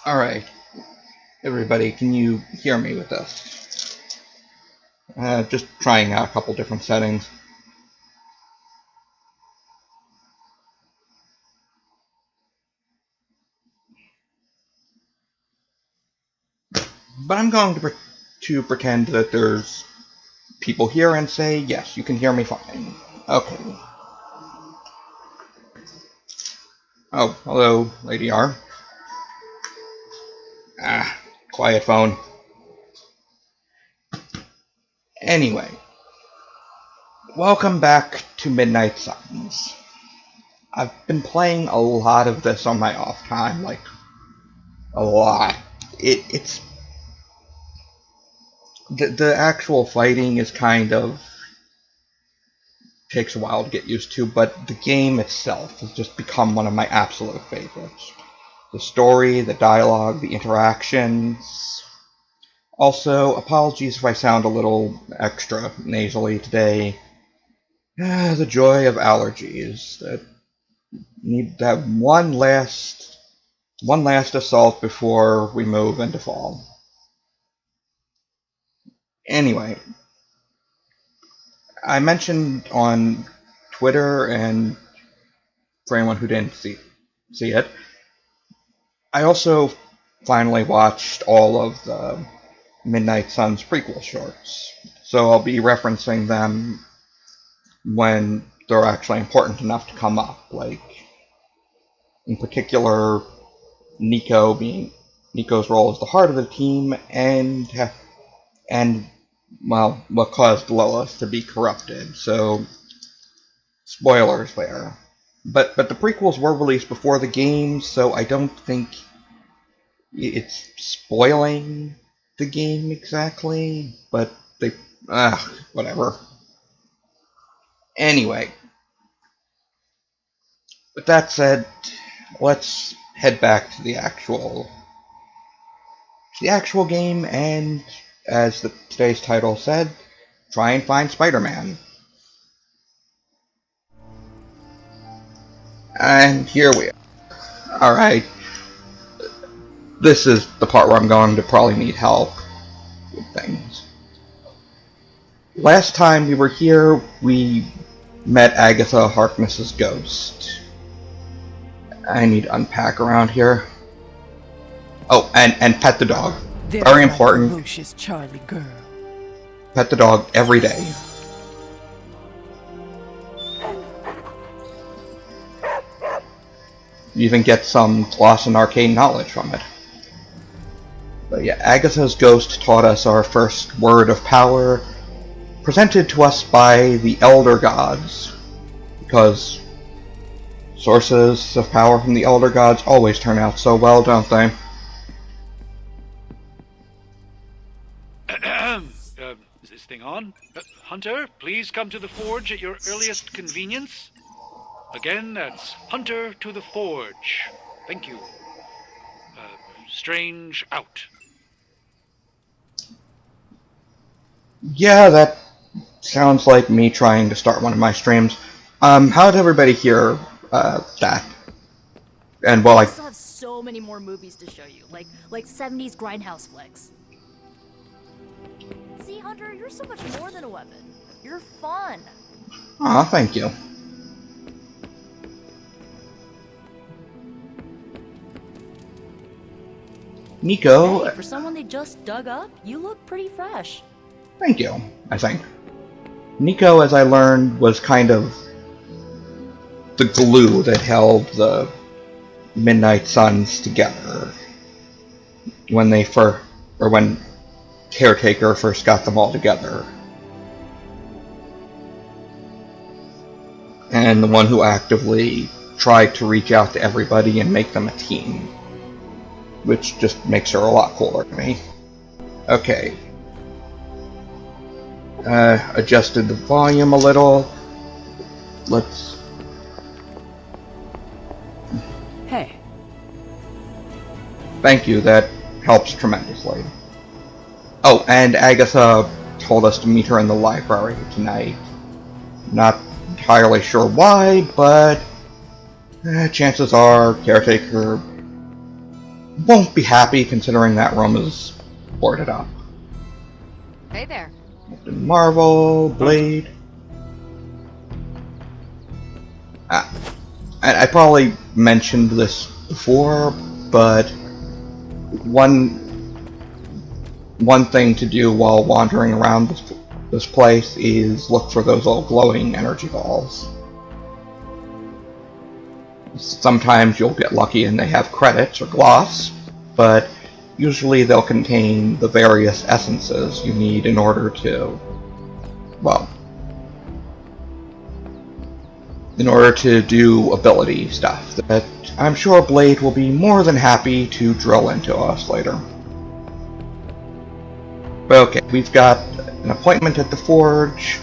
Alright, everybody, can you hear me with this? Just trying out a couple different settings. But I'm going to pretend that there's people here and say, yes, you can hear me fine. Okay. Oh, hello, Lady R. Ah, quiet phone. Anyway, welcome back to Midnight Suns. I've been playing a lot of this on my off time, like, a lot. It's the actual fighting is kind of takes a while to get used to, but the game itself has just become one of my absolute favorites. The story, the dialogue, the interactions. Also, apologies if I sound a little extra nasally today. The joy of allergies that need that one last assault before we move into fall. Anyway, I mentioned on Twitter, and for anyone who didn't see it, I also finally watched all of the Midnight Suns prequel shorts, so I'll be referencing them when they're actually important enough to come up. Like, in particular, Nico's role as the heart of the team, and well, what caused Lilith to be corrupted. So, spoilers there. But the prequels were released before the games, so I don't think it's spoiling the game exactly. But they, whatever. Anyway, with that said, let's head back to the actual game, and as today's title said, try and find Spider-Man. And here we are. Alright, this is the part where I'm going to probably need help with things. Last time we were here, we met Agatha Harkness's ghost. I need to unpack around here. Oh, and pet the dog. Very important. Ferocious Charlie girl. Pet the dog every day. You even get some gloss and arcane knowledge from it. But yeah, Agatha's ghost taught us our first word of power, presented to us by the Elder Gods, because sources of power from the Elder Gods always turn out so well, don't they? Is this thing on? Hunter, please come to the forge at your earliest convenience. Again, that's Hunter to the forge. Thank you. Strange out. Yeah, that sounds like me trying to start one of my streams. How did everybody hear that? And well, I still have so many more movies to show you, like 70s grindhouse flicks. See, Hunter, you're so much more than a weapon. You're fun. Aw, thank you. Nico, Hey, for someone they just dug up, you look pretty fresh. thank you, I think. Nico, as I learned, was kind of the glue that held the Midnight Suns together when when Caretaker first got them all together. And the one who actively tried to reach out to everybody and make them a team, which just makes her a lot cooler to me. Okay. Adjusted the volume a little. Let's... Hey. Thank you, that helps tremendously. Oh, and Agatha told us to meet her in the library tonight. Not entirely sure why, but chances are Caretaker won't be happy considering that room is boarded up. Hey there. Captain Marvel, Blade. I probably mentioned this before, but one thing to do while wandering around this place is look for those little glowing energy balls. Sometimes you'll get lucky and they have credits or gloss, but usually they'll contain the various essences you need in order to, well, in order to do ability stuff that I'm sure Blade will be more than happy to drill into us later. But okay, we've got an appointment at the Forge.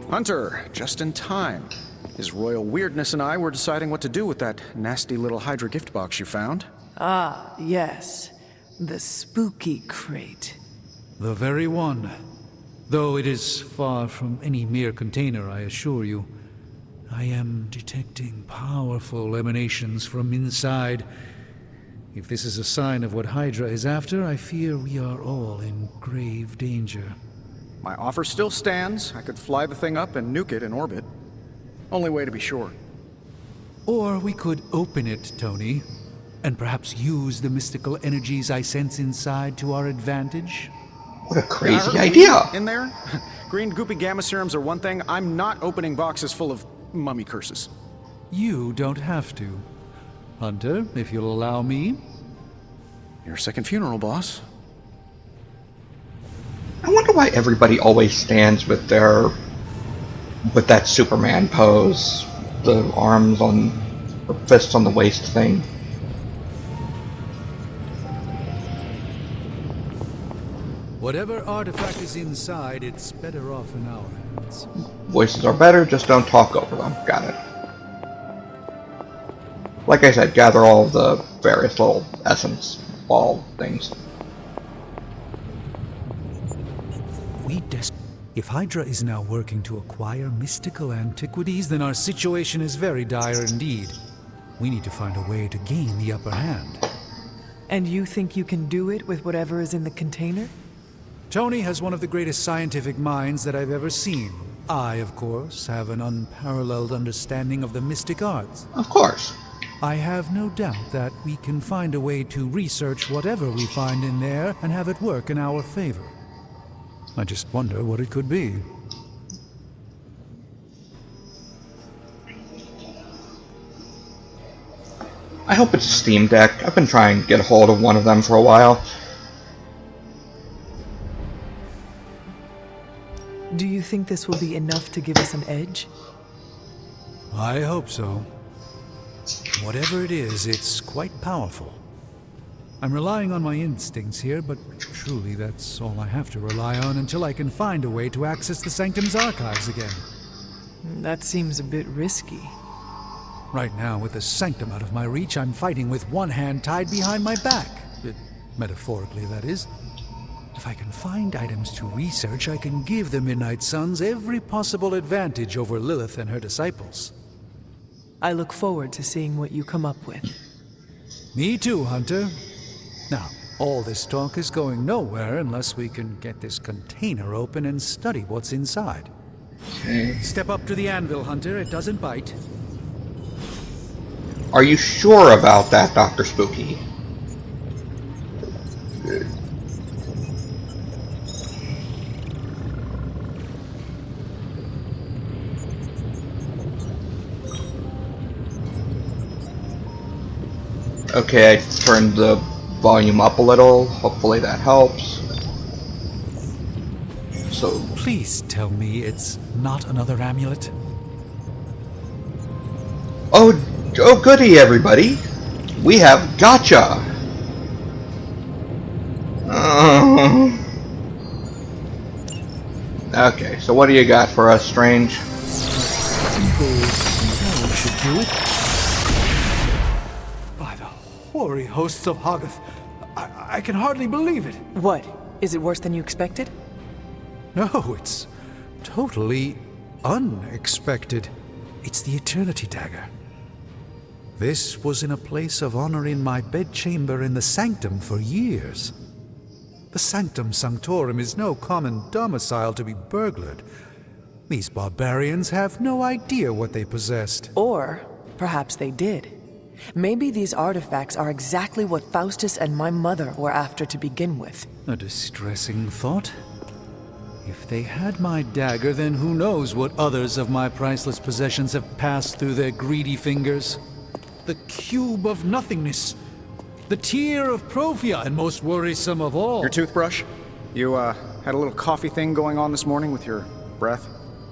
Hunter, just in time. His royal weirdness and I were deciding what to do with that nasty little Hydra gift box you found. Ah, yes. The spooky crate. The very one. Though it is far from any mere container, I assure you. I am detecting powerful emanations from inside. If this is a sign of what Hydra is after, I fear we are all in grave danger. My offer still stands. I could fly the thing up and nuke it in orbit. Only way to be sure. Or we could open it, Tony, and perhaps use the mystical energies I sense inside to our advantage. What a crazy Yeah, idea! in there? Green goopy gamma serums are one thing. I'm not opening boxes full of mummy curses. You don't have to. Hunter, if you'll allow me. Your second funeral, boss. I wonder why everybody always stands with that Superman pose, the arms on, or fists on the waist thing. Whatever artifact is inside, it's better off in our hands. Voices are better, just don't talk over them. Got it. Like I said, gather all of the various little essence ball things. If Hydra is now working to acquire mystical antiquities, then our situation is very dire indeed. We need to find a way to gain the upper hand. And you think you can do it with whatever is in the container? Tony has one of the greatest scientific minds that I've ever seen. I, of course, have an unparalleled understanding of the mystic arts. Of course. I have no doubt that we can find a way to research whatever we find in there and have it work in our favor. I just wonder what it could be. I hope it's a Steam Deck. I've been trying to get a hold of one of them for a while. Do you think this will be enough to give us an edge? I hope so. Whatever it is, it's quite powerful. I'm relying on my instincts here, but truly that's all I have to rely on until I can find a way to access the Sanctum's archives again. That seems a bit risky. Right now, with the Sanctum out of my reach, I'm fighting with one hand tied behind my back. Metaphorically, that is. If I can find items to research, I can give the Midnight Suns every possible advantage over Lilith and her disciples. I look forward to seeing what you come up with. Me too, Hunter. Now, all this talk is going nowhere unless we can get this container open and study what's inside. Okay. Step up to the anvil, Hunter. It doesn't bite. Are you sure about that, Dr. Spooky? Okay, I turned the volume up a little. Hopefully that helps. So, Please tell me it's not another amulet. oh goody, everybody! We have gotcha. Okay, so what do you got for us, Strange? Should do it. By the hoary hosts of Hoggoth, I can hardly believe it. What? Is it worse than you expected? No, it's totally unexpected. It's the Eternity Dagger. This was in a place of honor in my bedchamber in the Sanctum for years. The Sanctum Sanctorum is no common domicile to be burglared. These barbarians have no idea what they possessed. Or perhaps they did. Maybe these artifacts are exactly what Faustus and my mother were after to begin with. A distressing thought. If they had my dagger, then who knows what others of my priceless possessions have passed through their greedy fingers. The Cube of Nothingness. The Tear of Profia, and most worrisome of all. Your toothbrush? You, had a little coffee thing going on this morning with your breath?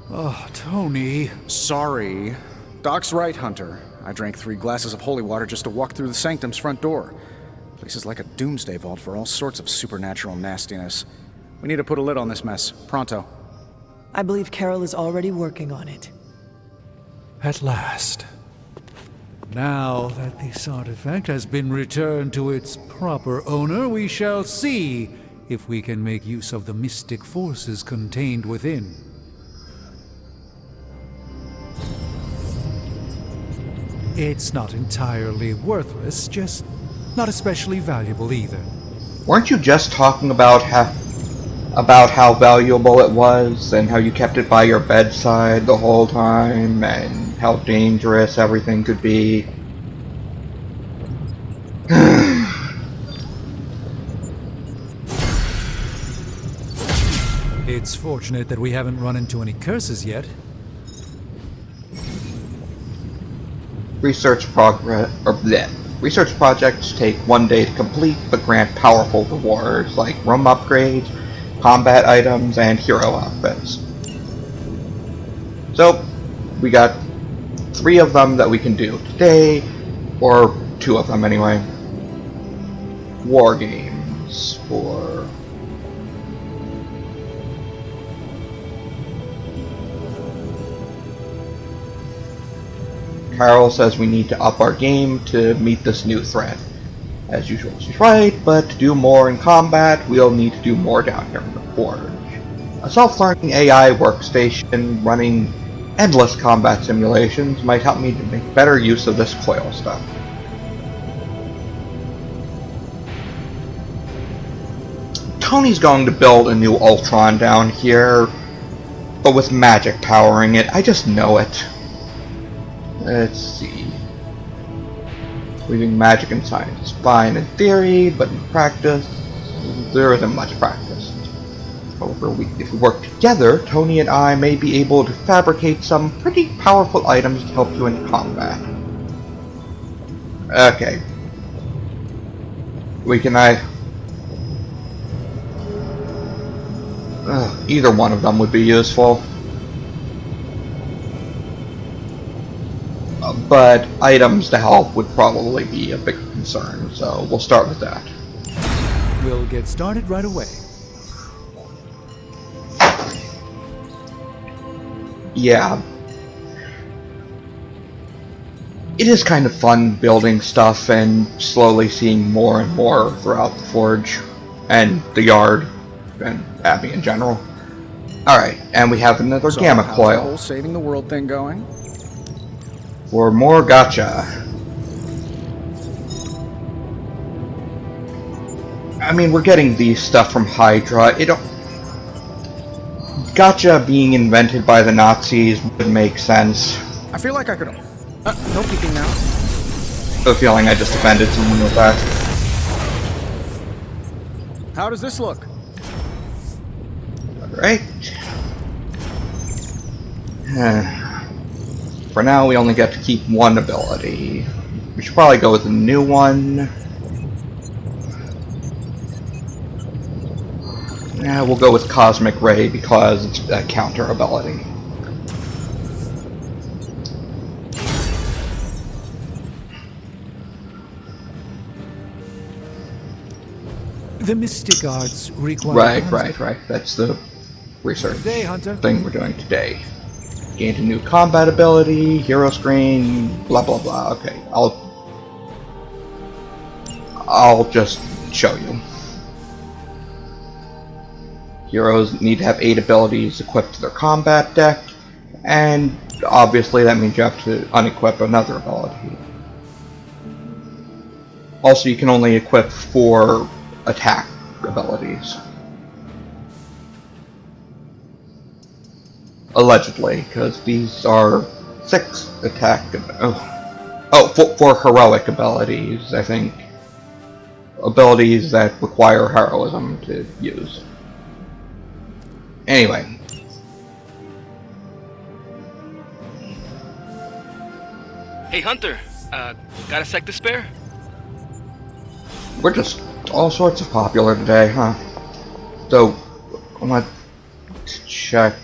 Oh, Tony. Sorry. Doc's right, Hunter. I drank 3 glasses of holy water just to walk through the Sanctum's front door. Place is like a doomsday vault for all sorts of supernatural nastiness. We need to put a lid on this mess. Pronto. I believe Carol is already working on it. At last. Now that this artifact has been returned to its proper owner, we shall see if we can make use of the mystic forces contained within. It's not entirely worthless, just not especially valuable either. Weren't you just talking about how valuable it was, and how you kept it by your bedside the whole time, and how dangerous everything could be? It's fortunate that we haven't run into any curses yet. Research projects take 1 day to complete, but grant powerful rewards like room upgrades, combat items, and hero outfits. So, we got 3 of them that we can do today, or 2 of them anyway. War games for... Carol says we need to up our game to meet this new threat. As usual, she's right, but to do more in combat, we'll need to do more down here in the Forge. A self-learning AI workstation running endless combat simulations might help me to make better use of this coil stuff. Tony's going to build a new Ultron down here, but with magic powering it. I just know it. Let's see. Leaving magic and science is fine in theory, but in practice, there isn't much practice. However, if we work together, Tony and I may be able to fabricate some pretty powerful items to help you in combat. Okay. Either one of them would be useful. But items to help would probably be a big concern, so we'll start with that. We'll get started right away. Yeah. It is kind of fun building stuff and slowly seeing more and more throughout the Forge and the Yard and Abbey in general. Alright, and we have another gamma how's coil. the whole saving the world thing going? For more gotcha. I mean, we're getting these stuff from Hydra. Gotcha being invented by the Nazis would make sense. I feel like I could... no peeking now. The feeling I just offended someone with that. How does this look? Alright. For now, we only get to keep one ability. We should probably go with a new one. Yeah, we'll go with Cosmic Ray because it's a counter ability. The mystic arts require... Right. That's the research Day, Hunter. thing we're doing today. Gained a new combat ability, hero screen, blah blah blah. Okay, I'll just show you. Heroes need to have 8 abilities equipped to their combat deck, and obviously that means you have to unequip another ability. Also, you can only equip 4 attack abilities. Allegedly, because these are 6 attack... four heroic abilities, I think. Abilities that require heroism to use. Anyway. Hey Hunter, got a sec to spare? We're just all sorts of popular today, huh? So, I want to check...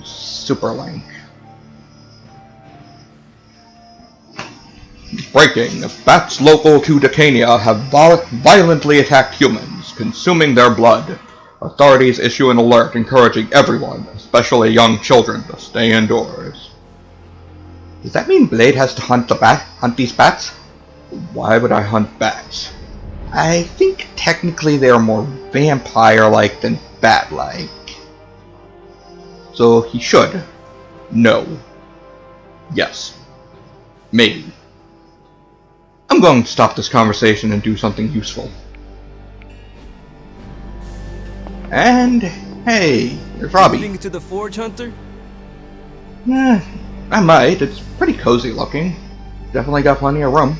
Superlink. Breaking. Bats local to Decania have violently attacked humans, consuming their blood. Authorities issue an alert encouraging everyone, especially young children, to stay indoors. Does that mean Blade has to hunt these bats? Why would I hunt bats? I think technically they are more vampire-like than bat-like. So he should. No. Yes. Maybe. I'm going to stop this conversation and do something useful. And hey, there's Robbie. Moving to the Forge, Hunter? I might. It's pretty cozy looking. Definitely got plenty of room.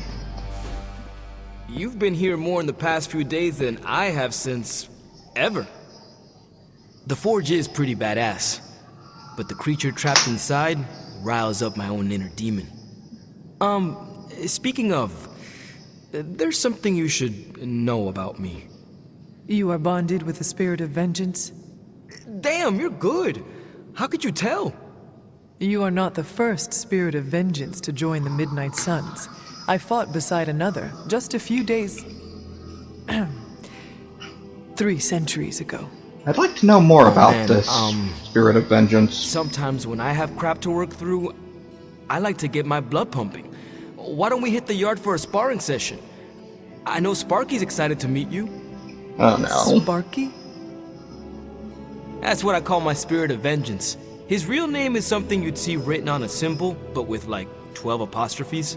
You've been here more in the past few days than I have since... ever. The Forge is pretty badass, but the creature trapped inside riles up my own inner demon. Speaking of, there's something you should know about me. You are bonded with the spirit of vengeance? Damn, you're good. How could you tell? You are not the first spirit of vengeance to join the Midnight Suns. I fought beside another just a few days... 3 centuries ago. I'd like to know more about man, this spirit of vengeance. Sometimes when I have crap to work through, I like to get my blood pumping. Why don't we hit the yard for a sparring session? I know Sparky's excited to meet you. Oh no. Sparky? That's what I call my spirit of vengeance. His real name is something you'd see written on a symbol, but with like 12 apostrophes.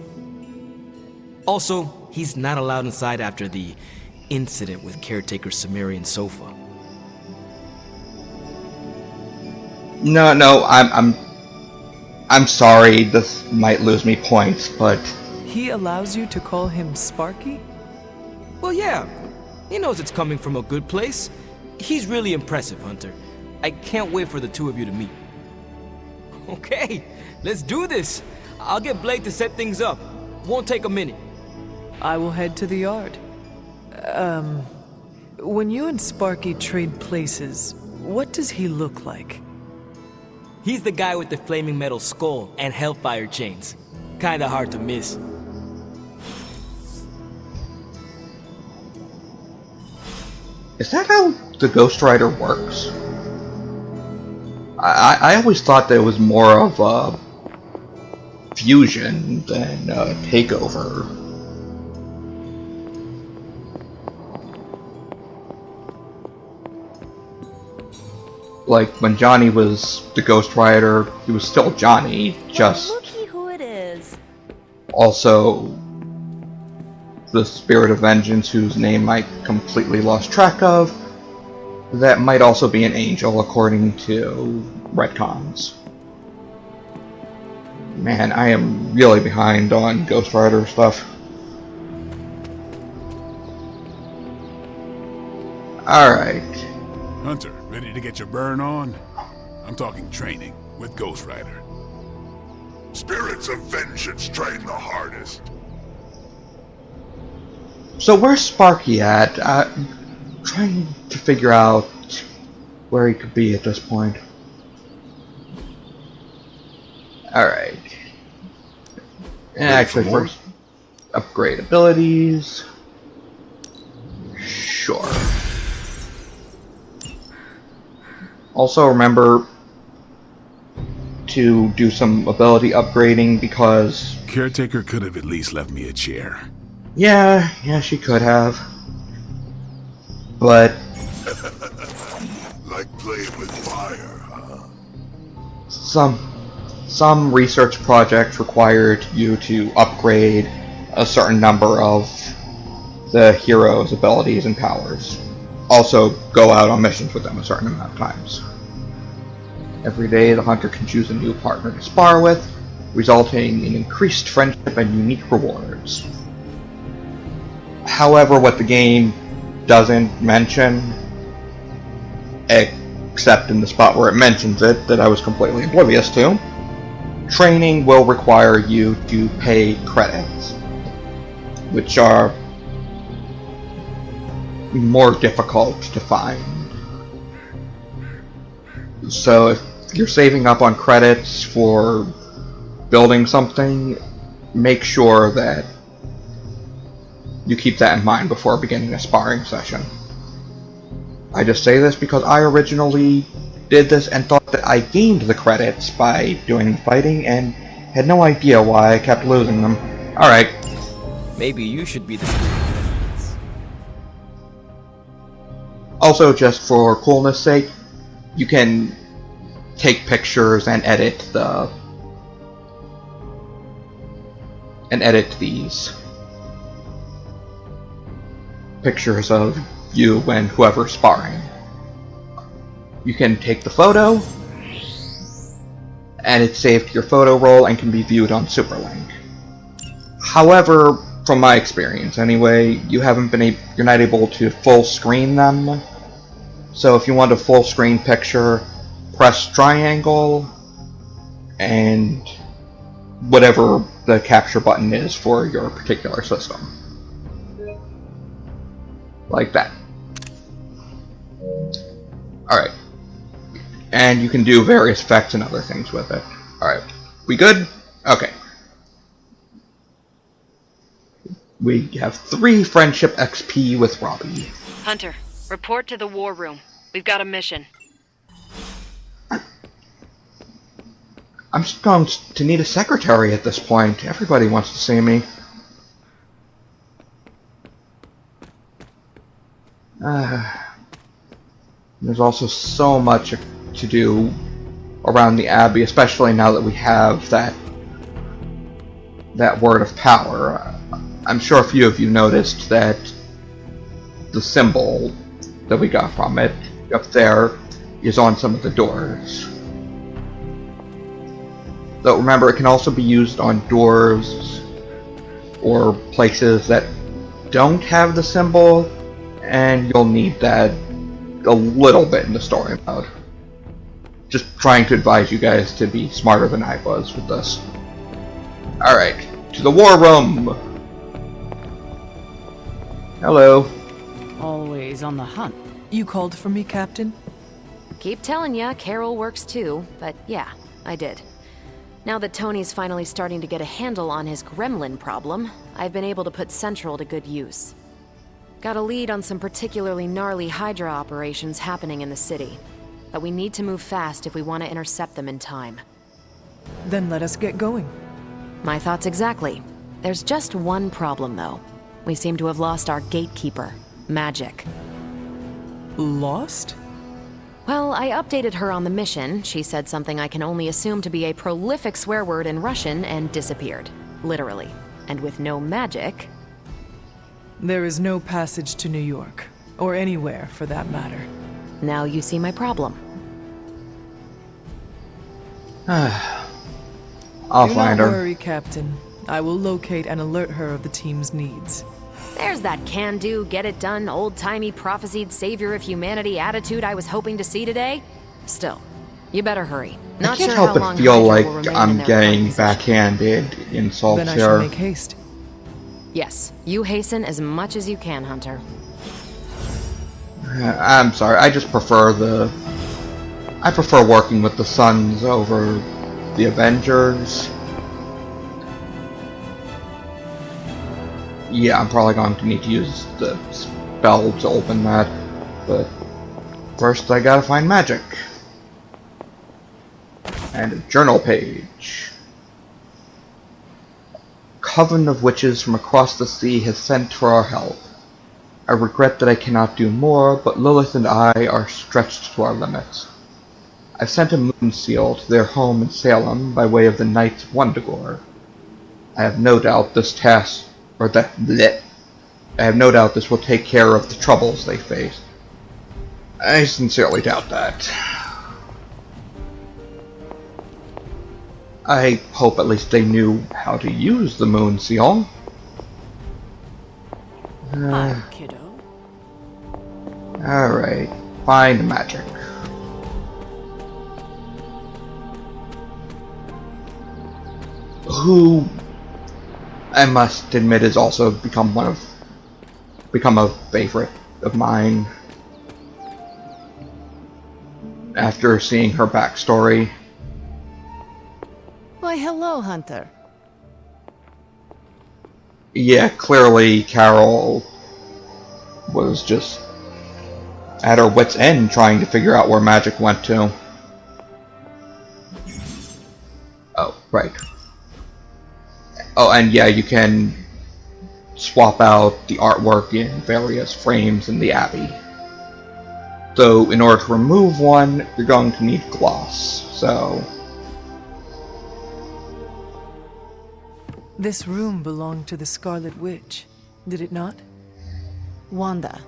Also, he's not allowed inside after the incident with caretaker Sumerian Sofa. No, I'm sorry, this might lose me points, but... He allows you to call him Sparky? Well, yeah. He knows it's coming from a good place. He's really impressive, Hunter. I can't wait for the two of you to meet. Okay, let's do this. I'll get Blake to set things up. Won't take a minute. I will head to the yard. When you and Sparky trade places, what does he look like? He's the guy with the flaming metal skull and hellfire chains. Kinda hard to miss. Is that how the Ghost Rider works? I always thought that it was more of a fusion than a takeover. Like, when Johnny was the Ghost Rider, he was still Johnny, just... Looky who it is. Also, the Spirit of Vengeance, whose name I completely lost track of, that might also be an angel, according to retcons. Man, I am really behind on Ghost Rider stuff. Alright. Hunter, ready to get your burn on? I'm talking training with Ghost Rider. Spirits of vengeance train the hardest. So where's Sparky at? Trying to figure out where he could be at this point. Alright. Actually, first, upgrade abilities. Sure. Also remember to do some ability upgrading because... Caretaker could have at least left me a chair. Yeah, she could have. But Like playing with fire, huh? Some research projects required you to upgrade a certain number of the hero's abilities and powers. Also, go out on missions with them a certain amount of times. Every day, the hunter can choose a new partner to spar with, resulting in increased friendship and unique rewards. However, what the game doesn't mention, except in the spot where it mentions it that I was completely oblivious to, training will require you to pay credits, which are more difficult to find. So if you're saving up on credits for building something, make sure that you keep that in mind before beginning a sparring session. I just say this because I originally did this and thought that I gained the credits by doing the fighting and had no idea why I kept losing them. Alright. Maybe you should be the student. Also, just for coolness sake, you can take pictures and edit these pictures of you and whoever's sparring. You can take the photo, and it's saved to your photo roll and can be viewed on Superlink. However, from my experience anyway, you're not able to full screen them. So if you want a full screen picture, press triangle and whatever the capture button is for your particular system. Like that. Alright. And you can do various effects and other things with it. Alright. We good? Okay. We have 3 friendship XP with Robbie. Hunter, report to the war room. We've got a mission. I'm just going to need a secretary at this point. Everybody wants to see me. There's also so much to do around the Abbey, especially now that we have that word of power. I'm sure a few of you noticed that the symbol that we got from it up there is on some of the doors. Though remember, it can also be used on doors or places that don't have the symbol, and you'll need that a little bit in the story mode. Just trying to advise you guys to be smarter than I was with this. Alright, to the war room! Hello. Always on the hunt. You called for me, Captain? Keep telling ya, Carol works too, but yeah, I did. Now that Tony's finally starting to get a handle on his gremlin problem, I've been able to put Central to good use. Got a lead on some particularly gnarly Hydra operations happening in the city, but we need to move fast if we want to intercept them in time. Then let us get going. My thoughts exactly. There's just one problem, though. We seem to have lost our gatekeeper, Magic. Lost? Well, I updated her on the mission. She said something I can only assume to be a prolific swear word in Russian and disappeared. Literally. And with no magic... There is no passage to New York. Or anywhere, for that matter. Now you see my problem. I'll find her. Do not worry, Captain. I will locate and alert her of the team's needs. There's that can-do, get-it-done, old-timey prophesied savior of humanity attitude I was hoping to see today. Still, you better hurry. Not I can't sure help how but long feel Hydra like will remain in I'm their getting current position. backhanded insults Then I here. shall make haste. Yes, you hasten as much as you can, Hunter. I'm sorry, I just prefer I prefer working with the Suns over the Avengers. Yeah, I'm probably going to need to use the spell to open that, but first I gotta find magic. And a journal page. Coven of witches from across the sea has sent for our help. I regret that I cannot do more, but Lilith and I are stretched to our limits. I've sent a moon seal to their home in Salem by way of the Knights of Wundagore. I have no doubt this task, or that bleh, I have no doubt this will take care of the troubles they face. I sincerely doubt that. I hope at least they knew how to use the moon seal. Hi, kiddo. Alright, find magic. Who I must admit has also become a favorite of mine after seeing her backstory. Why, hello, Hunter. Yeah, clearly Carol was just at her wit's end trying to figure out where magic went to. Oh, right. Oh, and yeah, you can swap out the artwork in various frames in the Abbey. Though, in order to remove one, you're going to need gloss, so... This room belonged to the Scarlet Witch, did it not? Wanda.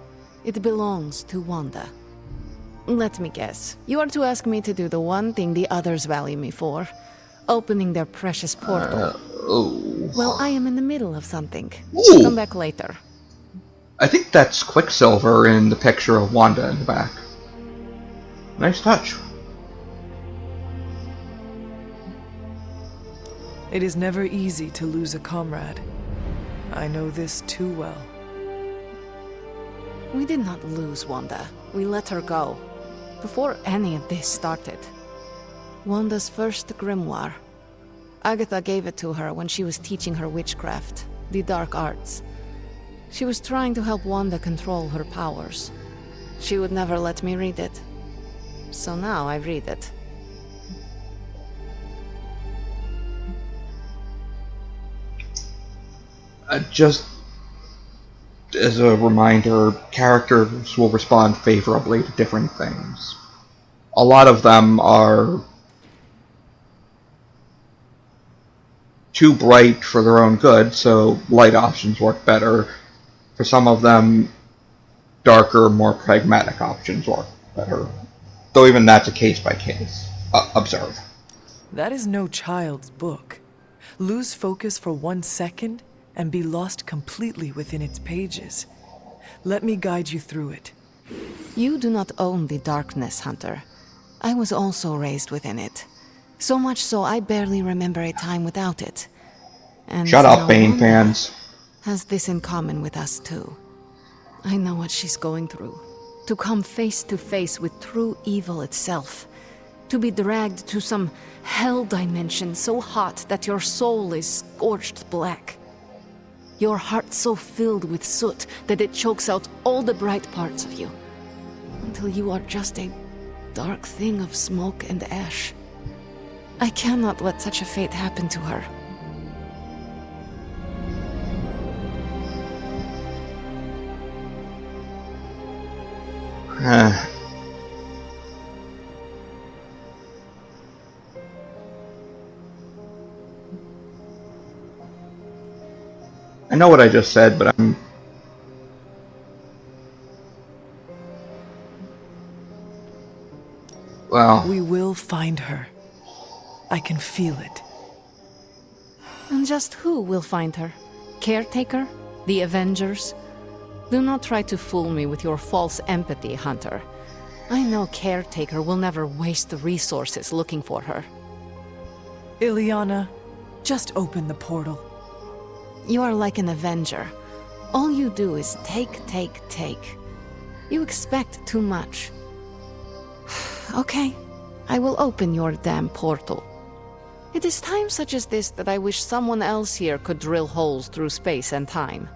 It belongs to Wanda. Let me guess. You are to ask me to do the one thing the others value me for. Opening their precious portal. Oh. Well, I am in the middle of something. Ooh. Come back later. I think that's Quicksilver in the picture of Wanda in the back. Nice touch. It is never easy to lose a comrade. I know this too well. We did not lose Wanda. We let her go. Before any of this started. Wanda's first grimoire. Agatha gave it to her when she was teaching her witchcraft, the dark arts. She was trying to help Wanda control her powers. She would never let me read it. So now I read it. Just as a reminder, characters will respond favorably to different things. A lot of them are too bright for their own good, so light options work better. For some of them, darker, more pragmatic options work better. Though even that's a case by case. Observe. That is no child's book. Lose focus for 1 second and be lost completely within its pages. Let me guide you through it. You do not own the darkness, Hunter. I was also raised within it. So much so I barely remember a time without it. And shut up, now Bane Wanda fans. has this in common with us too. I know what she's going through. To come face to face with true evil itself. To be dragged to some hell dimension so hot that your soul is scorched black. Your heart so filled with soot that it chokes out all the bright parts of you. Until you are just a dark thing of smoke and ash. I cannot let such a fate happen to her. I know what I just said, but I'm... Well... We will find her. I can feel it. And just who will find her? Caretaker? The Avengers? Do not try to fool me with your false empathy, Hunter. I know Caretaker will never waste the resources looking for her. Ileana, just open the portal. You are like an Avenger. All you do is take, take, take. You expect too much. Okay, I will open your damn portal. It is times such as this that I wish someone else here could drill holes through space and time.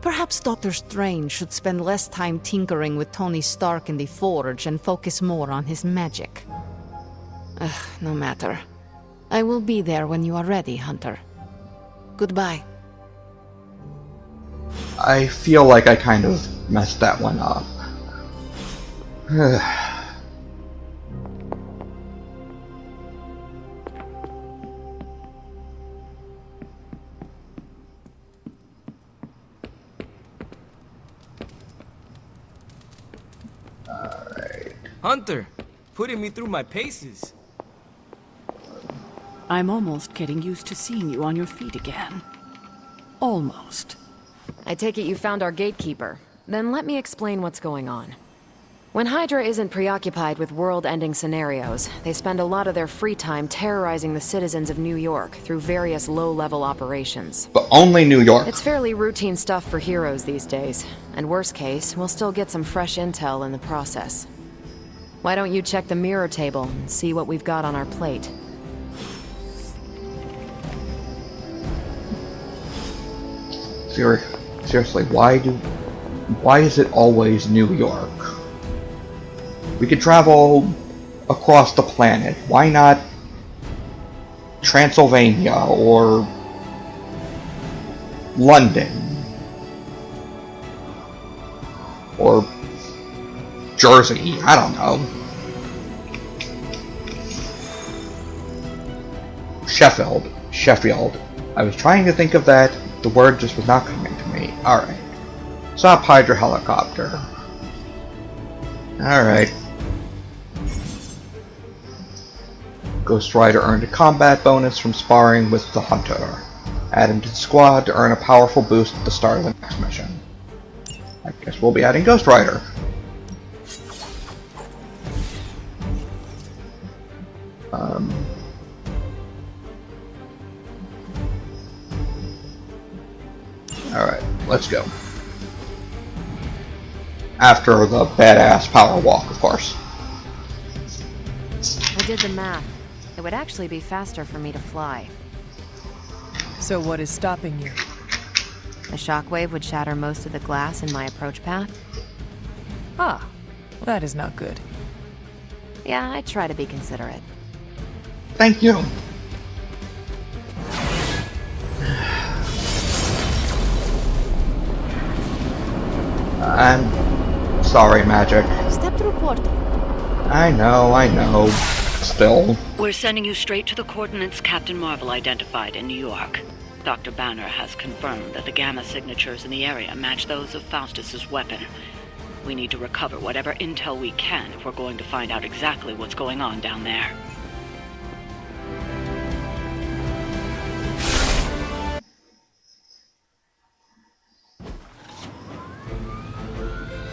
Perhaps Doctor Strange should spend less time tinkering with Tony Stark in the Forge and focus more on his magic. No matter. I will be there when you are ready, Hunter. Goodbye. I feel like I kind of messed that one up. Hunter, putting me through my paces. I'm almost getting used to seeing you on your feet again. Almost. I take it you found our gatekeeper. Then let me explain what's going on. When Hydra isn't preoccupied with world-ending scenarios, they spend a lot of their free time terrorizing the citizens of New York through various low-level operations. But only New York. It's fairly routine stuff for heroes these days, and worst case, we'll still get some fresh intel in the process. Why don't you check the mirror table and see what we've got on our plate? Seriously, why is it always New York? We could travel across the planet. Why not Transylvania or London or Jersey? I don't know. Sheffield. I was trying to think of that. The word just was not coming to me. Alright. Stop Hydra helicopter. Alright. Ghost Rider earned a combat bonus from sparring with the Hunter. Add him to the squad to earn a powerful boost at the start of the next mission. I guess we'll be adding Ghost Rider. Alright, let's go. After the badass power walk, of course. I did the math. It would actually be faster for me to fly. So what is stopping you? The shockwave would shatter most of the glass in my approach path. Ah, that is not good. Yeah, I try to be considerate. Thank you. I'm sorry, Magic. Step through portal. I know. Still. We're sending you straight to the coordinates Captain Marvel identified in New York. Dr. Banner has confirmed that the gamma signatures in the area match those of Faustus's weapon. We need to recover whatever intel we can if we're going to find out exactly what's going on down there.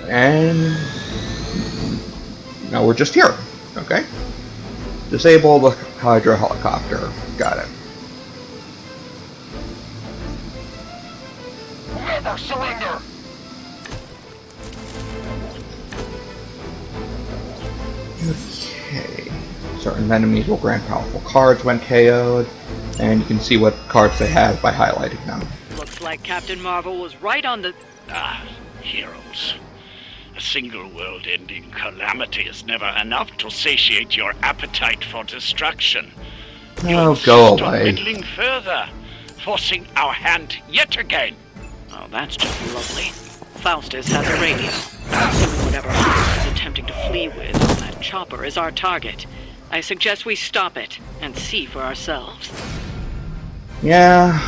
And now we're just here. Okay. Disable the Hydra helicopter. Got it. Never surrender! Okay. Certain enemies will grant powerful cards when KO'd, and you can see what cards they have by highlighting them. Looks like Captain Marvel was right on the... Heroes. A single world-ending calamity is never enough to satiate your appetite for destruction. Oh, go away. Meddling further, forcing our hand yet again. Oh, that's just lovely. Faustus has a radio. Assuming whatever Hydra is attempting to flee with on that chopper is our target. I suggest we stop it and see for ourselves. Yeah.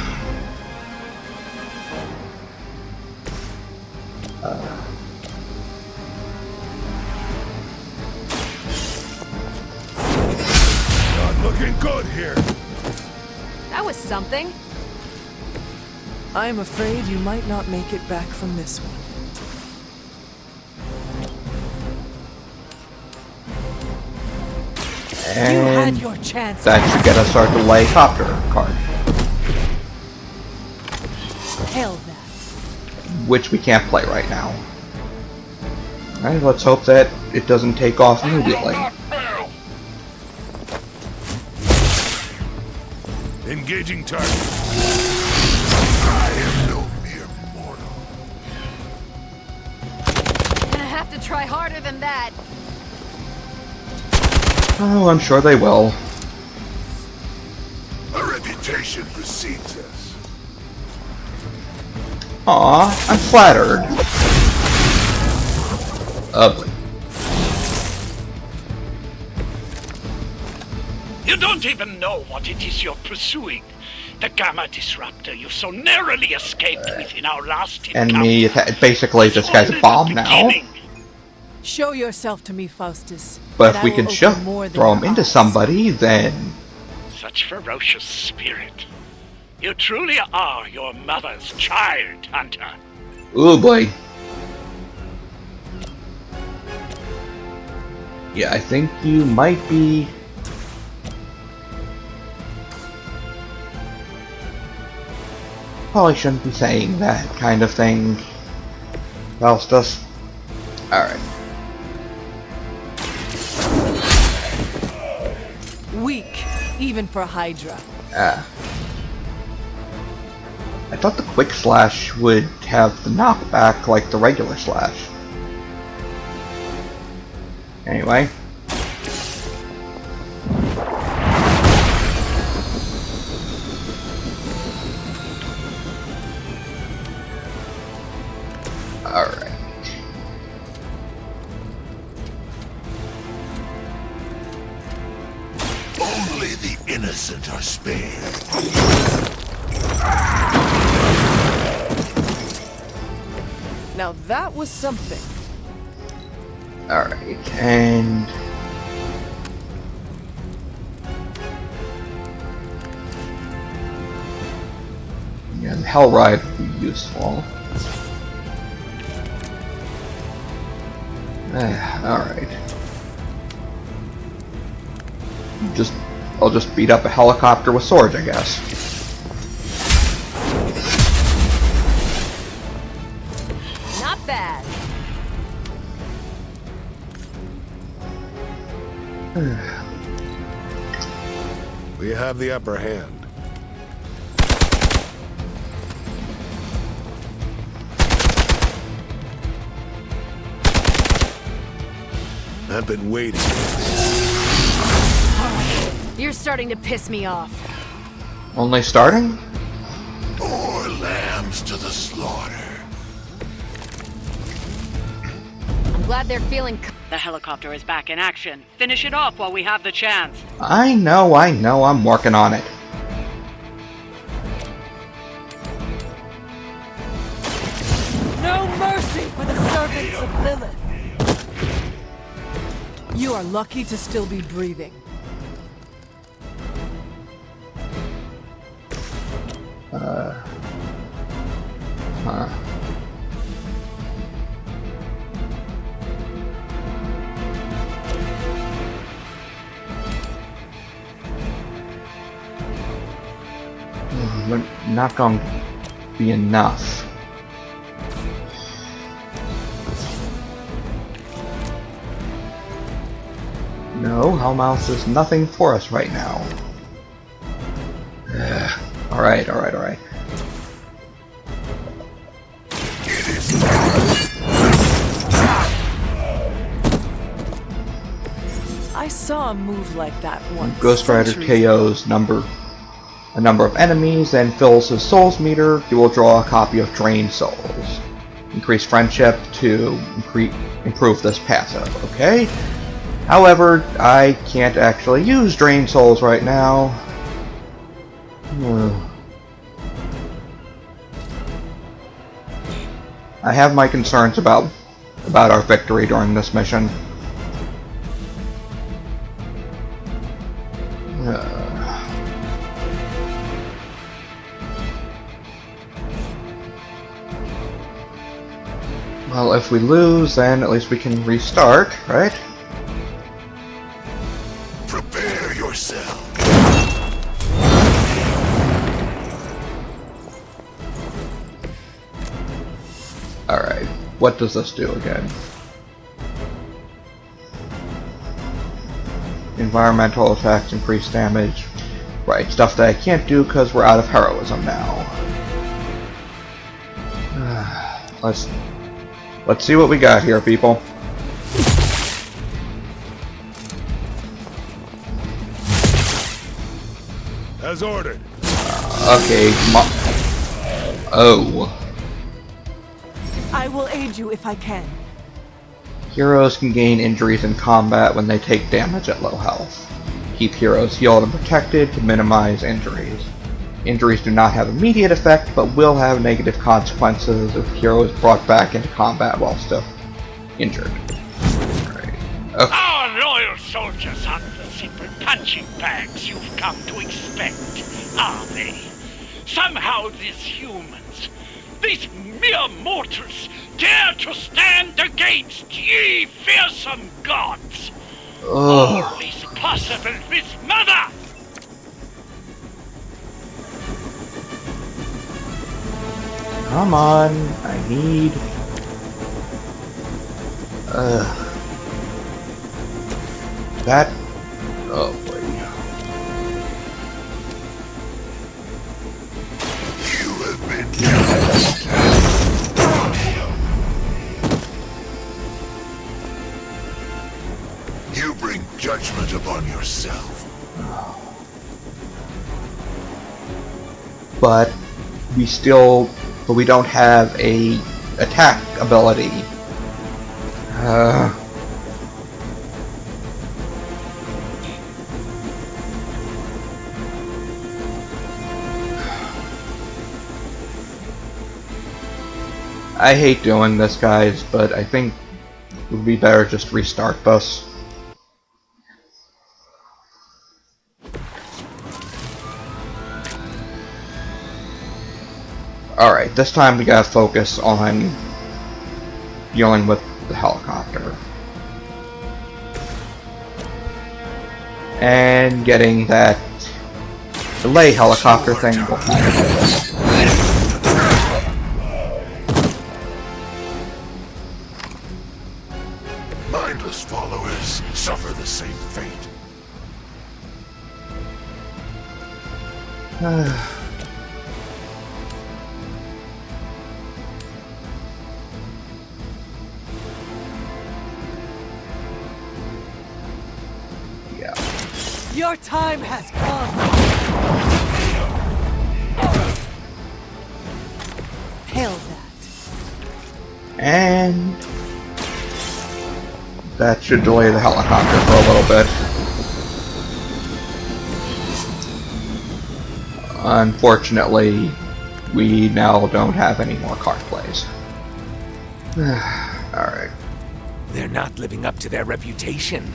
Not looking good here. That was something. I'm afraid you might not make it back from this one. And you had your chance. That should get us our delay copter card. Hell that. Which we can't play right now. Alright, let's hope that it doesn't take off immediately. Engaging target. I am no mere mortal. Gonna have to try harder than that. Oh, I'm sure they will. A reputation precedes us. Aw, I'm flattered. Ugly. You don't even know what it is you're pursuing. The Gamma Disruptor you so narrowly escaped within our last encounter. Enemy, basically this guy's a bomb now. Show yourself to me, Faustus. But if we can throw him into somebody, then... Such ferocious spirit. You truly are your mother's child, Hunter. Ooh boy. Yeah, I think you might be... Probably shouldn't be saying that kind of thing. Faustus. Alright. Weak, even for Hydra. I thought the quick slash would have the knockback like the regular slash. Anyway. Alright. Only the innocent are spared. Now that was something. Alright, and... yeah, the Hell Ride would be useful. Alright. I'll just beat up a helicopter with swords, I guess. Not bad. We have the upper hand. I've been waiting. You're starting to piss me off. Only starting? More lambs to the slaughter. I'm glad they're feeling... The helicopter is back in action. Finish it off while we have the chance. I know, I'm working on it. No mercy for the servants of Lilith. You are lucky to still be breathing. Not going to be enough. No, Hellmouth is nothing for us right now. Alright. I saw a move like that once. Ghost Rider centuries KOs a number of enemies and fills his souls meter, you will draw a copy of Drained Souls. Increase friendship to improve this passive, okay? However, I can't actually use Drained Souls right now. I have my concerns about our victory during this mission. Well, if we lose, then at least we can restart, right? Prepare yourself. Alright, what does this do again? Environmental effects, increase damage. Right, stuff that I can't do because we're out of heroism now. Let's see what we got here, people. As ordered. Okay. Oh. I will aid you if I can. Heroes can gain injuries in combat when they take damage at low health. Keep heroes healed and protected to minimize injuries. Injuries do not have immediate effect, but will have negative consequences if the hero is brought back into combat while still injured. Okay. Our loyal soldiers aren't the simple punching bags you've come to expect, are they? Somehow these humans, these mere mortals, dare to stand against ye fearsome gods! All is possible with Mother! Come on, I need... That... Oh boy. You have been You bring judgment upon yourself. But we don't have a attack ability. I hate doing this, guys, but I think it would be better just restart this. Alright, this time we gotta focus on dealing with the helicopter. And getting that delay helicopter thing. Mindless followers suffer the same fate. Your time has come! Hail that. And that should delay the helicopter for a little bit. Unfortunately, we now don't have any more card plays. Alright. They're not living up to their reputation.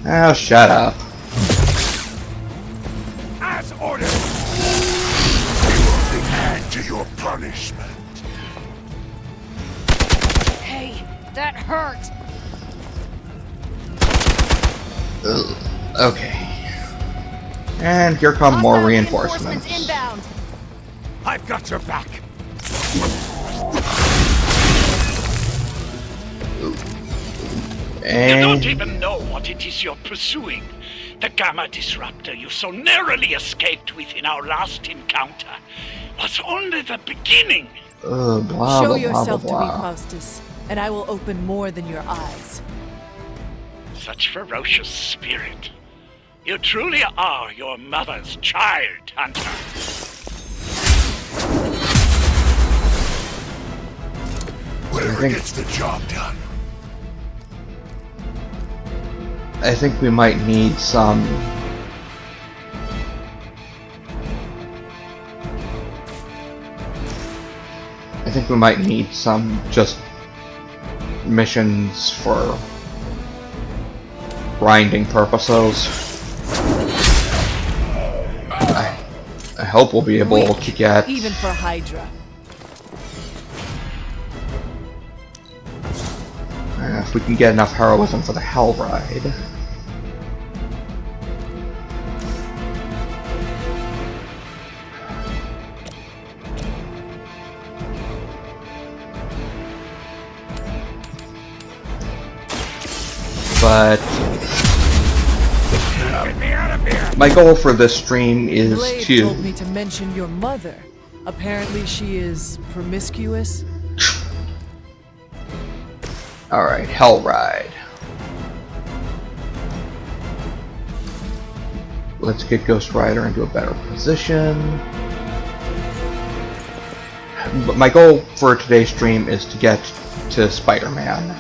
Oh, shut up. As ordered! Add to your punishment. Hey, that hurt! Okay. And here come more reinforcements. Inbound. I've got your back. You don't even know what it is you're pursuing. The Gamma Disruptor you so narrowly escaped with in our last encounter was only the beginning. Show yourself to me, Faustus, and I will open more than your eyes. Such ferocious spirit. You truly are your mother's child, Hunter. Whatever gets the job done. I think we might need some... I think we might need some just missions for grinding purposes. I hope we'll be able to get... even for Hydra. If we can get enough heroism for the Hell Ride. But my goal for this stream is Blade to... told me to mention your mother. Apparently she is promiscuous. Alright, Hell Ride. Let's get Ghost Rider into a better position. But my goal for today's stream is to get to Spider-Man.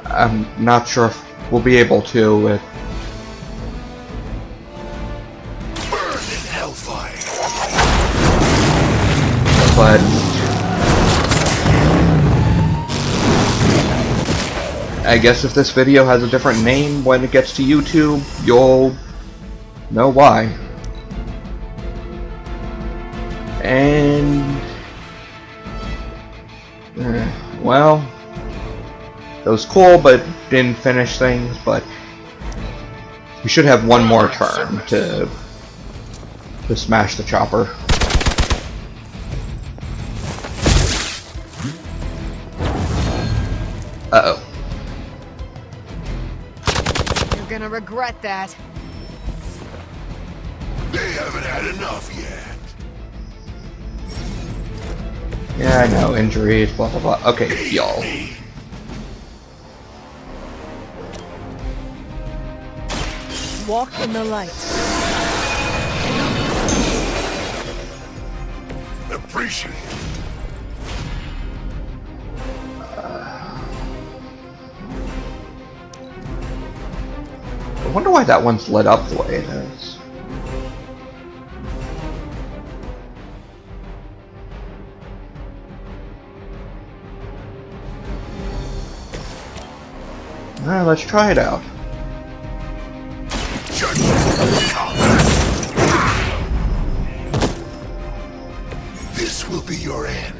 I'm not sure if we'll be able to with... Burn in hellfire. But I guess if this video has a different name when it gets to YouTube, you'll know why. And well, it was cool, but didn't finish things. But we should have one more turn to smash the chopper. Uh-oh. You're gonna regret that. They haven't had enough yet. Yeah, I know, injuries, blah blah blah. Okay, y'all. Walk in the light. Appreciate it. I wonder why that one's lit up the way it is. Alright, let's try it out. This will be your end.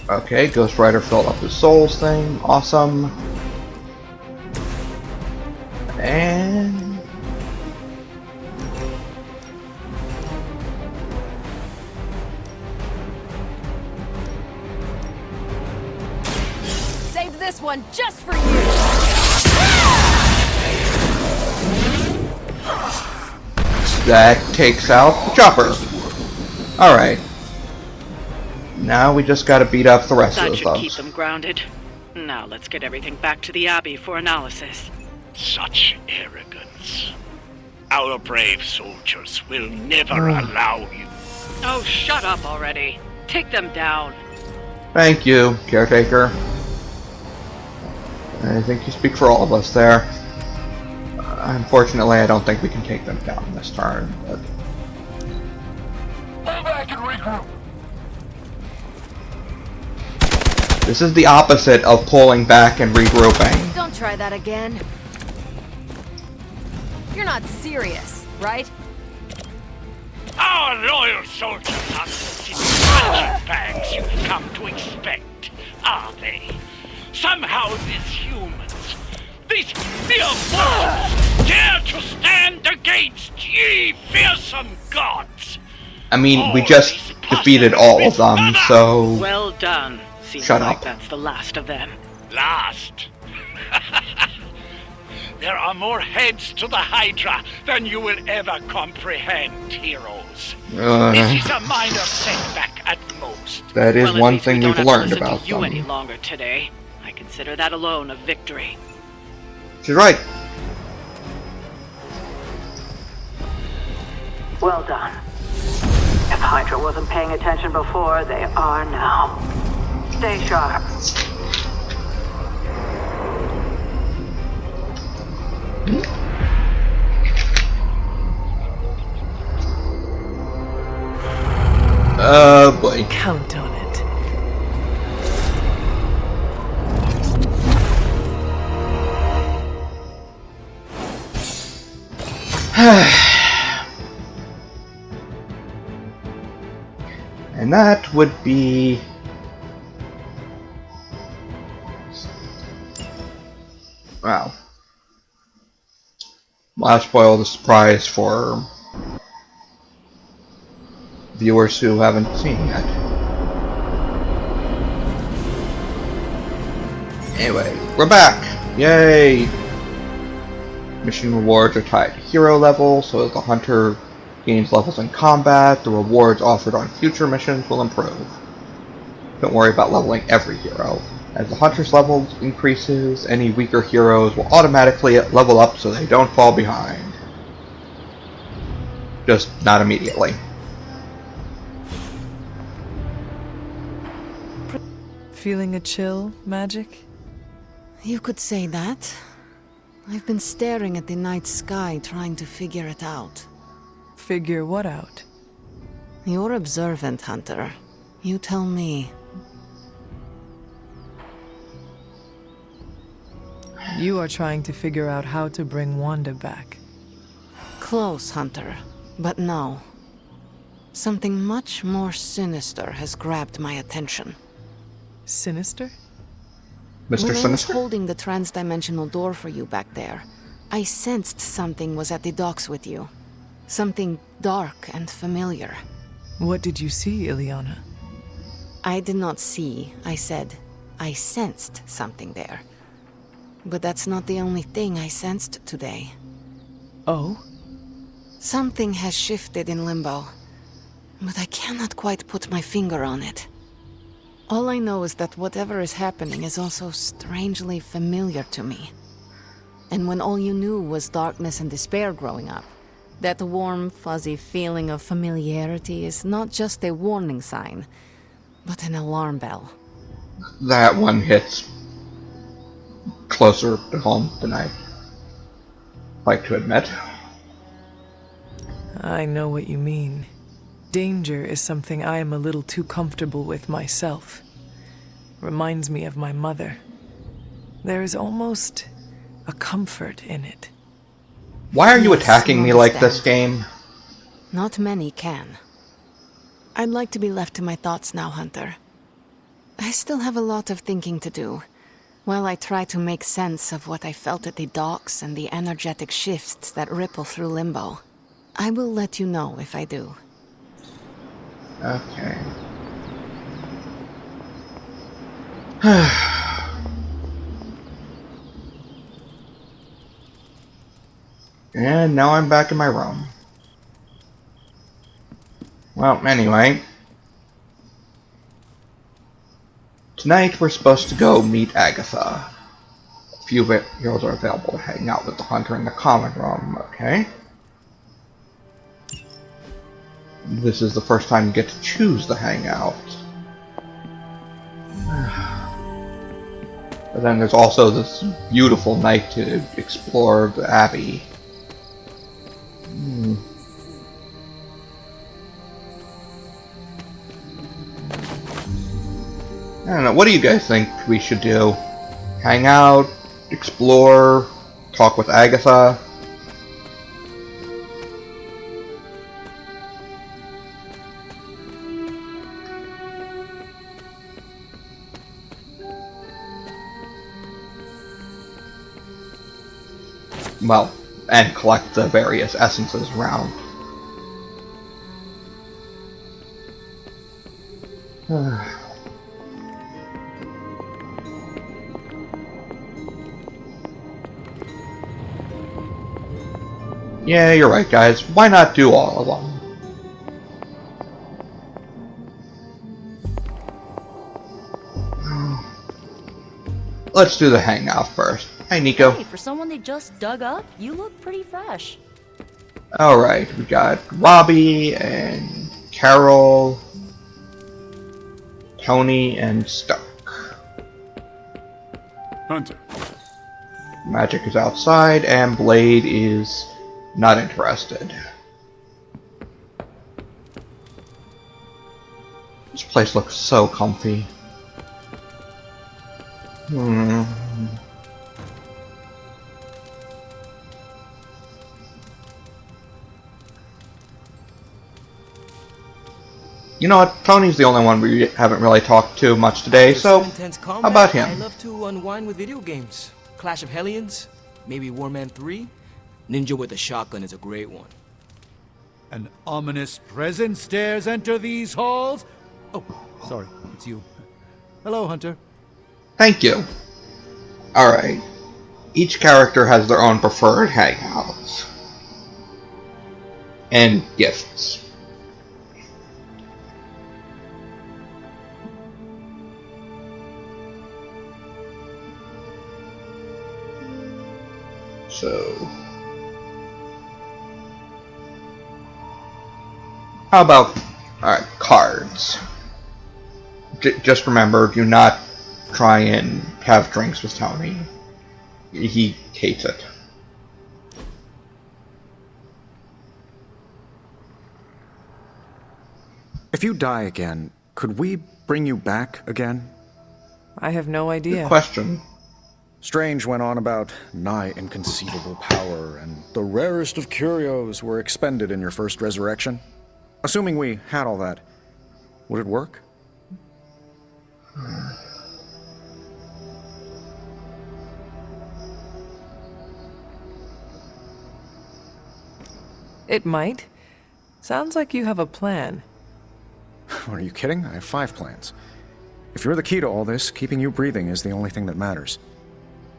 Okay, Ghost Rider filled up his souls thing. Awesome. And Saved this one just for you. that takes out the chopper. Alright. Now we just gotta beat up the rest of That the should thugs. keep them grounded. Now let's get everything back to the Abbey for analysis. Such arrogance. Our brave soldiers will never allow you. Oh, shut up already. Take them down. Thank you, Caretaker. I think you speak for all of us there. Unfortunately, I don't think we can take them down this turn, but... Go back and regroup. This is the opposite of pulling back and regrouping. Don't try that again. You're not serious, right? Our loyal soldiers are the punching bags you've come to expect, are they? Somehow these humans, these mere mortals, dare to stand against ye fearsome gods! I mean, we just defeated all of them, so... Well done. Seems Shut like up. that's the last of them. Last? There are more heads to the Hydra than you will ever comprehend, heroes. This is a minor setback at most. That is Well, at one least we thing don't we've have to learned listen to about you them. any longer today. I consider that alone a victory. She's right. Well done. If Hydra wasn't paying attention before, they are now. Stay sharp. Boy. Count on it. And that would be... Wow. Well, I spoiled the surprise for viewers who haven't seen yet. Anyway, we're back! Yay! Mission rewards are tied to hero level, so as the hunter gains levels in combat, the rewards offered on future missions will improve. Don't worry about leveling every hero. As the hunter's level increases, any weaker heroes will automatically level up so they don't fall behind. Just not immediately. Feeling a chill, Magic? You could say that. I've been staring at the night sky trying to figure it out. Figure what out? You're observant, Hunter. You tell me. You are trying to figure out how to bring Wanda back. Close, Hunter. But no. Something much more sinister has grabbed my attention. Sinister? Mr. When I was Sinister? holding the trans-dimensional door for you back there, I sensed something was at the docks with you. Something dark and familiar. What did you see, Ileana? I did not see, I said. I sensed something there. But that's not the only thing I sensed today. Oh? Something has shifted in Limbo, but I cannot quite put my finger on it. All I know is that whatever is happening is also strangely familiar to me. And when all you knew was darkness and despair growing up, that warm, fuzzy feeling of familiarity is not just a warning sign, but an alarm bell. That one hits closer to home than I like to admit. I know what you mean. Danger is something I am a little too comfortable with myself. Reminds me of my mother. There is almost a comfort in it. Why are you Yes, attacking me I like this, understand. game? Not many can. I'd like to be left to my thoughts now, Hunter. I still have a lot of thinking to do, while I try to make sense of what I felt at the docks and the energetic shifts that ripple through Limbo. I will let you know if I do. Okay. And now I'm back in my room. Well, anyway. Tonight we're supposed to go meet Agatha. A few heroes are available to hang out with the Hunter in the common room, okay? This is the first time you get to choose the hangout. But then there's also this beautiful night to explore the Abbey. I don't know, what do you guys think we should do? Hang out, explore, talk with Agatha? Well, and collect the various essences around. Yeah, you're right, guys. Why not do all of them? Let's do the hangout first. Hi, Nico. Hey, for someone they just dug up, you look pretty fresh. Alright, we got Robbie and Carol, Tony, and Stark. Hunter. Magic is outside, and Blade is not interested. This place looks so comfy. You know what? Tony's the only one we haven't really talked to much today, so how about him? I love to unwind with video games. Clash of Hellions, maybe Warman 3. Ninja with a shotgun is a great one. An ominous presence dares enter these halls? Oh, sorry, it's you. Hello, Hunter. Thank you. Alright. Each character has their own preferred hangouts. And gifts. So, how about cards? Just remember, do not try and have drinks with Tony. He hates it. If you die again, could we bring you back again? I have no idea. Good question. Strange went on about nigh inconceivable power, and the rarest of curios were expended in your first resurrection. Assuming we had all that, would it work? It might. Sounds like you have a plan. Are you kidding? I have 5 plans. If you're the key to all this, keeping you breathing is the only thing that matters.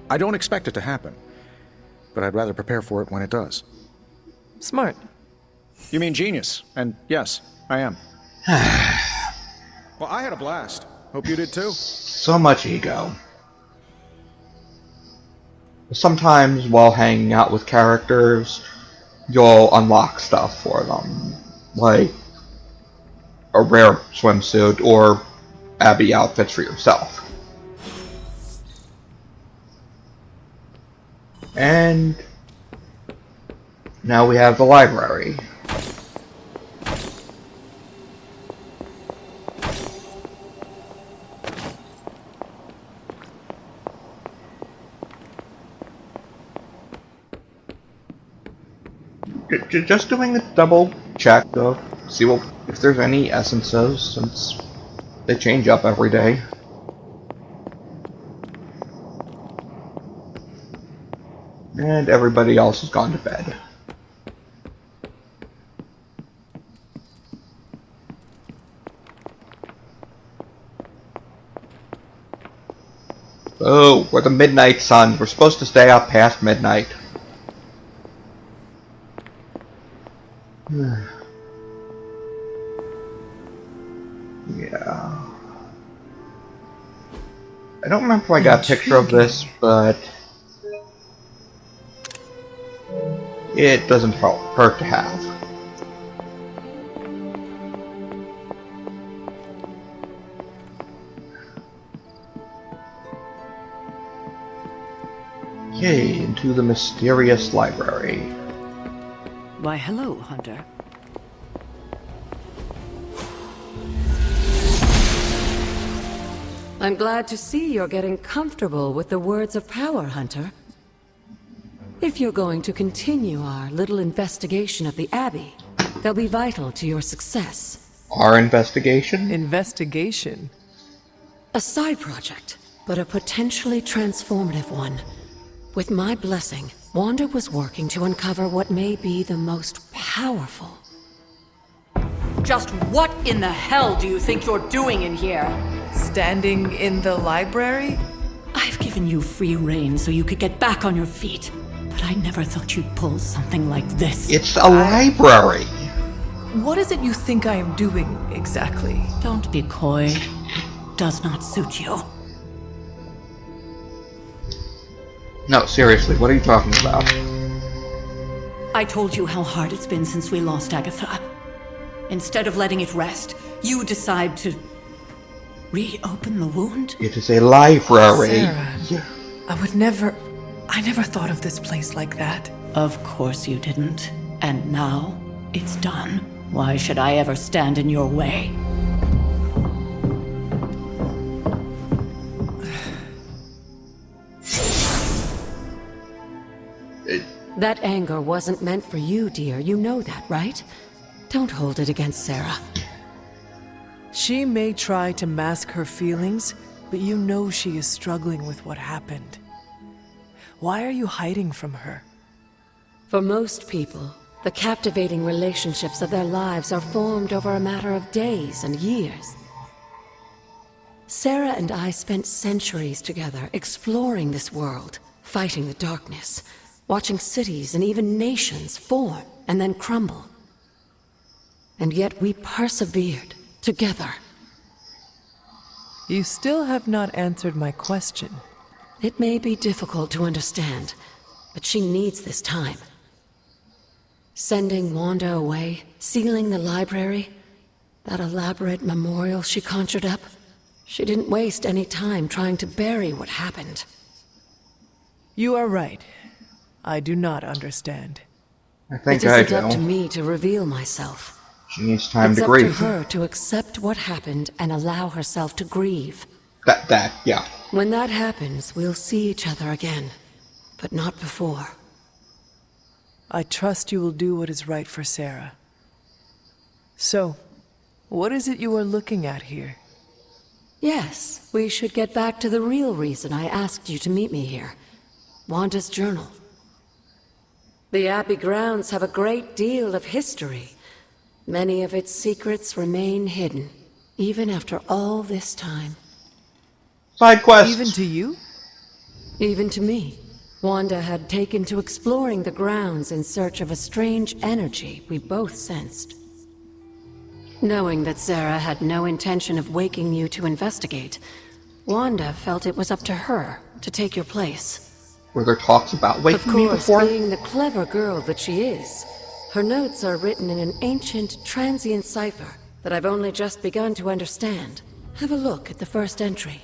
I don't expect it to happen, but I'd rather prepare for it when it does. Smart. You mean genius, and yes, I am. Well, I had a blast. Hope you did too. So much ego. Sometimes while hanging out with characters, you'll unlock stuff for them, like a rare swimsuit or Abby outfits for yourself. And now we have the library. Just doing a double check to see if there's any essences, since they change up every day. And everybody else has gone to bed. Oh, we're the Midnight Suns. We're supposed to stay up past midnight. Yeah. I don't remember if I got a picture of this, but it doesn't hurt to have. Okay, into the mysterious library. Why, hello, Hunter. I'm glad to see you're getting comfortable with the words of power, Hunter. If you're going to continue our little investigation of the Abbey, they'll be vital to your success. Our investigation? Investigation? A side project, but a potentially transformative one. With my blessing, Wanda was working to uncover what may be the most powerful. Just what in the hell do you think you're doing in here? Standing in the library? I've given you free rein so you could get back on your feet. But I never thought you'd pull something like this. It's a library! What is it you think I am doing, exactly? Don't be coy. It does not suit you. No, seriously, what are you talking about? I told you how hard it's been since we lost Agatha. Instead of letting it rest, you decide to reopen the wound? It is a library. Sarah, I never thought of this place like that. Of course you didn't. And now, it's done. Why should I ever stand in your way? That anger wasn't meant for you, dear. You know that, right? Don't hold it against Sarah. She may try to mask her feelings, but you know she is struggling with what happened. Why are you hiding from her? For most people, the captivating relationships of their lives are formed over a matter of days and years. Sarah and I spent centuries together exploring this world, fighting the darkness, watching cities and even nations form and then crumble. And yet we persevered, together. You still have not answered my question. It may be difficult to understand, but she needs this time. Sending Wanda away, sealing the library, that elaborate memorial she conjured up, She didn't waste any time trying to bury what happened. You are right. I do not understand. I think It I isn't up to do. me to reveal myself. She needs time It's to up grieve. to her to accept what happened and allow herself to grieve. Yeah. When that happens, we'll see each other again. But not before. I trust you will do what is right for Sarah. So, what is it you are looking at here? Yes, we should get back to the real reason I asked you to meet me here. Wanda's journal. The Abbey grounds have a great deal of history. Many of its secrets remain hidden, even after all this time. Side quest. Even to you? Even to me. Wanda had taken to exploring the grounds in search of a strange energy we both sensed. Knowing that Sarah had no intention of waking you to investigate, Wanda felt it was up to her to take your place. Were there talks about waking me Of before? course, being the clever girl that she is, her notes are written in an ancient, transient cipher that I've only just begun to understand. Have a look at the first entry.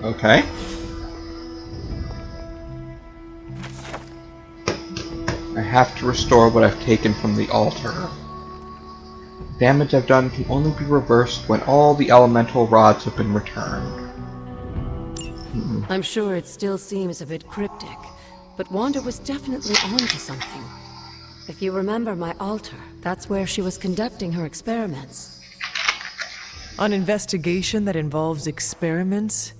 Okay. I have to restore what I've taken from the altar. The damage I've done can only be reversed when all the elemental rods have been returned. I'm sure it still seems a bit cryptic, but Wanda was definitely onto something. If you remember my altar, that's where she was conducting her experiments. An investigation that involves experiments?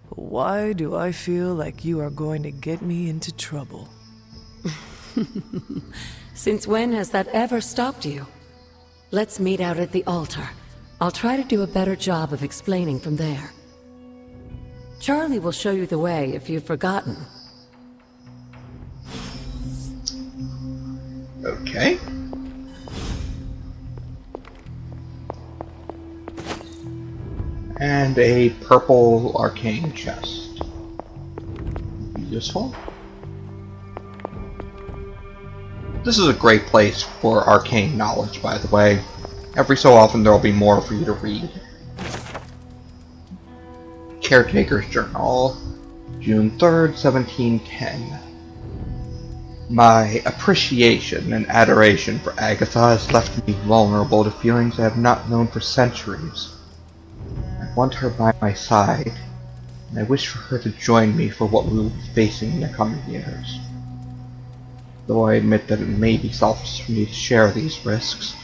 Why do I feel like you are going to get me into trouble? Since when has that ever stopped you? Let's meet out at the altar. I'll try to do a better job of explaining from there. Charlie will show you the way if you've forgotten. Okay. And a purple arcane chest. Useful. This is a great place for arcane knowledge, by the way. Every so often there will be more for you to read. Caretaker's Journal, June 3rd, 1710. My appreciation and adoration for Agatha has left me vulnerable to feelings I have not known for centuries. I want her by my side, and I wish for her to join me for what we will be facing in the coming years. Though I admit that it may be selfish for me to share these risks,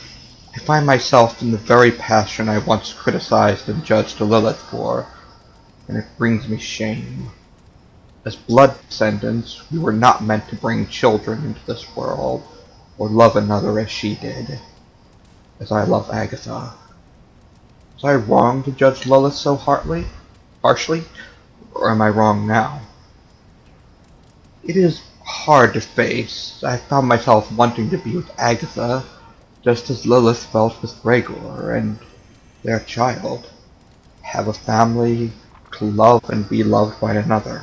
I find myself in the very passion I once criticized and judged Lilith for, and it brings me shame. As blood descendants, we were not meant to bring children into this world, or love another as she did, as I love Agatha. Was I wrong to judge Lilith so harshly, or am I wrong now? It is hard to face. I found myself wanting to be with Agatha, just as Lilith felt with Gregor and their child. Have a family, to love and be loved by another.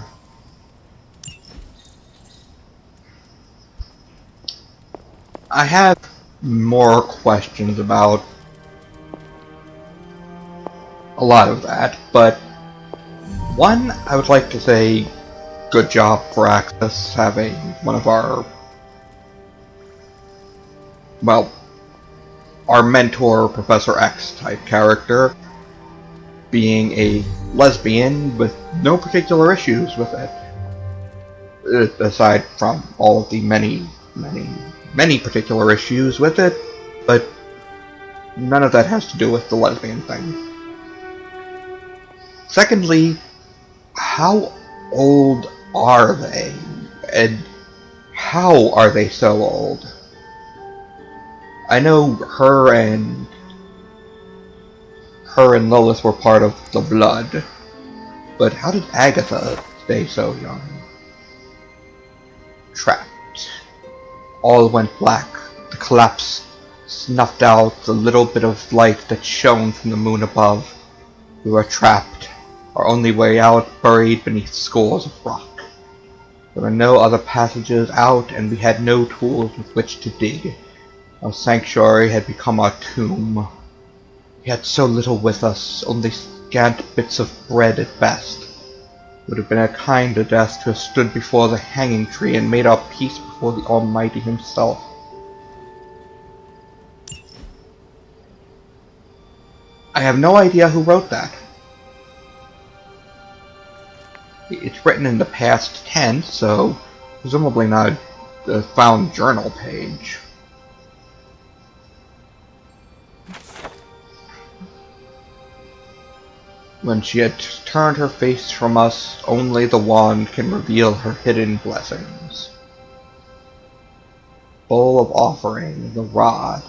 I have more questions about a lot of that, but one, I would like to say good job for Axis having one of our, well, our mentor, Professor X type character, being a lesbian with no particular issues with it, aside from all of the many particular issues with it, but none of that has to do with the lesbian thing. Secondly, how old are they? And how are they so old? I know her and Lilith were part of the Blood, but how did Agatha stay so young? Trapped. All went black. The collapse snuffed out the little bit of light that shone from the moon above. We were trapped, our only way out buried beneath scores of rock. There were no other passages out, and we had no tools with which to dig. Our sanctuary had become our tomb. We had so little with us, only scant bits of bread at best. It would have been a kinder death to have stood before the hanging tree and made our peace before the Almighty himself. I have no idea who wrote that. It's written in the past tense, so presumably not a found journal page. When she had turned her face from us, only the wand can reveal her hidden blessings. Bowl of offering, the rod.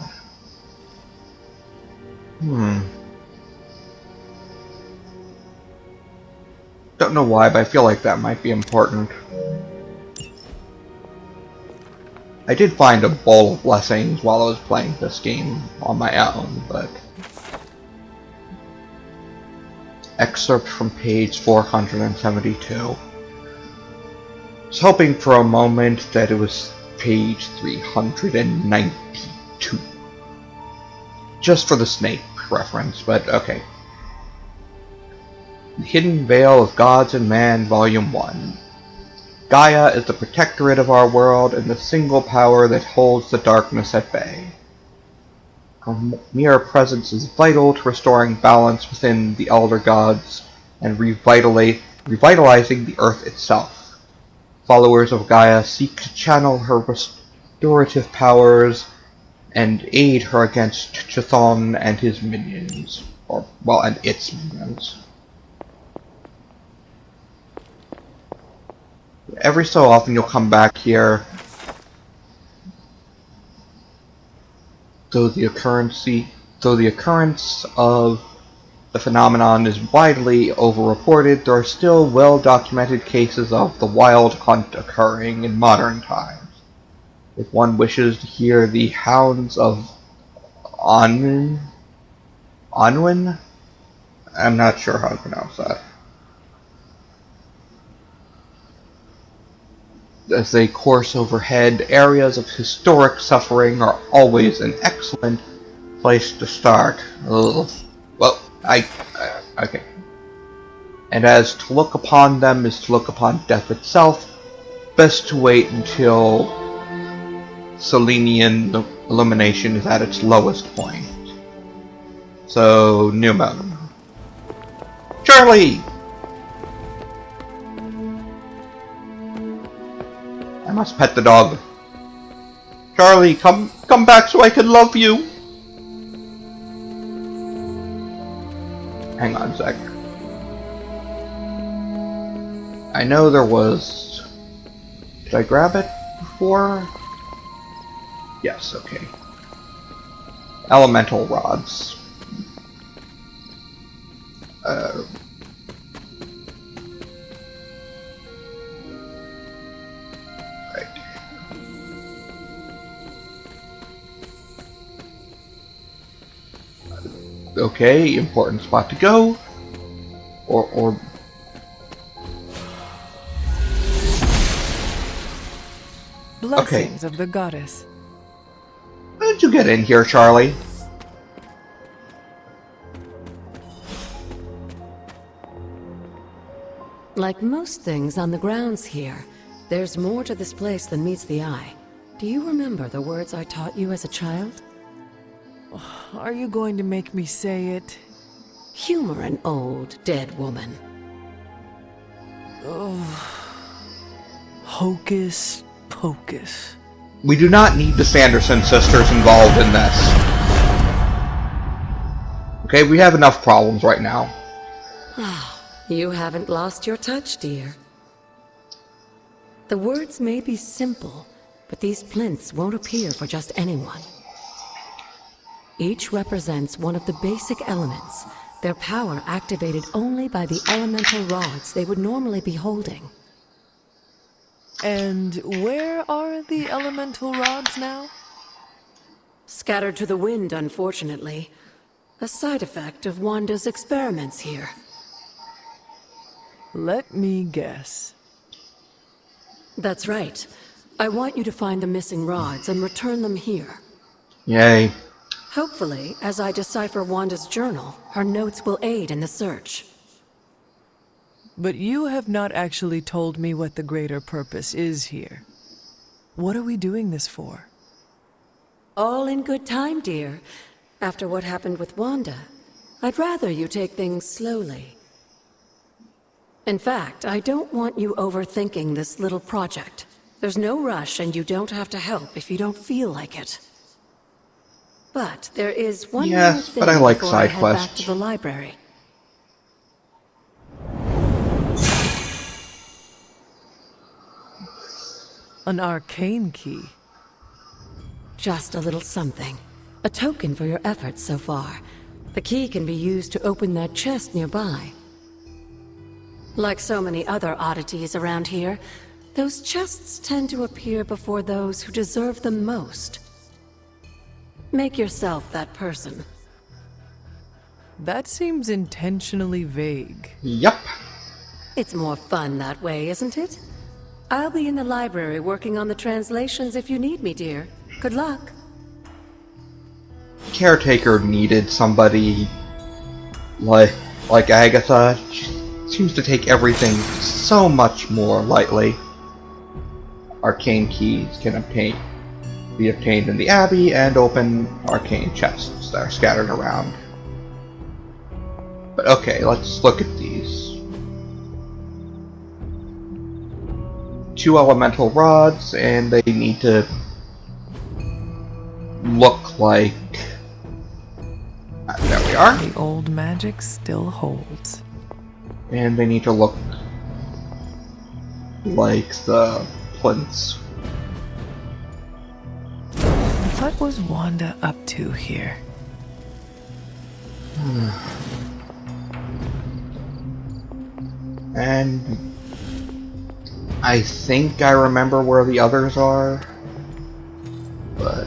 Don't know why, but I feel like that might be important. I did find a bowl of blessings while I was playing this game on my own, but... Excerpt from page 472. I was hoping for a moment that it was page 392. Just for the Snape reference, but okay. The Hidden Veil of Gods and Man, Volume 1. Gaia is the protectorate of our world and the single power that holds the darkness at bay. Her mere presence is vital to restoring balance within the Elder Gods and revitalizing the Earth itself. Followers of Gaia seek to channel her restorative powers and aid her against Chthon and his minions. And its minions. Every so often you'll come back here. Though the occurrence of the phenomenon is widely overreported, there are still well-documented cases of the wild hunt occurring in modern times. If one wishes to hear the hounds of Onwin? I'm not sure how to pronounce that. As they course overhead, areas of historic suffering are always an excellent place to start. Ugh. Well, okay. And as to look upon them is to look upon death itself, best to wait until Selenian illumination is at its lowest point. So, new mode. Charlie! I must pet the dog. Charlie, come back so I can love you! Hang on a sec. I know there was... Did I grab it before? Yes, okay. Elemental rods. Okay, important spot to go. Or Blessings of the goddess. How did you get in here, Charlie? Like most things on the grounds here, there's more to this place than meets the eye. Do you remember the words I taught you as a child? Are you going to make me say it? Humor an old, dead woman. Hocus pocus. We do not need the Sanderson sisters involved in this. Okay, we have enough problems right now. You haven't lost your touch, dear. The words may be simple, but these plinths won't appear for just anyone. Each represents one of the basic elements, their power activated only by the elemental rods they would normally be holding. And where are the elemental rods now? Scattered to the wind, unfortunately. A side effect of Wanda's experiments here. Let me guess. That's right. I want you to find the missing rods and return them here. Yay. Hopefully, as I decipher Wanda's journal, her notes will aid in the search. But you have not actually told me what the greater purpose is here. What are we doing this for? All in good time, dear. After what happened with Wanda, I'd rather you take things slowly. In fact, I don't want you overthinking this little project. There's no rush, and you don't have to help if you don't feel like it. But there is one more Yes, thing but I like before I side head back quests. to the library. An arcane key. Just a little something. A token for your efforts so far. The key can be used to open that chest nearby. Like so many other oddities around here, those chests tend to appear before those who deserve them most. Make yourself that person. That seems intentionally vague. Yep. It's more fun that way, isn't it? I'll be in the library working on the translations if you need me, dear. Good luck. Caretaker needed somebody like Agatha. She seems to take everything so much more lightly. Arcane keys can be obtained in the Abbey and open arcane chests that are scattered around. But okay, let's look at these. 2 elemental rods, and they need to look like... there we are. The old magic still holds. And they need to look like the plinths. What was Wanda up to here? And I think I remember where the others are, but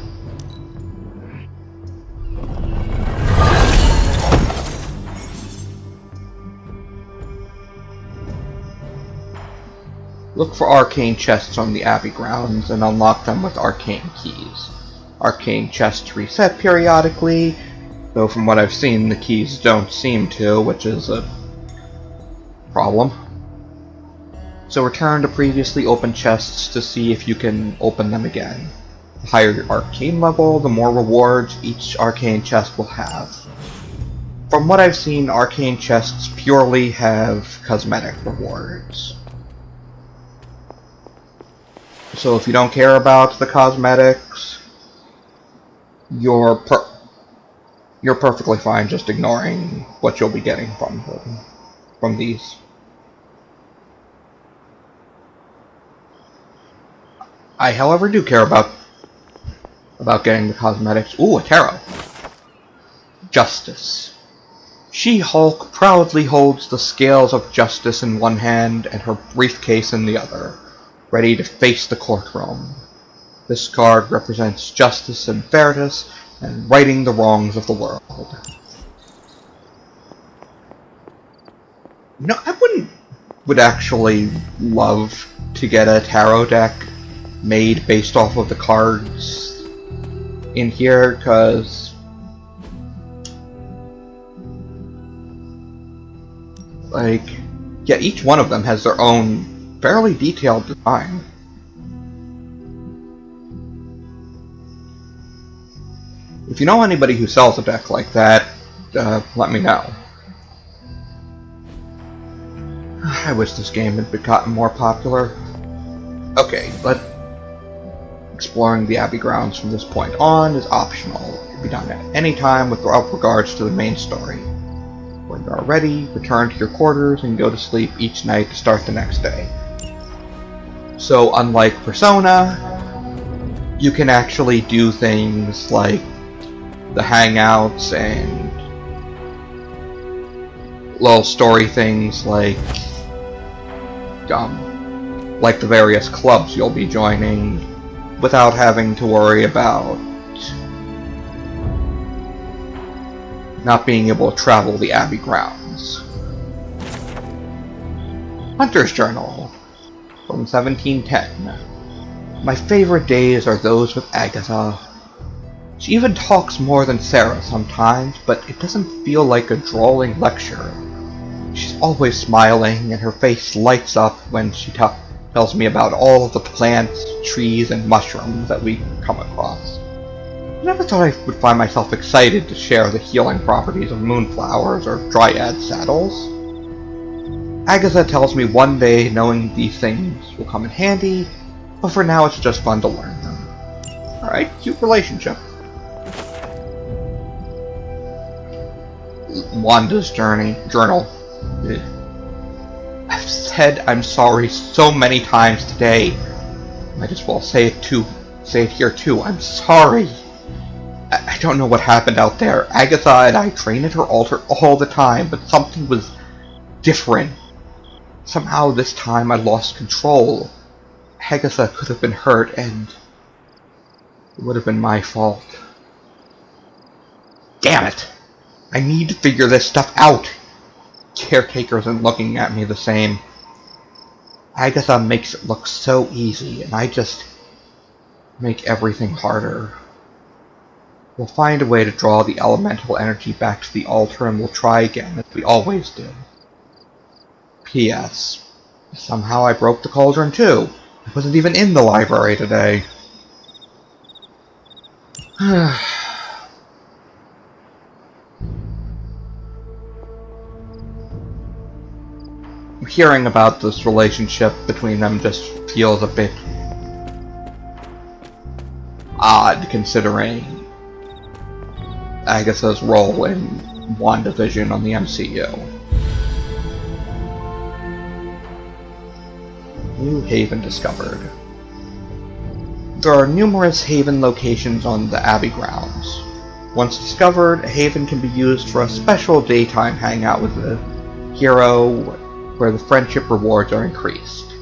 look for arcane chests on the Abbey grounds and unlock them with arcane keys. Arcane chests reset periodically, though from what I've seen the keys don't seem to, which is a problem. So return to previously opened chests to see if you can open them again. The higher your arcane level, the more rewards each arcane chest will have. From what I've seen, arcane chests purely have cosmetic rewards. So if you don't care about the cosmetics, you're perfectly fine just ignoring what you'll be getting from these. I, however, do care about getting the cosmetics. Ooh, a tarot. Justice. She-Hulk proudly holds the scales of justice in one hand and her briefcase in the other, ready to face the courtroom. This card represents justice and fairness and righting the wrongs of the world. No, I would actually love to get a tarot deck made based off of the cards in here, because yeah, each one of them has their own fairly detailed design. If you know anybody who sells a deck like that, let me know. I wish this game had gotten more popular. Okay, exploring the Abbey grounds from this point on is optional. It can be done at any time without regards to the main story. When you are ready, return to your quarters and go to sleep each night to start the next day. So unlike Persona, you can actually do things like the hangouts and little story things like the various clubs you'll be joining without having to worry about not being able to travel the Abbey grounds. Hunter's Journal from 1710. My favorite days are those with Agatha. She even talks more than Sarah sometimes, but it doesn't feel like a drawling lecture. She's always smiling, and her face lights up when she tells me about all of the plants, trees, and mushrooms that we come across. I never thought I would find myself excited to share the healing properties of moonflowers or dryad saddles. Agatha tells me one day knowing these things will come in handy, but for now it's just fun to learn them. Alright, cute relationship. Wanda's journal. I've said I'm sorry so many times today. Might as well say it here too. I'm sorry. I don't know what happened out there. Agatha and I train at her altar all the time, but something was different. Somehow this time I lost control. Agatha could have been hurt, and it would have been my fault. Damn it! I need to figure this stuff out! Caretaker isn't looking at me the same. Agatha makes it look so easy, and I just make everything harder. We'll find a way to draw the elemental energy back to the altar, and we'll try again, as we always do. P.S. Somehow I broke the cauldron too. I wasn't even in the library today. Hearing about this relationship between them just feels a bit odd, considering Agatha's role in WandaVision on the MCU. New Haven discovered. There are numerous Haven locations on the Abbey grounds. Once discovered, a Haven can be used for a special daytime hangout with the hero, where the friendship rewards are increased.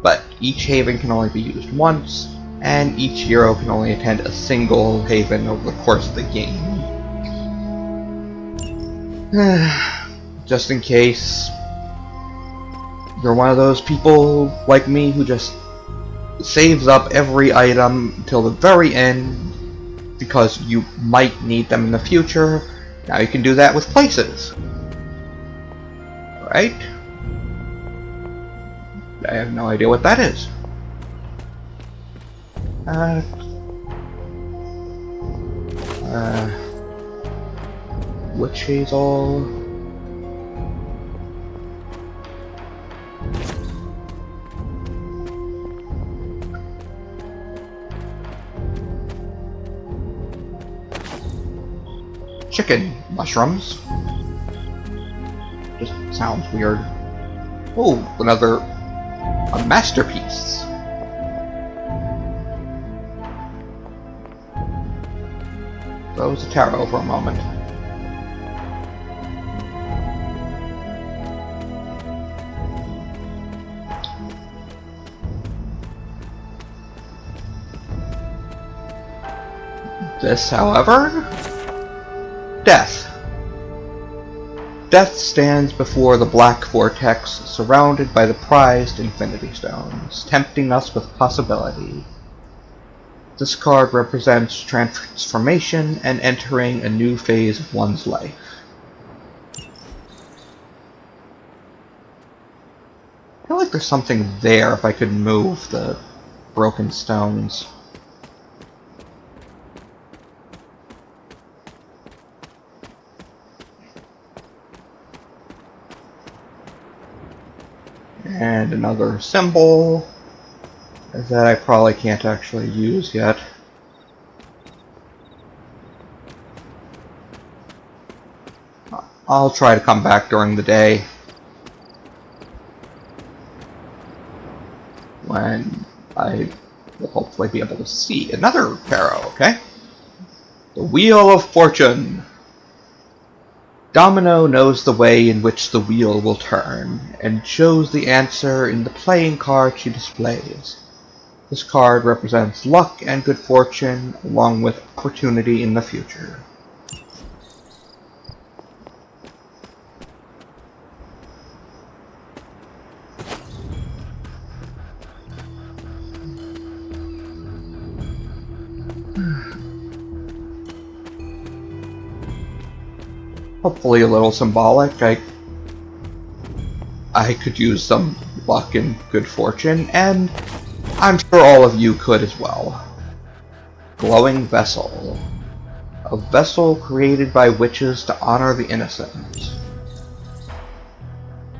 But each Haven can only be used once, and each hero can only attend a single Haven over the course of the game. Just in case you're one of those people like me who just saves up every item until the very end because you might need them in the future, now you can do that with places. Right? I have no idea what that is. Witch Hazel. Chicken mushrooms. Just sounds weird. Oh, a masterpiece. Close the tarot for a moment. This, however, Death. Death stands before the black vortex, surrounded by the prized Infinity Stones, tempting us with possibility. This card represents transformation and entering a new phase of one's life. I feel like there's something there if I could move the broken stones. And another symbol that I probably can't actually use yet. I'll try to come back during the day when I will hopefully be able to see another tarot, okay? The Wheel of Fortune. Domino knows the way in which the wheel will turn, and shows the answer in the playing card she displays. This card represents luck and good fortune, along with opportunity in the future. hopefully a little symbolic. I could use some luck and good fortune, and I'm sure all of you could as well. Glowing Vessel. A vessel created by witches to honor the innocent.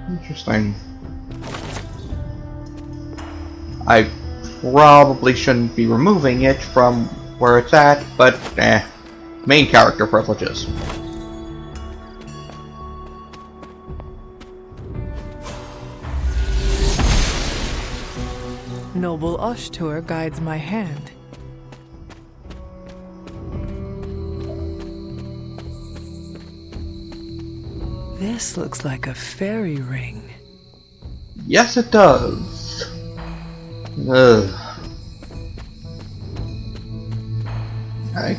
Interesting. I probably shouldn't be removing it from where it's at, but main character privileges. Noble Ushtur guides my hand. This looks like a fairy ring. Yes, it does. Ugh. I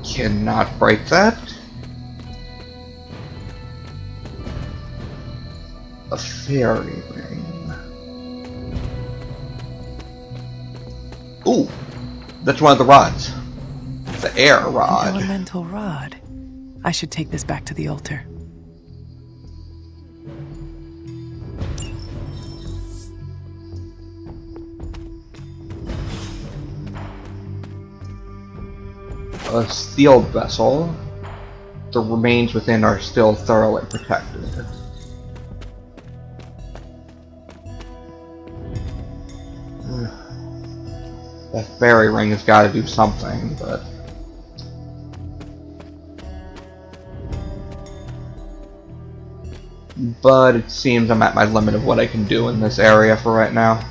cannot break that. A fairy ring. Ooh, that's one of the rods. The air rod. An elemental rod. I should take this back to the altar. A sealed vessel. The remains within are still thoroughly protected. That fairy ring has got to do something, but... But it seems I'm at my limit of what I can do in this area for right now.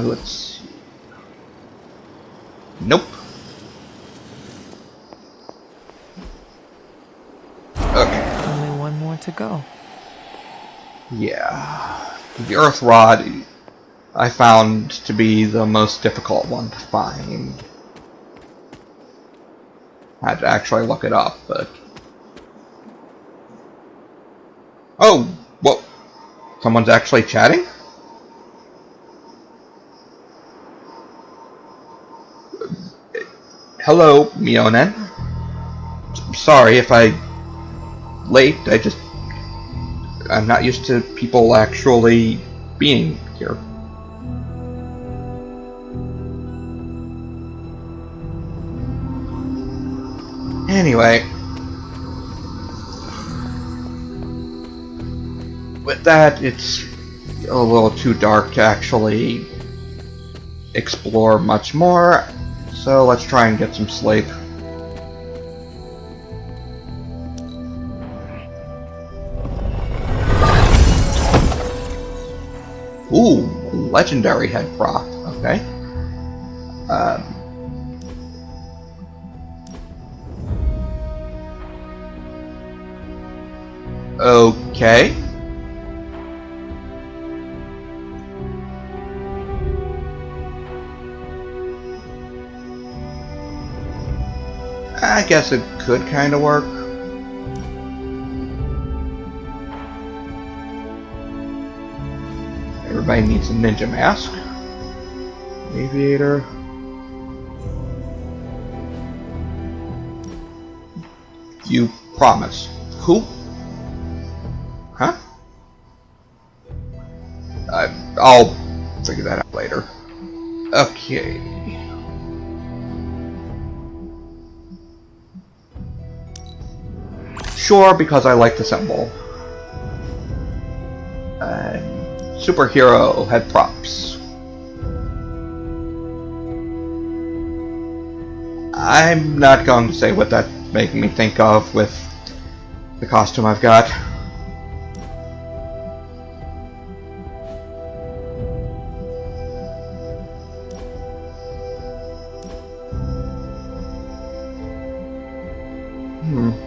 Let's see. Nope. Okay. Only one more to go. Yeah. The Earth Rod I found to be the most difficult one to find. I had to actually look it up, but... Oh! Whoa! Someone's actually chatting? Hello, Mionen. Sorry if I'm late, I'm not used to people actually being here. Anyway, with that, it's a little too dark to actually explore much more, so let's try and get some sleep. Ooh, legendary head prop. Okay. Okay. I guess it could kind of work. Everybody needs a ninja mask. Aviator. You promise. Who? Huh? I'll figure that out later. Okay. Sure, because I like the symbol. Superhero head props. I'm not going to say what that's making me think of with the costume I've got.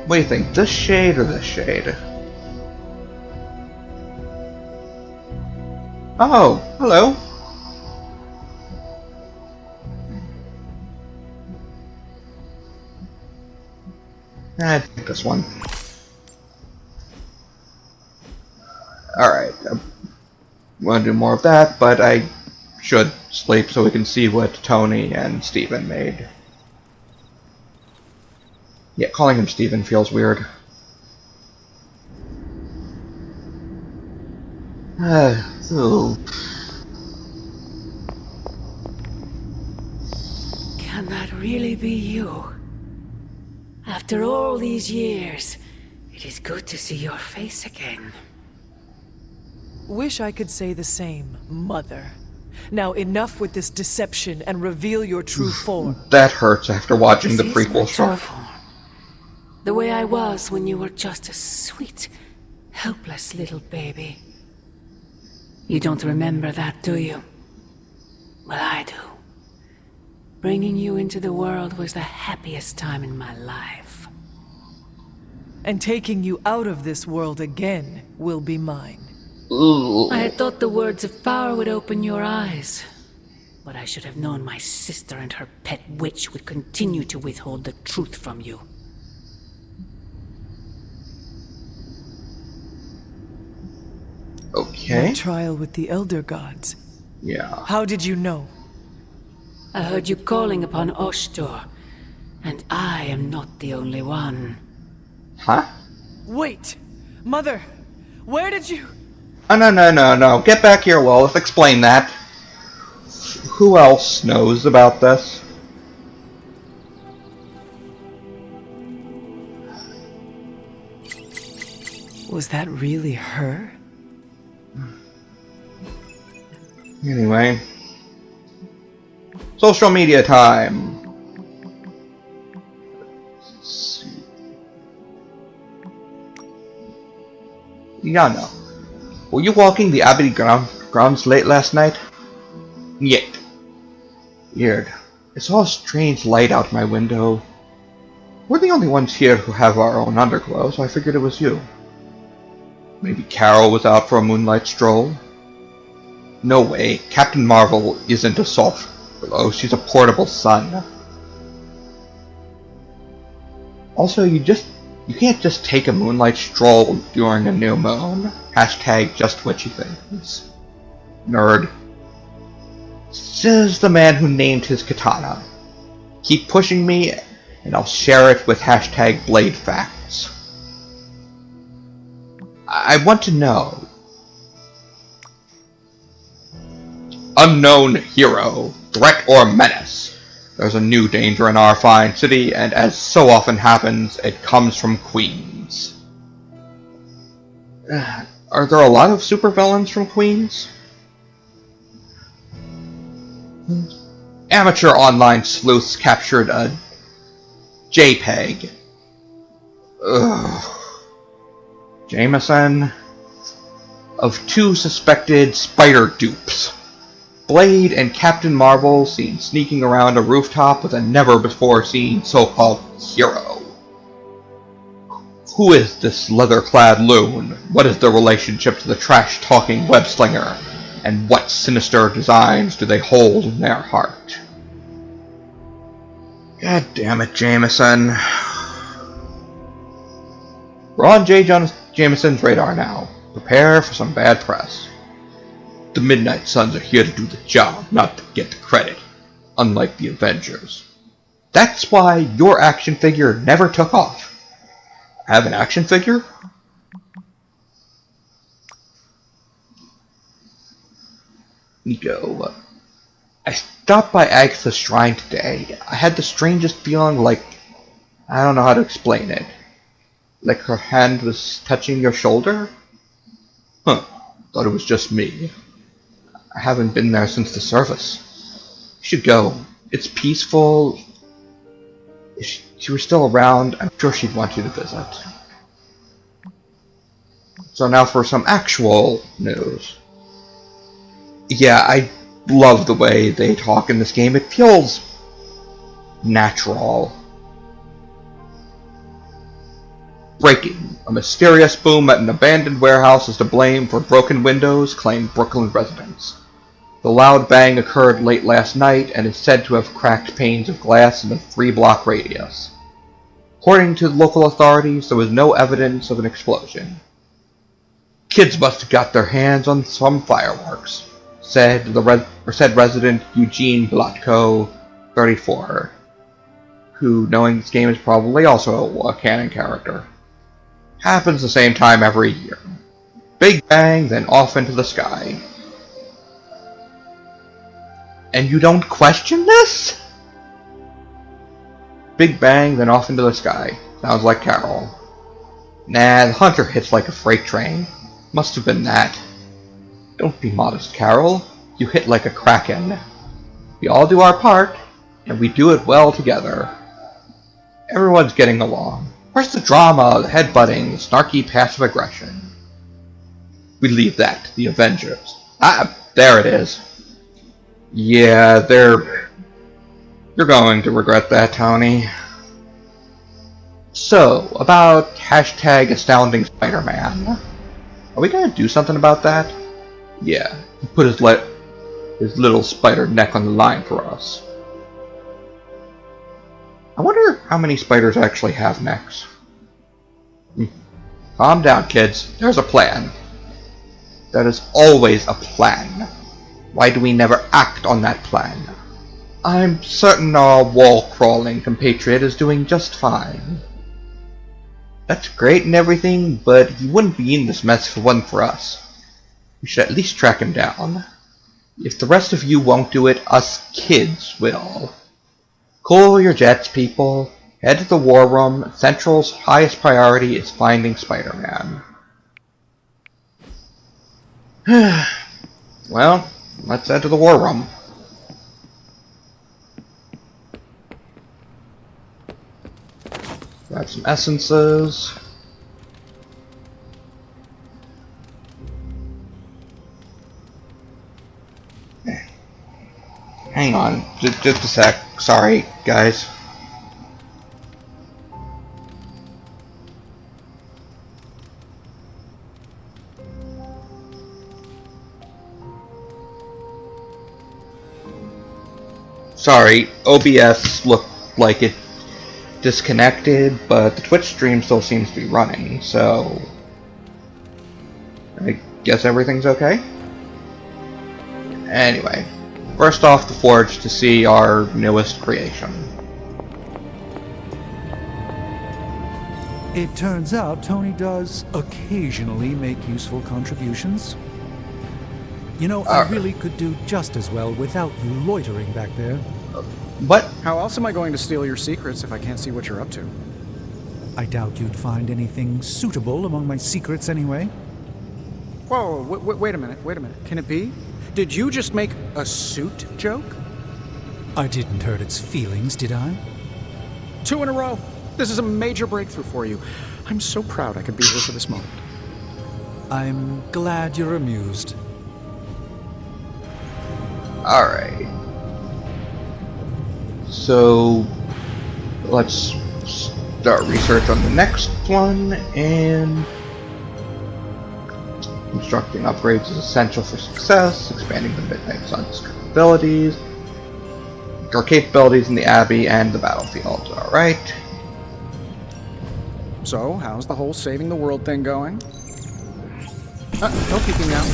What do you think? This shade or this shade? Oh, hello. I take this one. Alright, I want to do more of that, but I should sleep so we can see what Tony and Steven made. Yeah, calling him Steven feels weird. So... Can that really be you? After all these years, it is good to see your face again. Wish I could say the same, Mother. Now enough with this deception and reveal your true form. That hurts after watching the This is my prequel true show. form. The way I was when you were just a sweet, helpless little baby. You don't remember that, do you? Well, I do. Bringing you into the world was the happiest time in my life. And taking you out of this world again will be mine. Ooh. I had thought the words of power would open your eyes. But I should have known my sister and her pet witch would continue to withhold the truth from you. Okay. My trial with the Elder Gods. Yeah. How did you know? I heard you calling upon Oshtor, and I am not the only one. Huh? Wait! Mother! Where did you... Oh, no. Get back here, Lilith. Explain that. Who else knows about this? Was that really her? Anyway. Social media time. Let's see. Yana, were you walking the Abbey grounds late last night? Yet. Weird. I saw a strange light out my window. We're the only ones here who have our own underglow, so I figured it was you. Maybe Carol was out for a moonlight stroll? No way. Captain Marvel isn't a soft glow. She's a portable sun. Also, you can't just take a moonlight stroll during a new moon. Hashtag just witchy things. Nerd. Says the man who named his katana. Keep pushing me, and I'll share it with hashtag blade facts. I want to know. Unknown hero, threat or menace. There's a new danger in our fine city, and as so often happens, it comes from Queens. Are there a lot of supervillains from Queens? Amateur online sleuths captured a JPEG. Ugh. Jameson of two suspected spider dupes. Blade and Captain Marvel seen sneaking around a rooftop with a never-before-seen so-called hero. Who is this leather-clad loon? What is their relationship to the trash-talking web-slinger? And what sinister designs do they hold in their heart? God damn it, Jameson. We're on Jameson's radar now. Prepare for some bad press. The Midnight Suns are here to do the job, not to get the credit, unlike the Avengers. That's why your action figure never took off. I have an action figure? Nico. I stopped by Agatha's shrine today. I had the strangest feeling like... I don't know how to explain it. Like her hand was touching your shoulder? Huh. Thought it was just me. I haven't been there since the service. You should go. It's peaceful. If she were still around, I'm sure she'd want you to visit. So now for some actual news. Yeah, I love the way they talk in this game. It feels natural. Breaking. A mysterious boom at an abandoned warehouse is to blame for broken windows, claim Brooklyn residents. The loud bang occurred late last night and is said to have cracked panes of glass in a 3-block radius. According to local authorities, there was no evidence of an explosion. Kids must have got their hands on some fireworks, said resident Eugene Blotko, 34, who, knowing this game, is probably also a canon character. Happens the same time every year. Big bang, then off into the sky. And you don't question this? Big bang, then off into the sky. Sounds like Carol. Nah, the hunter hits like a freight train. Must have been that. Don't be modest, Carol. You hit like a kraken. We all do our part, and we do it well together. Everyone's getting along. Where's the drama, the headbutting, the snarky passive aggression? We leave that to the Avengers. Ah, there it is. Yeah, you're going to regret that, Tony. So, about hashtag Astounding Spider-Man. Are we gonna do something about that? Yeah, he put his little spider neck on the line for us. I wonder how many spiders actually have necks. Calm down, kids. There's a plan. That is always a plan. Why do we never act on that plan? I'm certain our wall-crawling compatriot is doing just fine. That's great and everything, but he wouldn't be in this mess if it wasn't for us. We should at least track him down. If the rest of you won't do it, us kids will. Cool your jets, people. Head to the war room. Central's highest priority is finding Spider-Man. Well, let's head to the war room. Grab some essences. Hang on, just a sec. Sorry, guys. Sorry, OBS looked like it disconnected, but the Twitch stream still seems to be running, so I guess everything's okay? Anyway, first off the forge to see our newest creation. It turns out Tony does occasionally make useful contributions. You know, I really could do just as well without you loitering back there. What? How else am I going to steal your secrets if I can't see what you're up to? I doubt you'd find anything suitable among my secrets anyway. Whoa, wait a minute, Can it be? Did you just make a suit joke? I didn't hurt its feelings, did I? 2 in a row. This is a major breakthrough for you. I'm so proud I could be here for this moment. I'm glad you're amused. Alright. So, let's start research on the next one, and constructing upgrades is essential for success, expanding the Midnight Sun's capabilities, or capabilities in the Abbey and the battlefield. Alright. So, how's the whole saving the world thing going? No peeking now.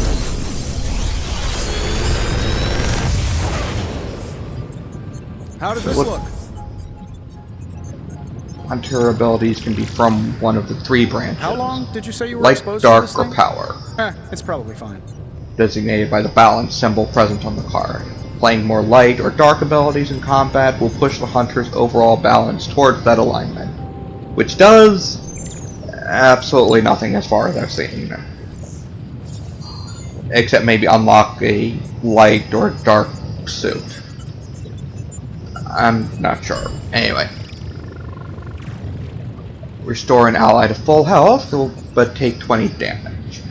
How does this look? Hunter abilities can be from one of the 3 branches. How long did you say you were Light, exposed dark, to this or power. It's probably fine. Designated by the balance symbol present on the card. Playing more light or dark abilities in combat will push the hunter's overall balance towards that alignment, which does absolutely nothing as far as I've seen. Except maybe unlock a light or dark suit. I'm not sure. Anyway. Restore an ally to full health, but take 20 damage.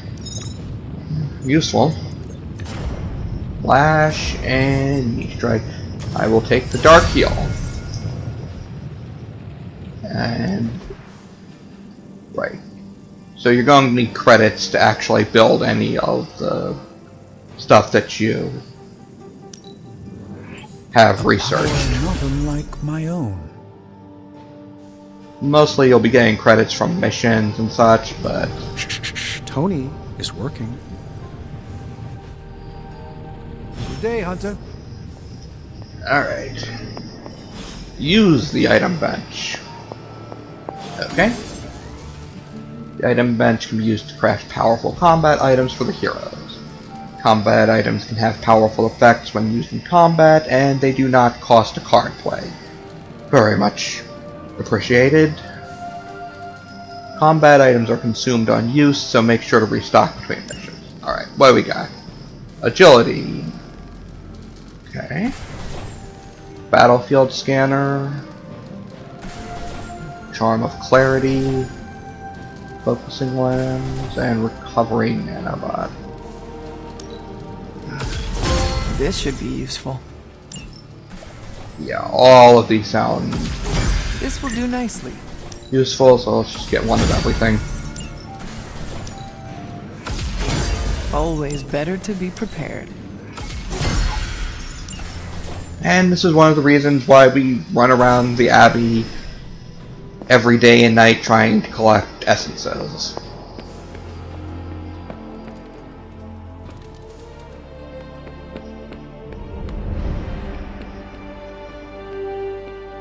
Useful. Flash and knee strike. I will take the dark heal. And right. So you're going to need credits to actually build any of the stuff that you have researched. Not unlike my own. Mostly you'll be getting credits from missions and such, but... Shh. Tony is working. Good day, Hunter. Alright. Use the item bench. Okay. The item bench can be used to craft powerful combat items for the heroes. Combat items can have powerful effects when used in combat, and they do not cost a card play. Very much appreciated. Combat items are consumed on use, so make sure to restock between missions. Alright, what do we got? Agility. Okay. Battlefield scanner. Charm of clarity. Focusing lens. And recovery nanobot. This should be useful. Yeah, all of these sound This will do nicely. useful, so let's just get one of everything. Always better to be prepared. And this is one of the reasons why we run around the Abbey every day and night trying to collect essences.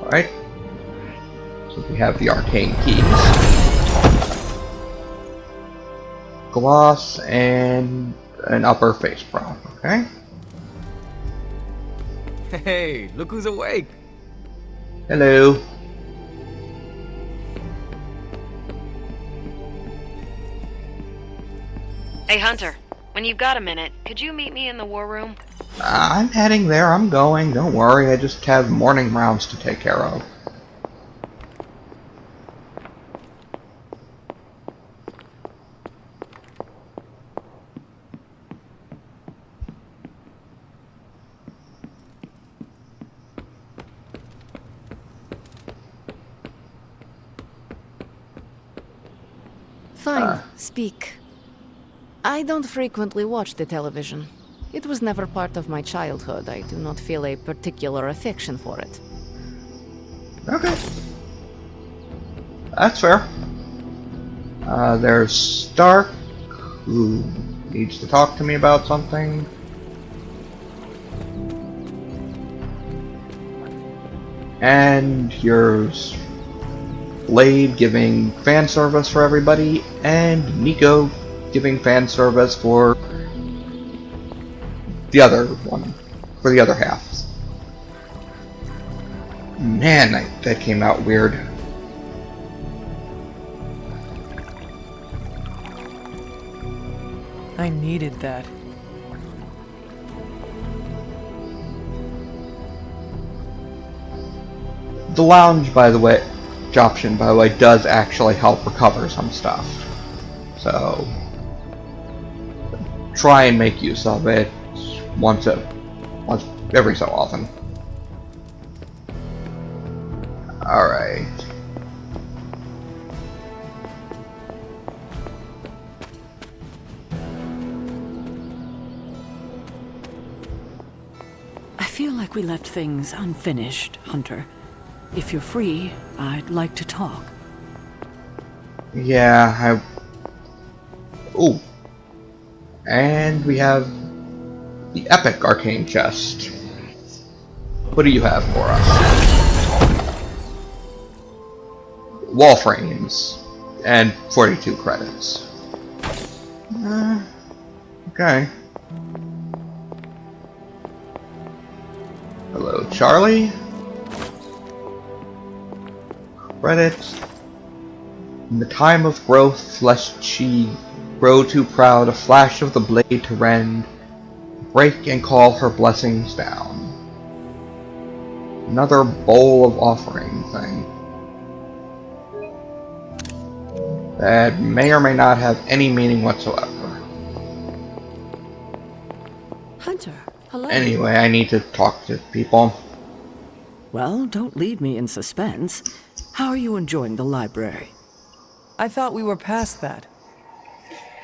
Alright. So we have the arcane keys. Gloss and an upper face prop, okay? Hey, look who's awake. Hello. Hey, Hunter. When you've got a minute, could you meet me in the war room? I'm heading there, I'm going, don't worry, I just have morning rounds to take care of. Fine, speak. I don't frequently watch the television. It was never part of my childhood. I do not feel a particular affection for it. Okay. That's fair. There's Stark, who needs to talk to me about something. And here's Blade giving fan service for everybody, and Nico giving fan service for the other one, for the other half. Man, that came out weird. I needed that. The lounge, by the way, option, by the way, does actually help recover some stuff. So, try and make use of it once every so often. Alright. I feel like we left things unfinished, Hunter. If you're free, I'd like to talk. Yeah, Ooh. And we have the epic arcane chest. What do you have for us? Wall frames. And 42 credits. Okay. Hello, Charlie. Credits. In the time of growth, lest she grow too proud, a flash of the blade to rend, break and call her blessings down. Another bowl of offering thing. That may or may not have any meaning whatsoever. Hunter, hello. Anyway, I need to talk to people. Well, don't leave me in suspense. How are you enjoying the library? I thought we were past that.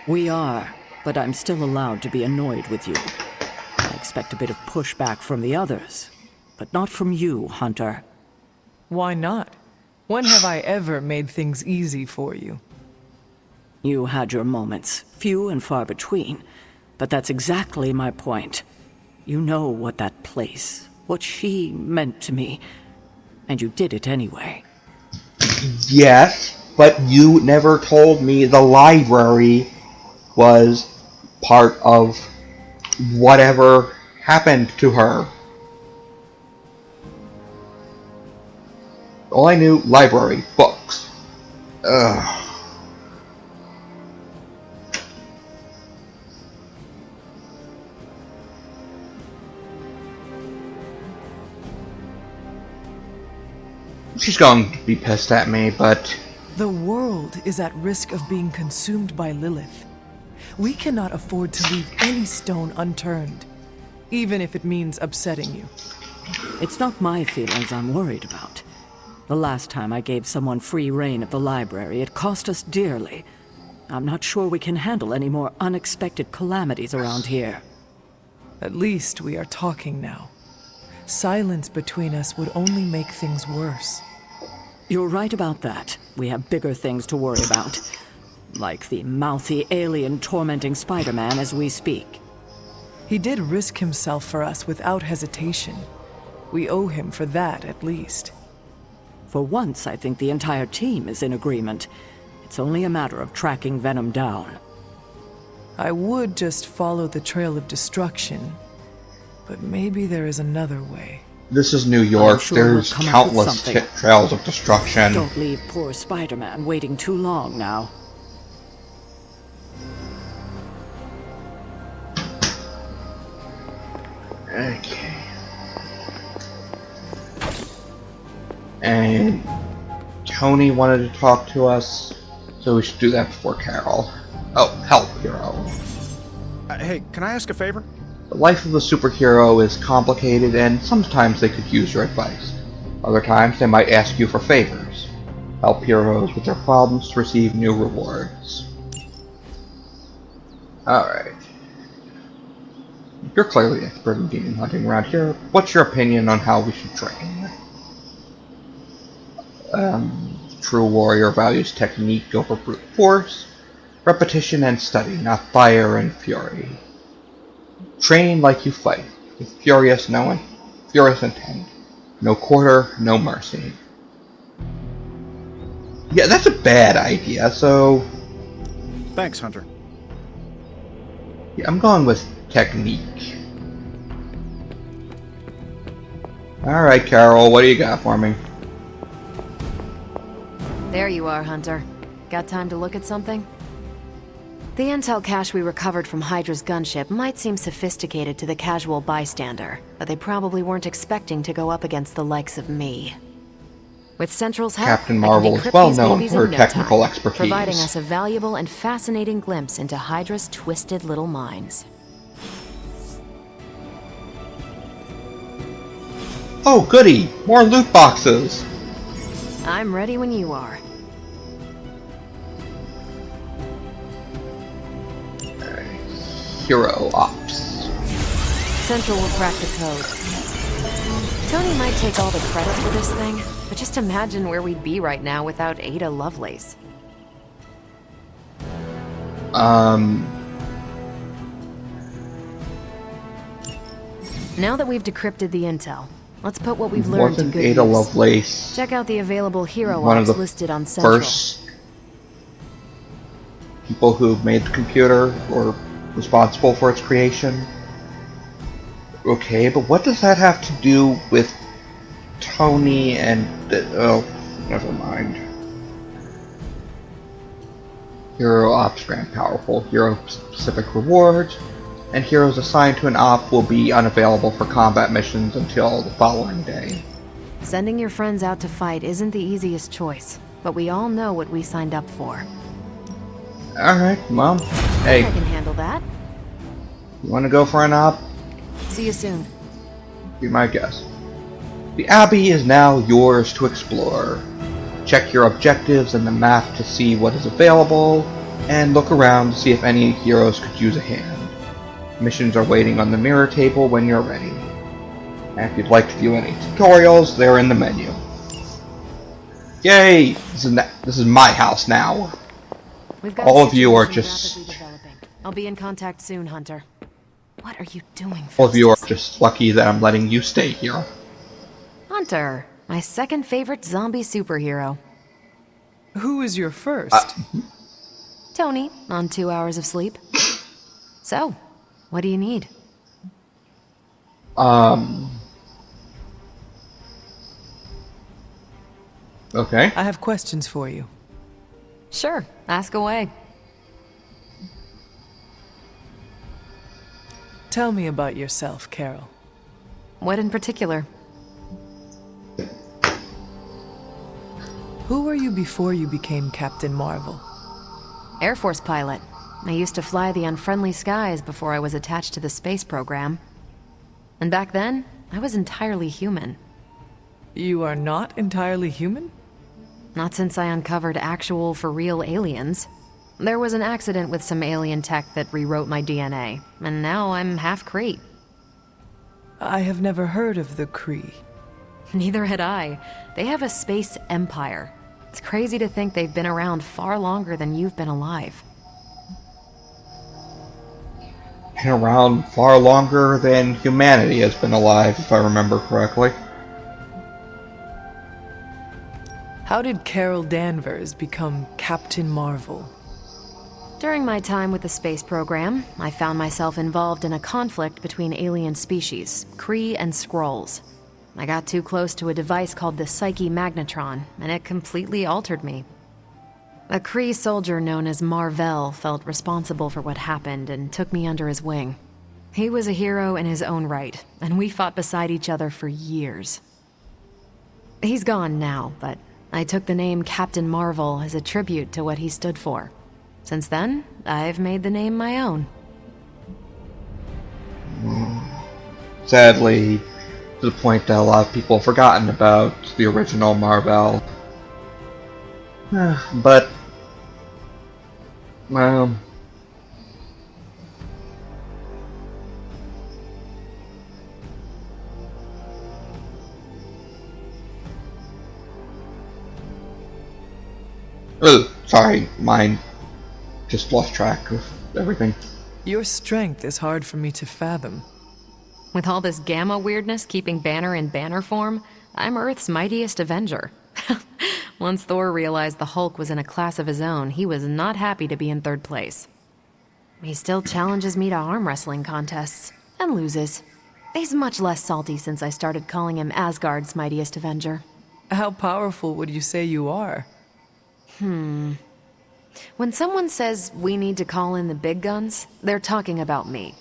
We are, but I'm still allowed to be annoyed with you. I expect a bit of pushback from the others, but not from you, Hunter. Why not? When have I ever made things easy for you? You had your moments, few and far between, but that's exactly my point. You know what that place, what she meant to me, and you did it anyway. Yes, but you never told me the library was part of whatever happened to her. All I knew, library, books. Ugh. She's going to be pissed at me, but... The world is at risk of being consumed by Lilith. We cannot afford to leave any stone unturned, even if it means upsetting you. It's not my feelings I'm worried about. The last time I gave someone free rein of the library, it cost us dearly. I'm not sure we can handle any more unexpected calamities around here. At least we are talking now. Silence between us would only make things worse. You're right about that. We have bigger things to worry about. Like the mouthy alien tormenting Spider-Man as we speak. He did risk himself for us without hesitation. We owe him for that, at least. For once, I think the entire team is in agreement. It's only a matter of tracking Venom down. I would just follow the trail of destruction, but maybe there is another way. This is New York. Sure There's we'll countless trails of destruction. Don't leave poor Spider-Man waiting too long now. Okay. And Tony wanted to talk to us, so we should do that before Carol. Oh, help, hero. Hey, can I ask a favor? The life of a superhero is complicated, and sometimes they could use your advice. Other times they might ask you for favors. Help heroes with their problems to receive new rewards. Alright. You're clearly expert in demon hunting around here. What's your opinion on how we should train? True warrior values technique over brute force, repetition and study, not fire and fury. Train like you fight, with furious intent. No quarter, no mercy. Yeah, that's a bad idea, so... Thanks, Hunter. Yeah, I'm going with technique. Alright, Carol, what do you got for me? There you are, Hunter. Got time to look at something? The intel cache we recovered from Hydra's gunship might seem sophisticated to the casual bystander, but they probably weren't expecting to go up against the likes of me. With Central's help, Captain Marvel is well known for her technical expertise, providing us a valuable and fascinating glimpse into Hydra's twisted little minds. Oh, goody! More loot boxes! I'm ready when you are. Hero Ops. Central will crack the code. Tony might take all the credit for this thing, but just imagine where we'd be right now without Ada Lovelace. Now that we've decrypted the intel, let's put what we've learned to good Ada use. Lovelace Check out the available hero one ops of the listed on Central. First people who made the computer or responsible for its creation. Okay, but what does that have to do with Tony and... oh, never mind. Hero Ops grant powerful hero-specific rewards, and heroes assigned to an op will be unavailable for combat missions until the following day. Sending your friends out to fight isn't the easiest choice, but we all know what we signed up for. Alright, well, hey. I can handle that. You want to go for an op? See you soon. Be my guest. The Abbey is now yours to explore. Check your objectives and the map to see what is available, and look around to see if any heroes could use a hand. Missions are waiting on the mirror table when you're ready. And if you'd like to view any tutorials, they're in the menu. Yay! This is my house now. We've got All a of you are situation just rapidly developing. I'll be in contact soon, Hunter. What are you doing, all of you are Faustus? just lucky that I'm letting you stay here. Hunter, my second favorite zombie superhero. Who is your first? Tony, on 2 hours of sleep. So, what do you need? Okay. I have questions for you. Sure, ask away. Tell me about yourself, Carol. What in particular? Who were you before you became Captain Marvel? Air Force pilot. I used to fly the unfriendly skies before I was attached to the space program. And back then, I was entirely human. You are not entirely human? Not since I uncovered actual, for real aliens. There was an accident with some alien tech that rewrote my DNA, and now I'm half Kree. I have never heard of the Kree. Neither had I. They have a space empire. It's crazy to think they've been around far longer than you've been alive. Been around far longer than humanity has been alive, if I remember correctly. How did Carol Danvers become Captain Marvel? During my time with the space program, I found myself involved in a conflict between alien species, Kree and Skrulls. I got too close to a device called the Psyche Magnetron, and it completely altered me. A Kree soldier known as Mar-Vell felt responsible for what happened and took me under his wing. He was a hero in his own right, and we fought beside each other for years. He's gone now, but I took the name Captain Marvel as a tribute to what he stood for. Since then, I've made the name my own. Sadly, to the point that a lot of people have forgotten about the original Marvel. But, well, sorry, mine just lost track of everything. Your strength is hard for me to fathom. With all this gamma weirdness keeping Banner in banner form, I'm Earth's mightiest Avenger. Once Thor realized the Hulk was in a class of his own, he was not happy to be in third place. He still challenges me to arm wrestling contests, and loses. He's much less salty since I started calling him Asgard's mightiest Avenger. How powerful would you say you are? When someone says we need to call in the big guns, they're talking about me.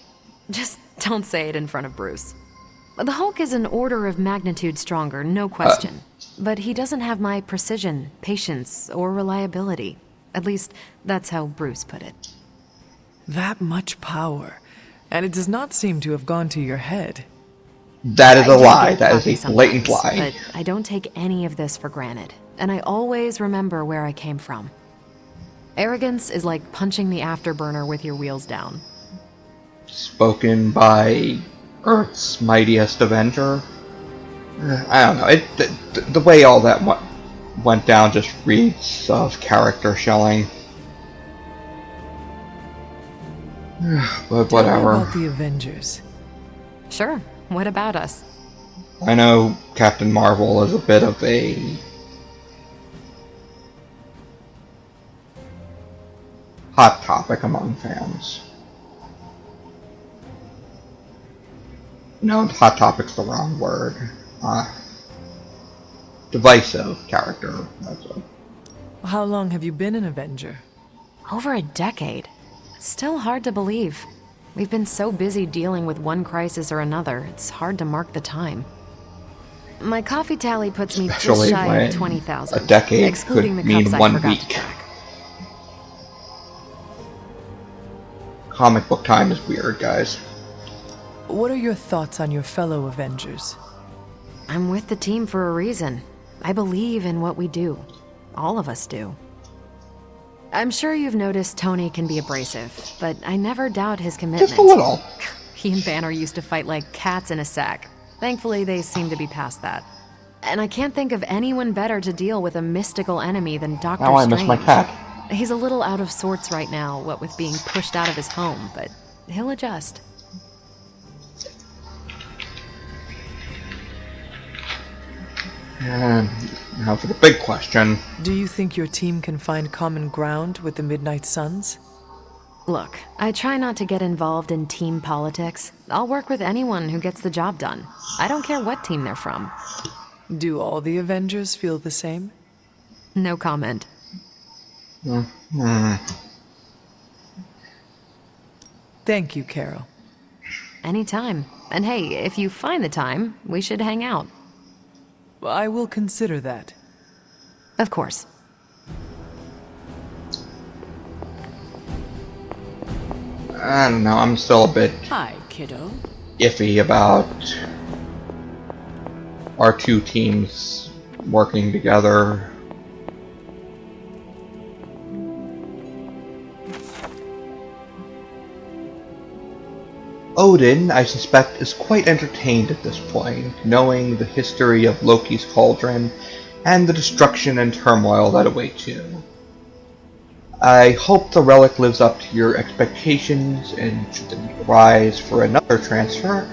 Just don't say it in front of Bruce. The Hulk is an order of magnitude stronger, no question. But he doesn't have my precision, patience, or reliability. At least, that's how Bruce put it. That much power, and it does not seem to have gone to your head. That is a I do lie. get That cocky is a blatant sometimes, lie. But I don't take any of this for granted, and I always remember where I came from. Arrogance is like punching the afterburner with your wheels down. Spoken by Earth's mightiest Avenger. I don't know. The way all that went down just reeks of character shelling. But whatever. Tell me about the Avengers. Sure, what about us? I know Captain Marvel is a bit of a hot topic among fans. No, hot topic's the wrong word. Divisive character. That's it. How long have you been an Avenger? Over a decade. Still hard to believe. We've been so busy dealing with one crisis or another, it's hard to mark the time. My coffee tally puts me Especially just shy when of 20,000, a decade excluding could the mean cups I 1 forgot week. to track. Comic book time is weird, guys. What are your thoughts on your fellow Avengers? I'm with the team for a reason. I believe in what we do. All of us do. I'm sure you've noticed Tony can be abrasive, but I never doubt his commitment. Just a little. He and Banner used to fight like cats in a sack. Thankfully, they seem to be past that. And I can't think of anyone better to deal with a mystical enemy than Doctor Now I Strange. miss my cat. He's a little out of sorts right now, what with being pushed out of his home, but he'll adjust. And now for the big question. Do you think your team can find common ground with the Midnight Suns? Look, I try not to get involved in team politics. I'll work with anyone who gets the job done. I don't care what team they're from. Do all the Avengers feel the same? No comment. Thank you, Carol. Anytime. And hey, if you find the time, we should hang out. I will consider that. Of course. I don't know, I'm still a bit Hi, kiddo. iffy about our two teams working together. Odin, I suspect, is quite entertained at this point, knowing the history of Loki's cauldron and the destruction and turmoil that awaits you. I hope the relic lives up to your expectations, and should the need arise for another transfer,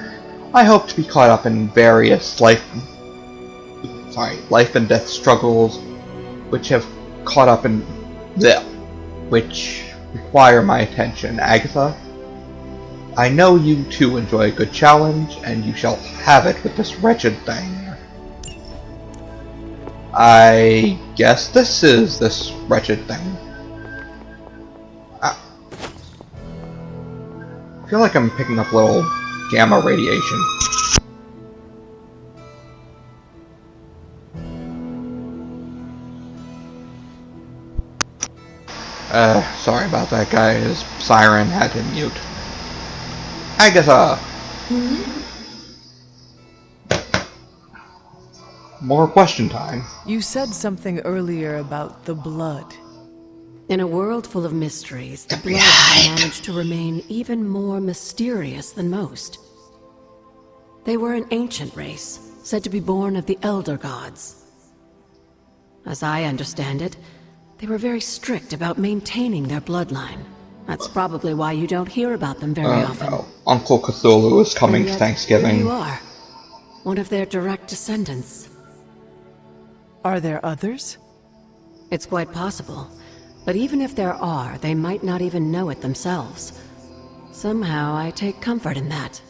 I hope to be caught up in various life and death struggles which require my attention. Agatha, I know you too enjoy a good challenge, and you shall have it with this wretched thing. I guess this is this wretched thing. I feel like I'm picking up little gamma radiation. Sorry about that, guys. Siren had him mute. Agatha! More question time. You said something earlier about the blood. In a world full of mysteries, the blood had managed to remain even more mysterious than most. They were an ancient race, said to be born of the Elder Gods. As I understand it, they were very strict about maintaining their bloodline. That's probably why you don't hear about them very often. No. Uncle Cthulhu is coming to Thanksgiving. Here you are, one of their direct descendants. Are there others? It's quite possible. But even if there are, they might not even know it themselves. Somehow, I take comfort in that.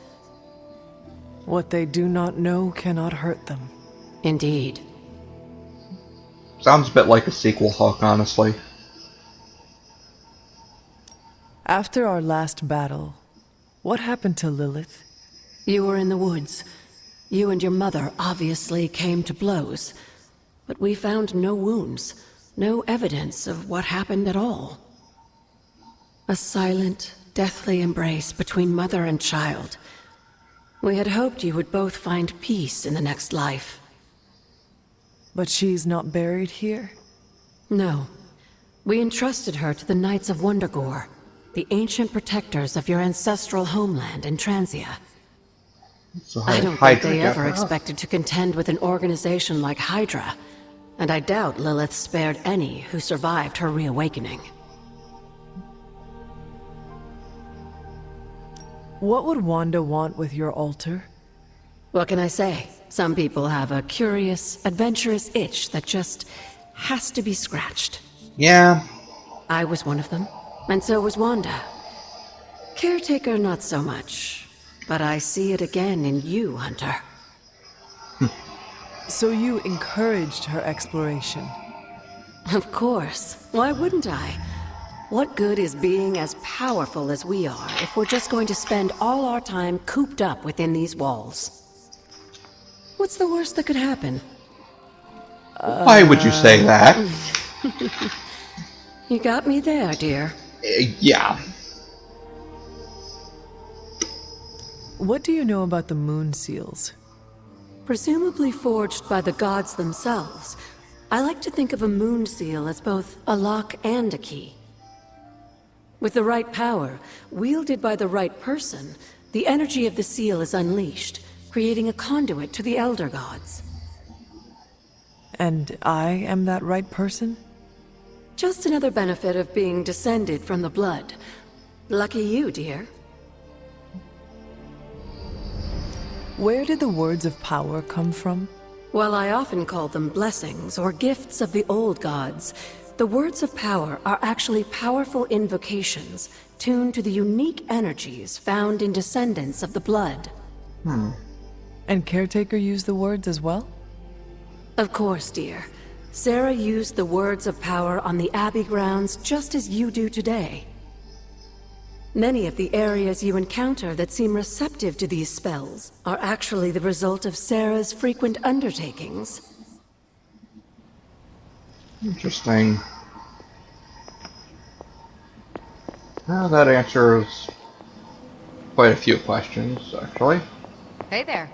What they do not know cannot hurt them. Indeed. Sounds a bit like a sequel hook, honestly. After our last battle, what happened to Lilith? You were in the woods. You and your mother obviously came to blows. But we found no wounds, no evidence of what happened at all. A silent, deathly embrace between mother and child. We had hoped you would both find peace in the next life. But she's not buried here? No. We entrusted her to the Knights of Wondergore, the ancient protectors of your ancestral homeland in Transia. So I don't think they ever expected to contend with an organization like Hydra, and I doubt Lilith spared any who survived her reawakening. What would Wanda want with your altar? What can I say? Some people have a curious, adventurous itch that just has to be scratched. Yeah. I was one of them, and so was Wanda. Caretaker, not so much. But I see it again in you, Hunter. So you encouraged her exploration? Of course. Why wouldn't I? What good is being as powerful as we are if we're just going to spend all our time cooped up within these walls? What's the worst that could happen? Why would you say that? You got me there, dear. Yeah. What do you know about the moon seals? Presumably forged by the gods themselves, I like to think of a moon seal as both a lock and a key. With the right power, wielded by the right person, the energy of the seal is unleashed, creating a conduit to the Elder Gods. And I am that right person? Just another benefit of being descended from the blood. Lucky you, dear. Where did the words of power come from? While I often call them blessings or gifts of the old gods, the words of power are actually powerful invocations tuned to the unique energies found in descendants of the blood. And Caretaker used the words as well? Of course, dear. Sarah used the words of power on the Abbey grounds just as you do today. Many of the areas you encounter that seem receptive to these spells are actually the result of Sarah's frequent undertakings. Interesting. Well, that answers quite a few questions, actually. Hey there.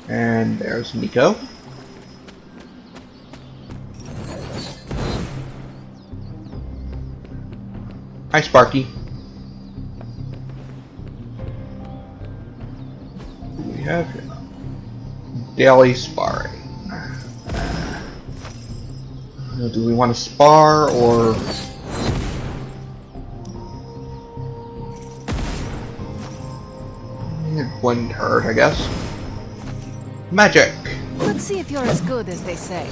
And there's Nico. Hi, Sparky. We have daily sparring. Do we want to spar or... It wouldn't hurt, I guess. Magic! Let's see if you're as good as they say.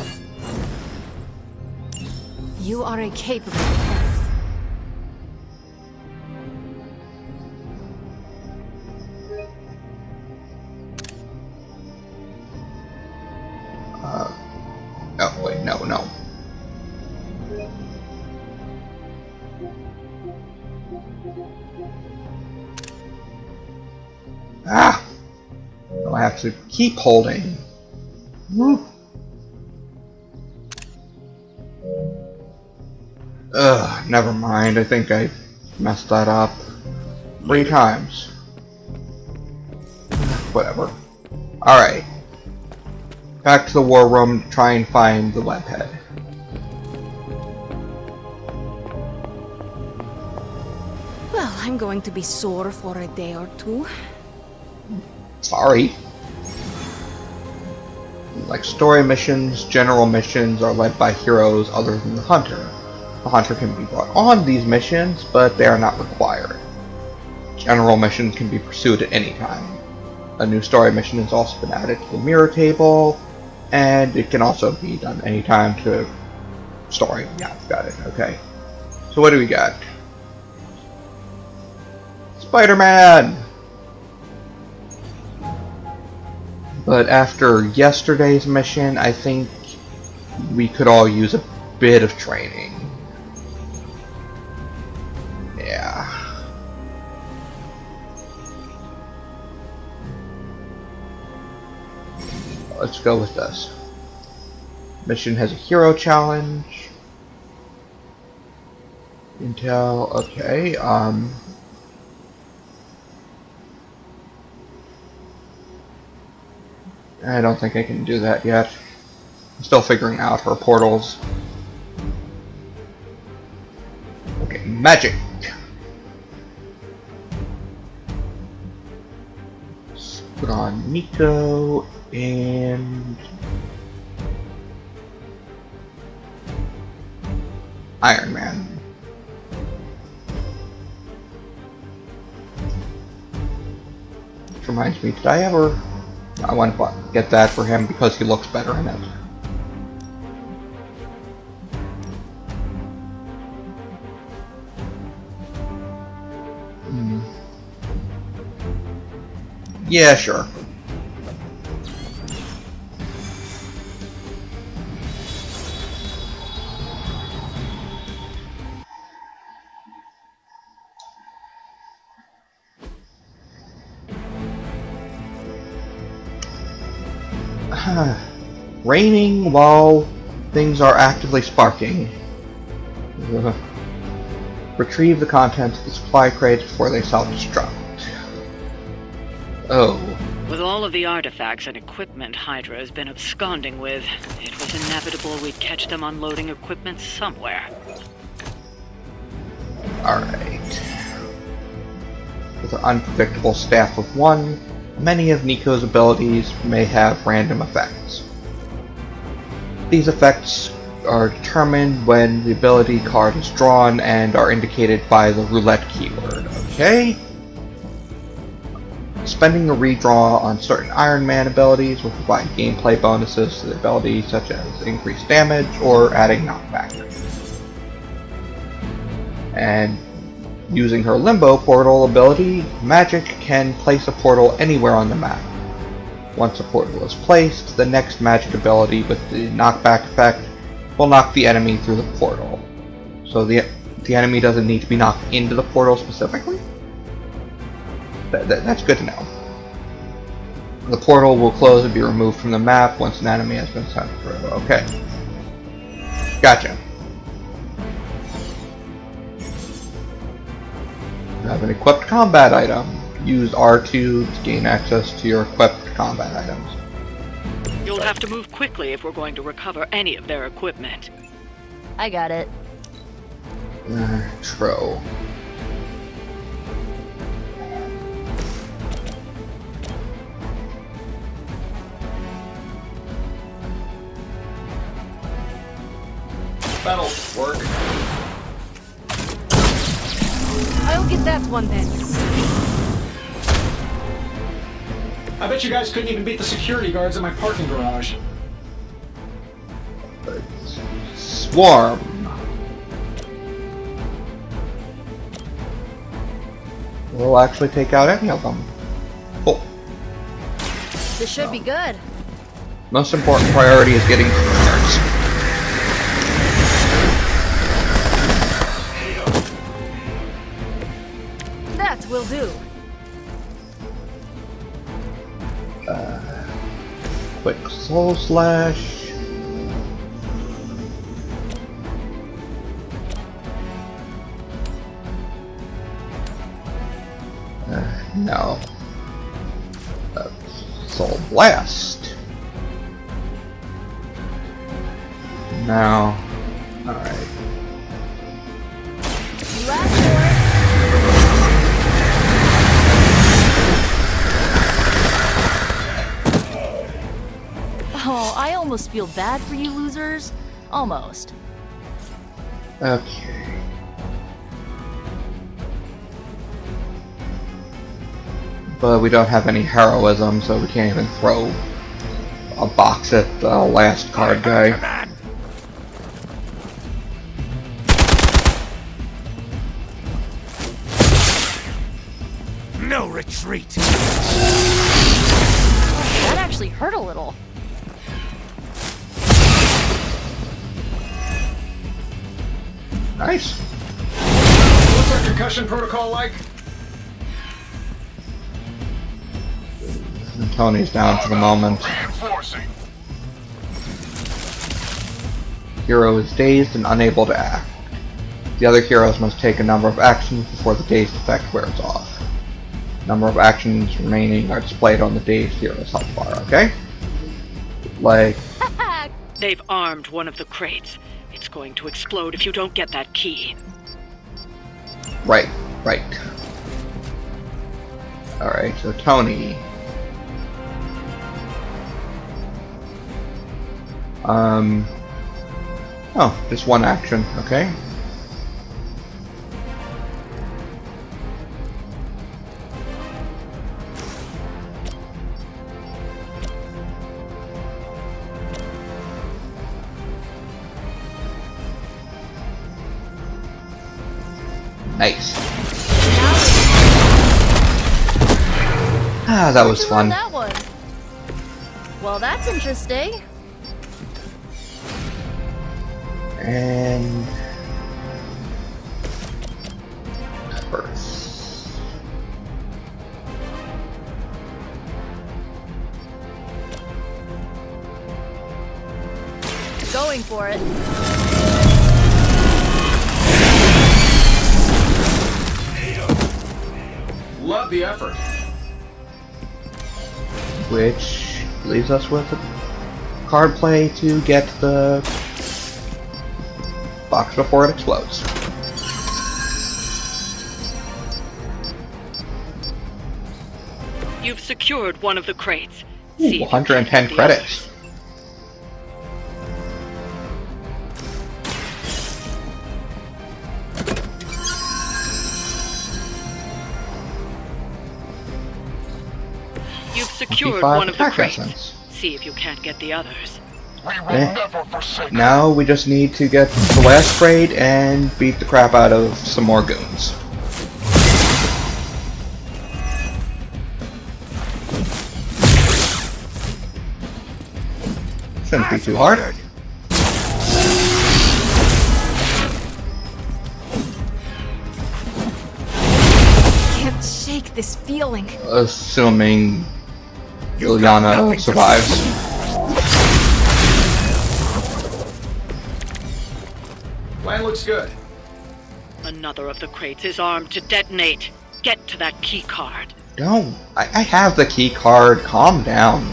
You are a capable opponent. Oh, wait, no. Ah! I have to keep holding. Ugh, never mind. I think I messed that up 3 times. Whatever. Alright. Back to the war room to try and find the webhead. Well, I'm going to be sore for a day or two. Sorry. Like story missions, general missions are led by heroes other than the Hunter. The Hunter can be brought on these missions, but they are not required. General missions can be pursued at any time. A new story mission has also been added to the mirror table, and it can also be done anytime to story. Yeah, got it. Okay. So what do we got? Spider-Man! But after yesterday's mission, I think we could all use a bit of training. Yeah. Let's go with this. Mission has a hero challenge. Intel, okay, I don't think I can do that yet. I'm still figuring out her portals. Okay, magic! Let's put on Nico and... Iron Man. Which reminds me, did I ever... I want to get that for him because he looks better in it. Yeah, sure. Raining while things are actively sparking. Retrieve the contents of the supply crates before they self-destruct. Oh. With all of the artifacts and equipment Hydra has been absconding with, it was inevitable we'd catch them unloading equipment somewhere. Alright. With her unpredictable staff of one, many of Nico's abilities may have random effects. These effects are determined when the ability card is drawn and are indicated by the roulette keyword, okay? Spending a redraw on certain Iron Man abilities will provide gameplay bonuses to the ability, such as increased damage or adding knockback. And using her Limbo Portal ability, Magic can place a portal anywhere on the map. Once a portal is placed, the next Magic ability with the knockback effect will knock the enemy through the portal. So the enemy doesn't need to be knocked into the portal specifically? That's good to know. The portal will close and be removed from the map once an enemy has been sent through. Okay. Gotcha. You have an equipped combat item. Use R2 to gain access to your equipped combat items. You'll have to move quickly if we're going to recover any of their equipment. I got it. True. That'll work. I'll get that one then. I bet you guys couldn't even beat the security guards in my parking garage. Swarm. We'll actually take out any of them. Cool. This should be good. Most important priority is getting prisoners. That will do. Quick soul slash. No. Soul blast. No. Alright. You asked for it. Oh, I almost feel bad for you losers. Almost. Okay. But we don't have any heroism, so we can't even throw a box at the last card guy. No retreat. That actually hurt a little. Nice. What's our concussion protocol like? And Tony's down for the moment. Hero is dazed and unable to act. The other heroes must take a number of actions before the dazed effect wears off. Number of actions remaining are displayed on the dazed hero's health bar, okay? Like... They've armed one of the crates. It's going to explode if you don't get that key. Right. Alright, so Tony... Oh, just one action, okay. Nice. Ah, that was fun. That one. Well, that's interesting. And first. Going for it. Love the effort. Which leaves us with a card play to get the box before it explodes. You've secured one of the crates. Ooh, 110 credits. You've secured 25 one of the attack crates. essence. See if you can't get the others. Now we just need to get the last crate and beat the crap out of some more goons. Shouldn't be too hard. Can't shake this feeling. Assuming Ilyana survives. Plan looks good. Another of the crates is armed to detonate. Get to that key card. Don't. I have the key card. Calm down.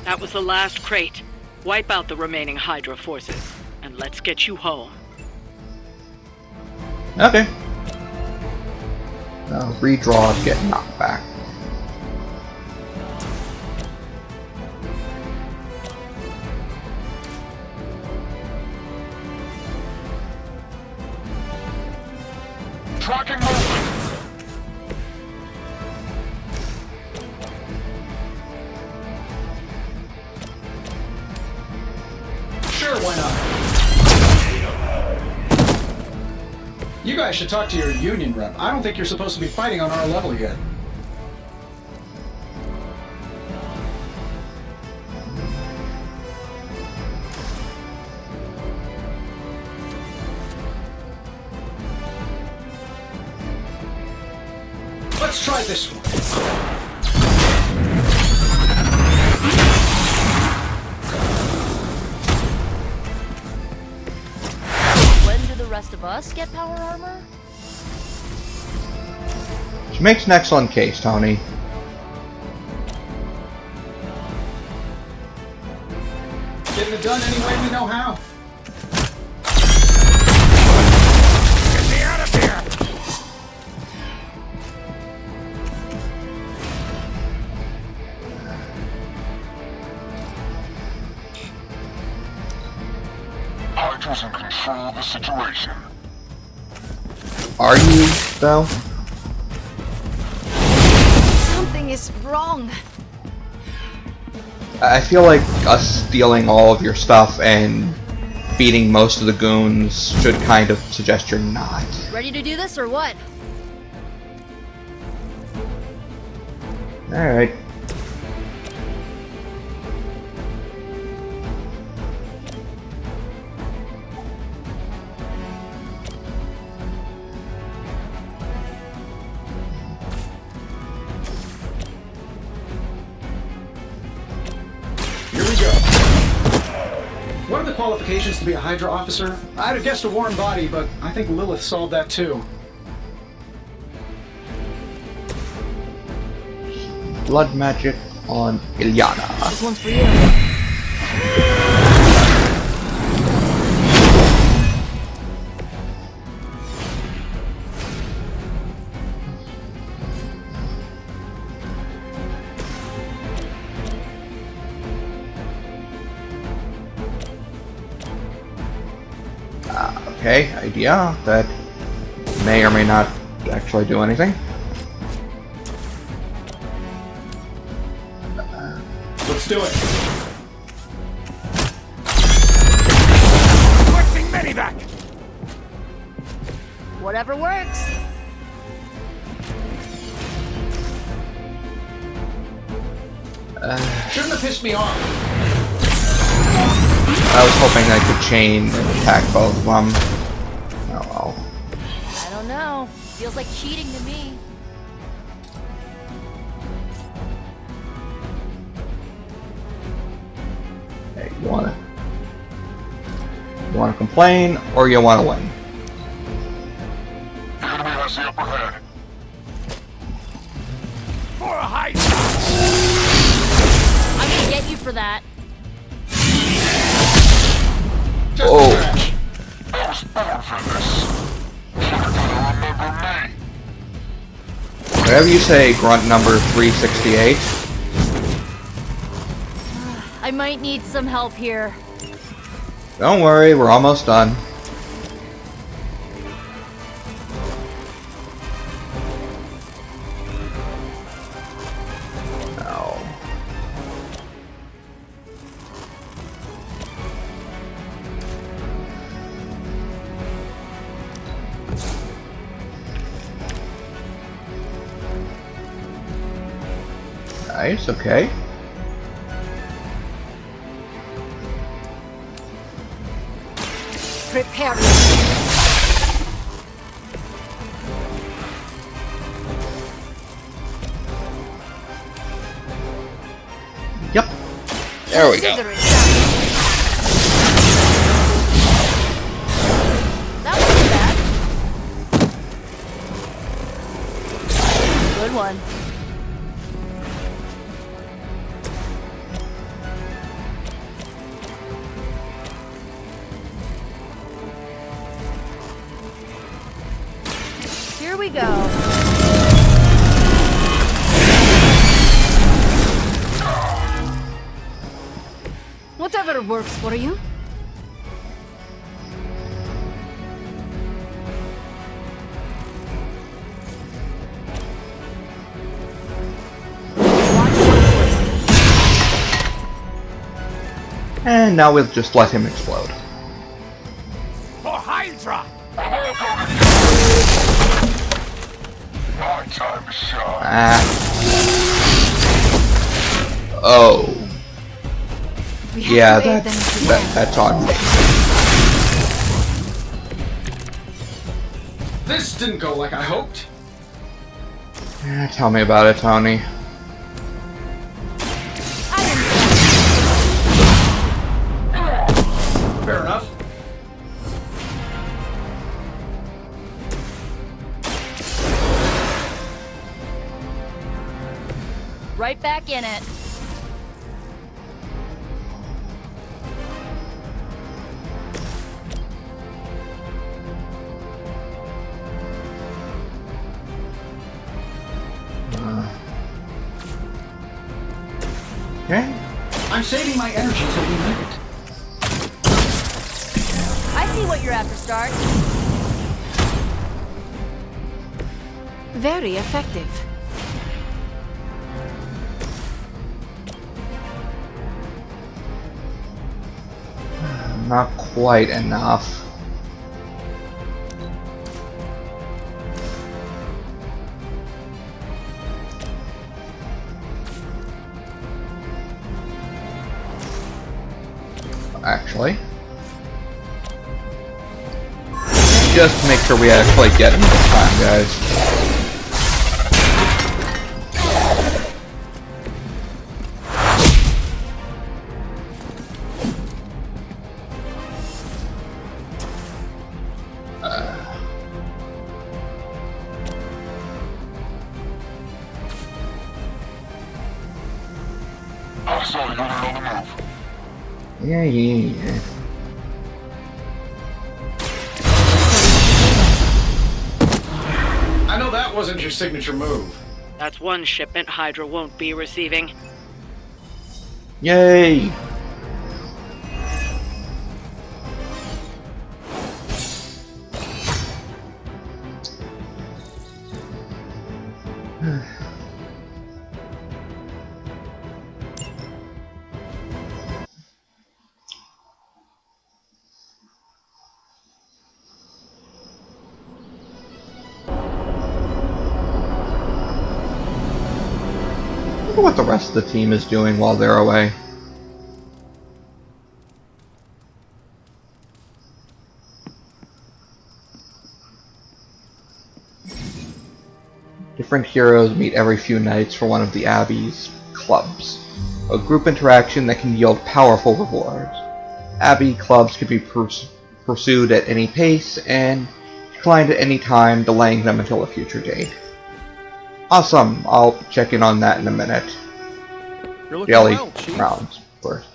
That was the last crate. Wipe out the remaining Hydra forces, and let's get you home. Okay. Redraw, get knocked back. Tracking movement. Sure, why not? You guys should talk to your union rep. I don't think you're supposed to be fighting on our level yet. Let's try this one. When do the rest of us get power armor? She makes an excellent case, Tony. Getting it done any way we know how. Get me out of here! Hydra's in control of the situation. Are you, though? Something is wrong. I feel like us stealing all of your stuff and beating most of the goons should kind of suggest you're not. Ready to do this or what? Alright. Here we go. What are the qualifications to be a Hydra officer? I'd have guessed a warm body, but I think Lilith solved that too. Blood magic on Ilyana. This one's for you. Okay, idea that may or may not actually do anything. Let's do it. Requesting medivac! Whatever works. Shouldn't have pissed me off. I was hoping I could chain and attack both of them. Oh well. I don't know. Feels like cheating to me. Hey, you wanna complain or you wanna win? The enemy has the upper hand. For a high I'm gonna get that. Oh. Whatever you say, grunt number 368. I might need some help here. Don't worry, we're almost done. No. Nice, okay. Prepare yourself. Yep. There we go. That wasn't bad. Good one. Here we go. Whatever works for you. And now we'll just let him explode. For Hydra! My time is shot. Ah. Oh. Yeah, that's on me. This didn't go like I hoped. Yeah, tell me about it, Tony. Fair enough. Right back in it. Okay. I'm saving my energy till we need it. I see what you're after, Stark. Very effective. Not quite enough. Actually, just make sure we actually get him this time, guys. I saw you on the move. Yeah. I know that wasn't your signature move. That's one shipment Hydra won't be receiving. Yay! I wonder what the rest of the team is doing while they're away. Different heroes meet every few nights for one of the Abbey's clubs, a group interaction that can yield powerful rewards. Abbey clubs can be pursued at any pace and declined at any time, delaying them until a future date. Awesome, I'll check in on that in a minute. You're looking Jelly well, Chief. rounds. first.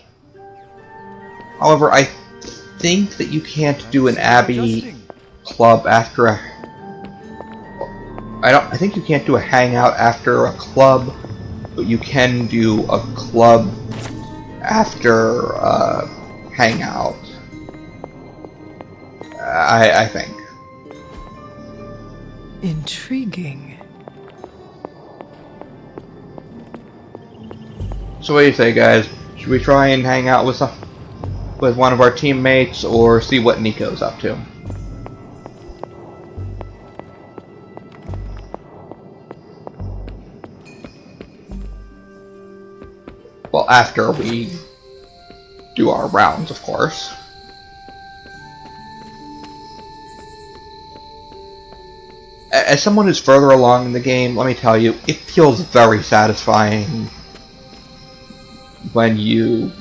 However, I think that you can't do an Abbey club after a... I think you can't do a hangout after a club, but you can do a club after a hangout. I think. Intriguing. So what do you say, guys? Should we try and hang out with one of our teammates, or see what Nico's up to? Well, after we do our rounds, of course. As someone who's further along in the game, let me tell you, it feels very satisfying when you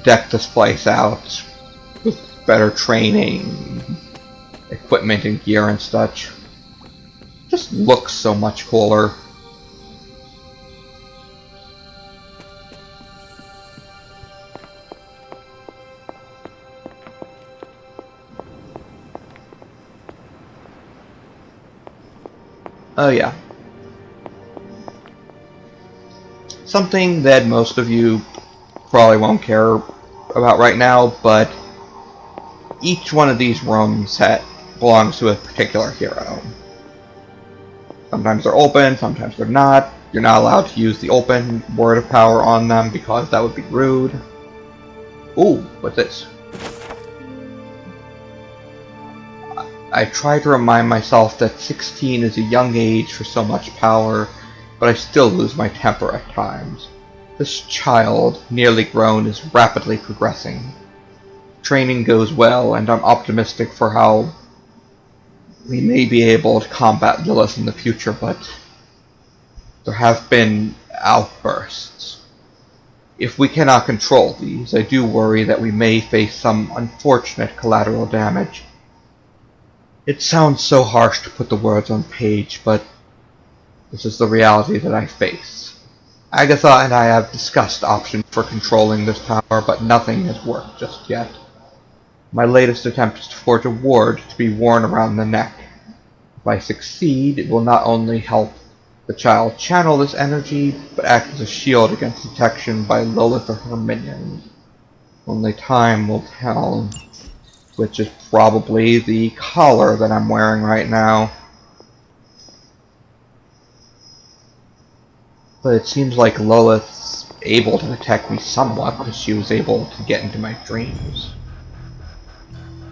deck this place out with better training, equipment and gear and such. It just looks so much cooler. Oh yeah. Something that most of you probably won't care about right now, but each one of these rooms belongs to a particular hero. Sometimes they're open, sometimes they're not. You're not allowed to use the open word of power on them because that would be rude. Ooh, what's this? I try to remind myself that 16 is a young age for so much power, but I still lose my temper at times. This child, nearly grown, is rapidly progressing. Training goes well, and I'm optimistic for how we may be able to combat Lilith in the future, but there have been outbursts. If we cannot control these, I do worry that we may face some unfortunate collateral damage. It sounds so harsh to put the words on page, but this is the reality that I face. Agatha and I have discussed options for controlling this power, but nothing has worked just yet. My latest attempt is to forge a ward to be worn around the neck. If I succeed, it will not only help the child channel this energy, but act as a shield against detection by Lilith or her minions. Only time will tell. Which is probably the collar that I'm wearing right now. But it seems like Lilith's able to detect me somewhat because she was able to get into my dreams.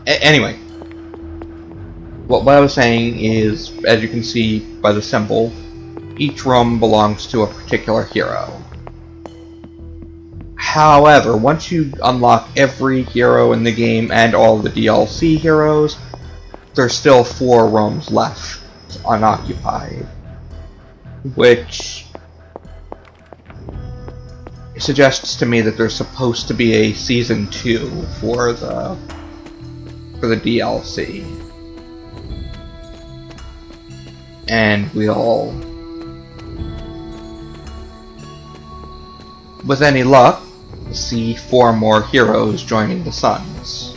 Anyway, what I was saying is, as you can see by the symbol, each room belongs to a particular hero. However, once you unlock every hero in the game and all the DLC heroes, there's still 4 rooms left unoccupied, which suggests to me that there's supposed to be a Season 2 for the DLC. And we'll, with any luck, see 4 more heroes joining the Suns.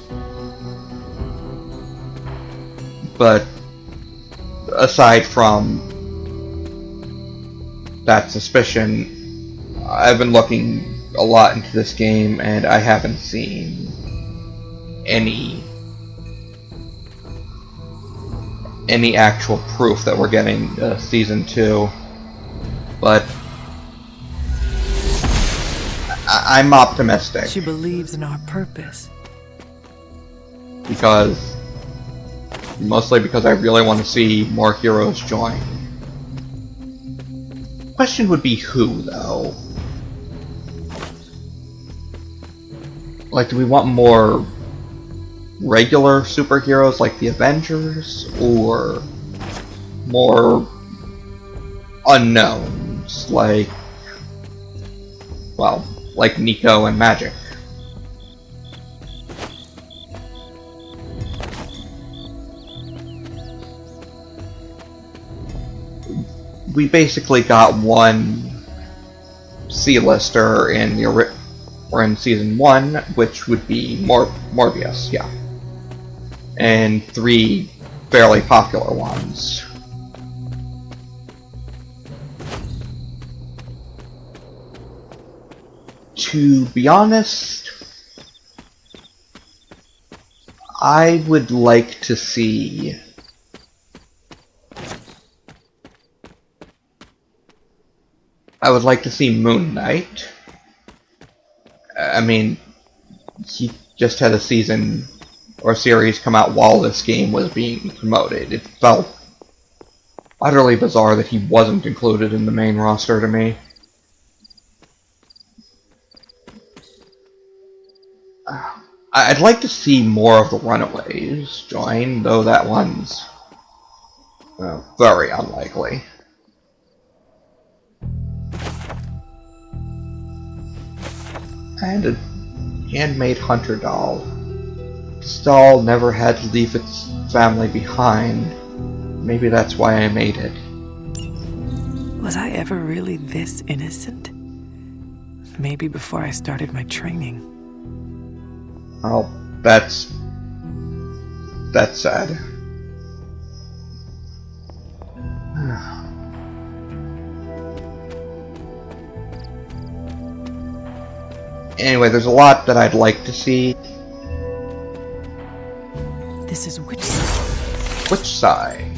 But aside from that suspicion, I've been looking a lot into this game and I haven't seen any actual proof that we're getting Season 2. But I'm optimistic. She believes in our purpose. Mostly because I really want to see more heroes join. Question would be who, though? Like, do we want more regular superheroes like the Avengers, or more unknowns like, well, like Nico and Magic? We basically got one C-lister in were in Season 1, which would be Morbius, yeah. And 3 fairly popular ones. To be honest, I would like to see Moon Knight. I mean, he just had a season or series come out while this game was being promoted. It felt utterly bizarre that he wasn't included in the main roster to me. I'd like to see more of the Runaways join, though that one's very unlikely. And a handmade hunter doll. This doll never had to leave its family behind. Maybe that's why I made it. Was I ever really this innocent? Maybe before I started my training. Well, that's sad. Anyway, there's a lot that I'd like to see. This is which side? Which side?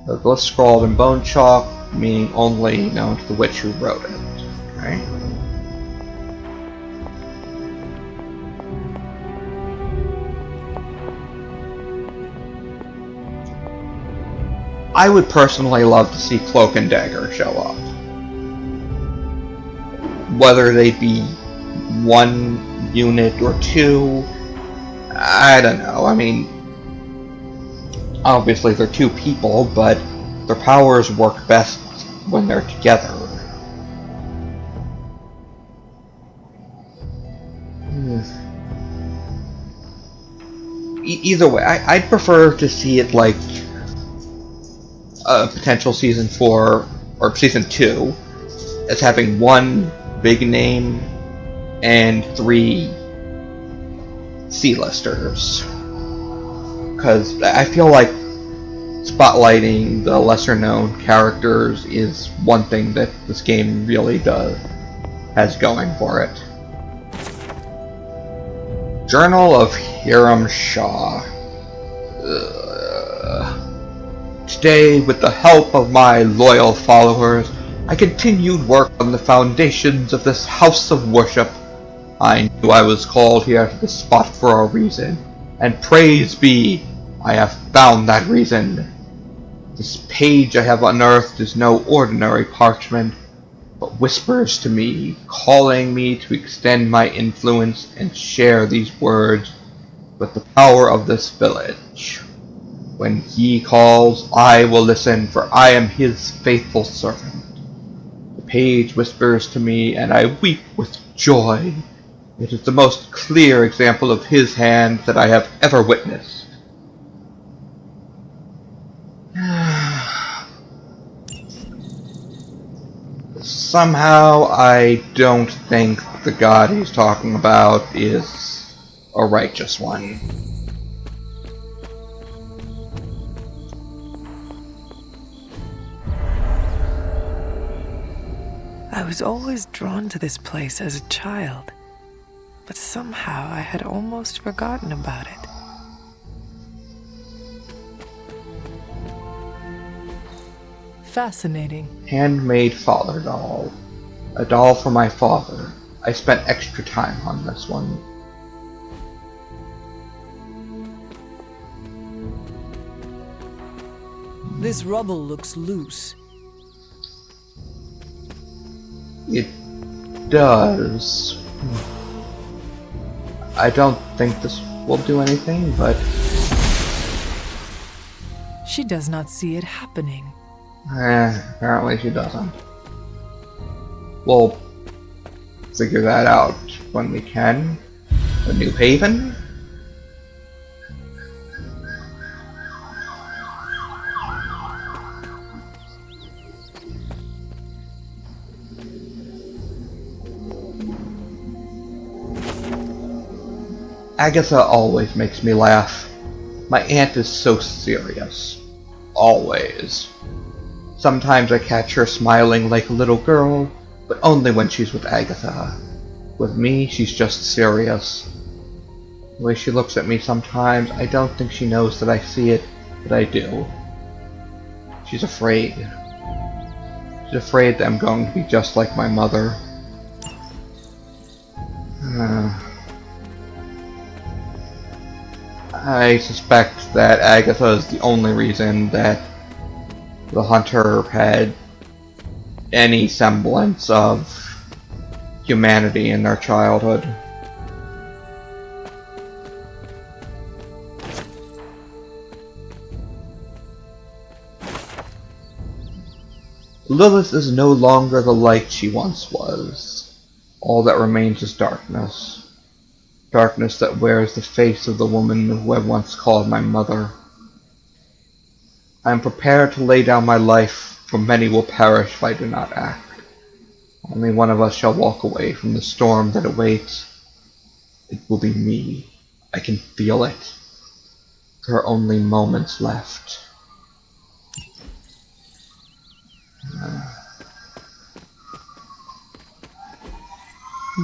The glyph scrawled in bone chalk, meaning only known to the witch who wrote it. Right? I would personally love to see Cloak and Dagger show up. Whether they be one unit or two, I don't know. I mean, obviously they're two people, but their powers work best when they're together. Either way, I'd prefer to see it like a potential Season 4 or Season 2 as having one big name and 3 C-listers. Because I feel like spotlighting the lesser-known characters is one thing that this game really has going for it. Journal of Hiram Shah. Today, with the help of my loyal followers, I continued work on the foundations of this house of worship. I knew I was called here to this spot for a reason, and praise be, I have found that reason. This page I have unearthed is no ordinary parchment, but whispers to me, calling me to extend my influence and share these words with the power of this village. When he calls, I will listen, for I am his faithful servant. The page whispers to me, and I weep with joy. It is the most clear example of his hand that I have ever witnessed. Somehow, I don't think the God he's talking about is a righteous one. I was always drawn to this place as a child, but somehow I had almost forgotten about it. Fascinating. Handmade father doll. A doll for my father. I spent extra time on this one. This rubble looks loose. It does. I don't think this will do anything, but... She does not see it happening. Apparently she doesn't. We'll figure that out when we can. A New Haven? Agatha always makes me laugh. My aunt is so serious. Always. Sometimes I catch her smiling like a little girl, but only when she's with Agatha. With me, she's just serious. The way she looks at me sometimes, I don't think she knows that I see it, but I do. She's afraid. She's afraid that I'm going to be just like my mother. I suspect that Agatha is the only reason that the hunter had any semblance of humanity in their childhood. Lilith is no longer the light she once was. All that remains is darkness. Darkness that wears the face of the woman who I once called my mother. I am prepared to lay down my life, for many will perish if I do not act. Only one of us shall walk away from the storm that awaits. It will be me. I can feel it. There are only moments left.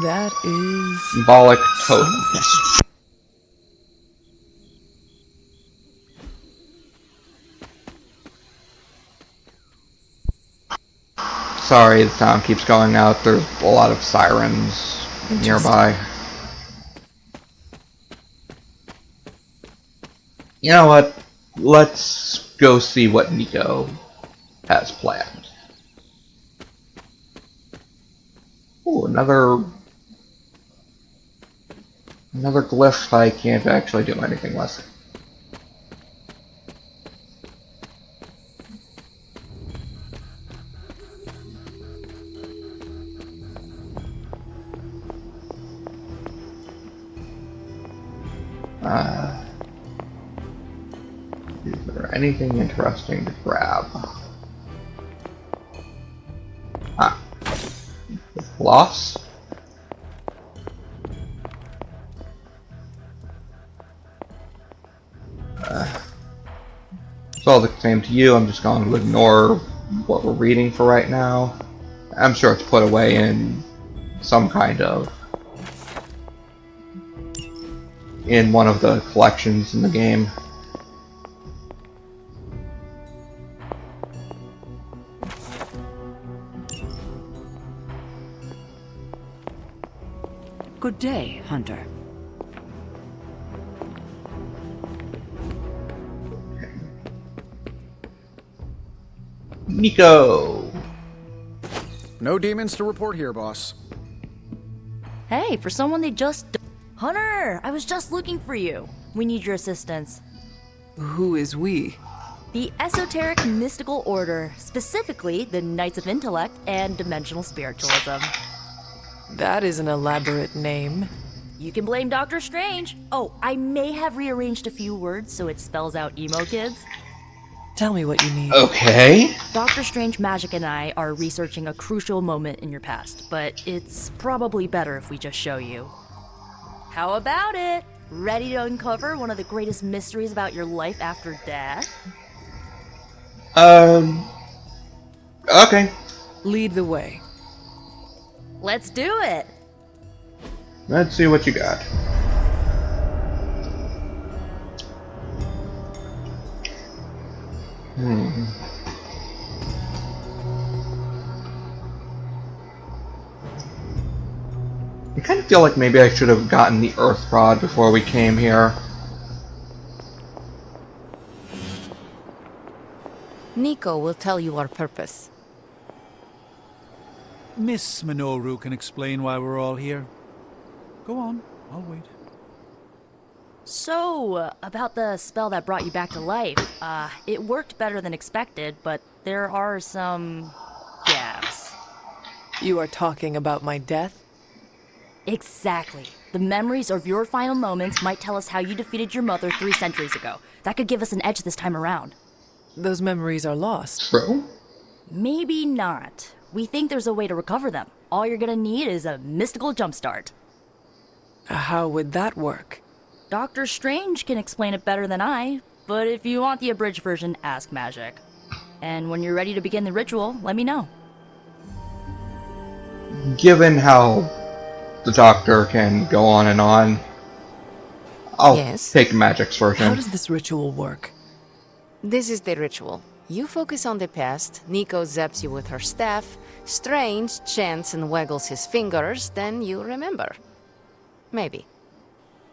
That is... Symbolic totems. Sorry, the sound keeps going out. There's a lot of sirens nearby. You know what? Let's go see what Nico has planned. Ooh, another glyph I can't actually do anything with. Is there anything interesting to grab? Ah. Floss? It's all the same to you. I'm just going to ignore what we're reading for right now. I'm sure it's put away in some kind of... in one of the collections in the game. Good day, Hunter. Nico! No demons to report here, boss. Hey, for someone they just... Hunter! I was just looking for you. We need your assistance. Who is we? The Esoteric Mystical Order, specifically the Knights of Intellect and Dimensional Spiritualism. That is an elaborate name. You can blame Doctor Strange. Oh, I may have rearranged a few words so it spells out emo kids. Tell me what you need. Okay. Dr. Strange Magic and I are researching a crucial moment in your past, but it's probably better if we just show you. How about it? Ready to uncover one of the greatest mysteries about your life after death? Okay. Lead the way. Let's do it! Let's see what you got. I kind of feel like maybe I should have gotten the Earth Rod before we came here. Nico will tell you our purpose. Miss Minoru can explain why we're all here. Go on, I'll wait. So, about the spell that brought you back to life, it worked better than expected, but there are some gaps. You are talking about my death? Exactly. The memories of your final moments might tell us how you defeated your mother 3 centuries ago. That could give us an edge this time around. Those memories are lost. True. Maybe not. We think there's a way to recover them. All you're gonna need is a mystical jumpstart. How would that work? Doctor Strange can explain it better than I, but if you want the abridged version, ask Magic. And when you're ready to begin the ritual, let me know. Given how the Doctor can go on and on, I'll take Magic's version. How does this ritual work? This is the ritual. You focus on the past, Nico zaps you with her staff, Strange chants and waggles his fingers, then you remember. Maybe.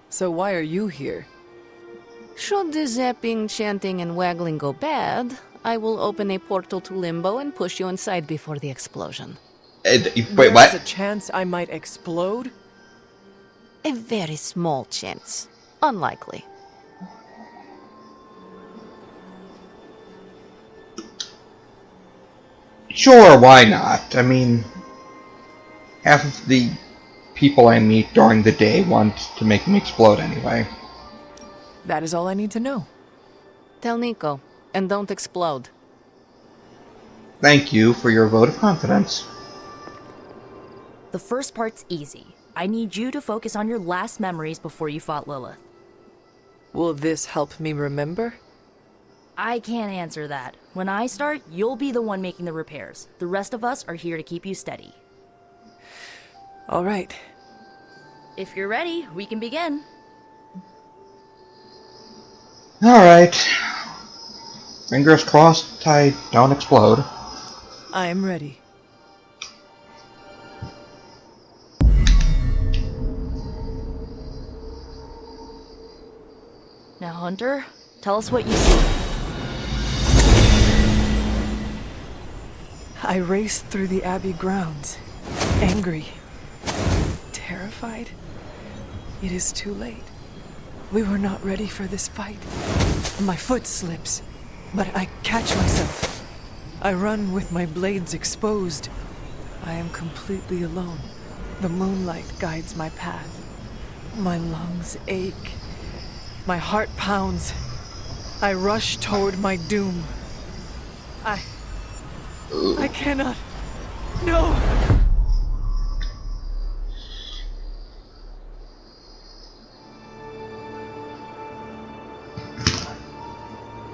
So why are you here? Should the zapping, chanting, and waggling go bad, I will open a portal to Limbo and push you inside before the explosion. Wait, There's what? a chance I might explode? A very small chance. Unlikely. Sure, why not? I mean, half of the people I meet during the day want to make me explode anyway. That is all I need to know. Tell Nico, and don't explode. Thank you for your vote of confidence. The first part's easy. I need you to focus on your last memories before you fought Lilith. Will this help me remember? I can't answer that. When I start, you'll be the one making the repairs. The rest of us are here to keep you steady. All right. If you're ready, we can begin. Alright. Fingers crossed I don't explode. I am ready. Now, Hunter, tell us what you see. I raced through the Abbey grounds, angry, terrified. It is too late. We were not ready for this fight. My foot slips, but I catch myself. I run with my blades exposed. I am completely alone. The moonlight guides my path. My lungs ache. My heart pounds. I rush toward my doom. I cannot. No!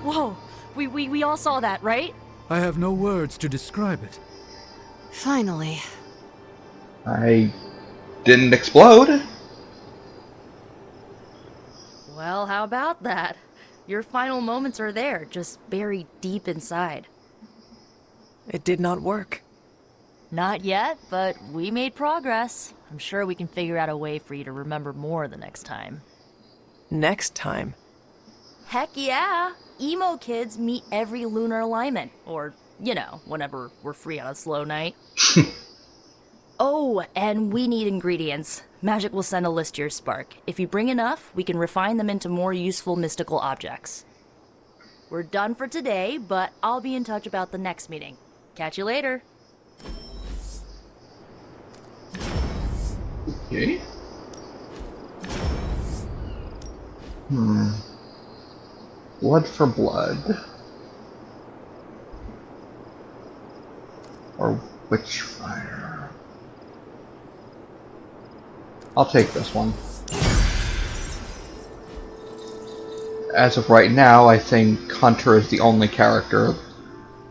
Whoa! We all saw that, right? I have no words to describe it. Finally. I didn't explode. Well, how about that? Your final moments are there, just buried deep inside. It did not work. Not yet, but we made progress. I'm sure we can figure out a way for you to remember more the next time. Next time? Heck yeah! Emo kids meet every lunar alignment. Or, you know, whenever we're free on a slow night. Oh, and we need ingredients. Magic will send a list to your spark. If you bring enough, we can refine them into more useful mystical objects. We're done for today, but I'll be in touch about the next meeting. Catch you later. Okay. Blood for blood. Or witch fire. I'll take this one. As of right now, I think Hunter is the only character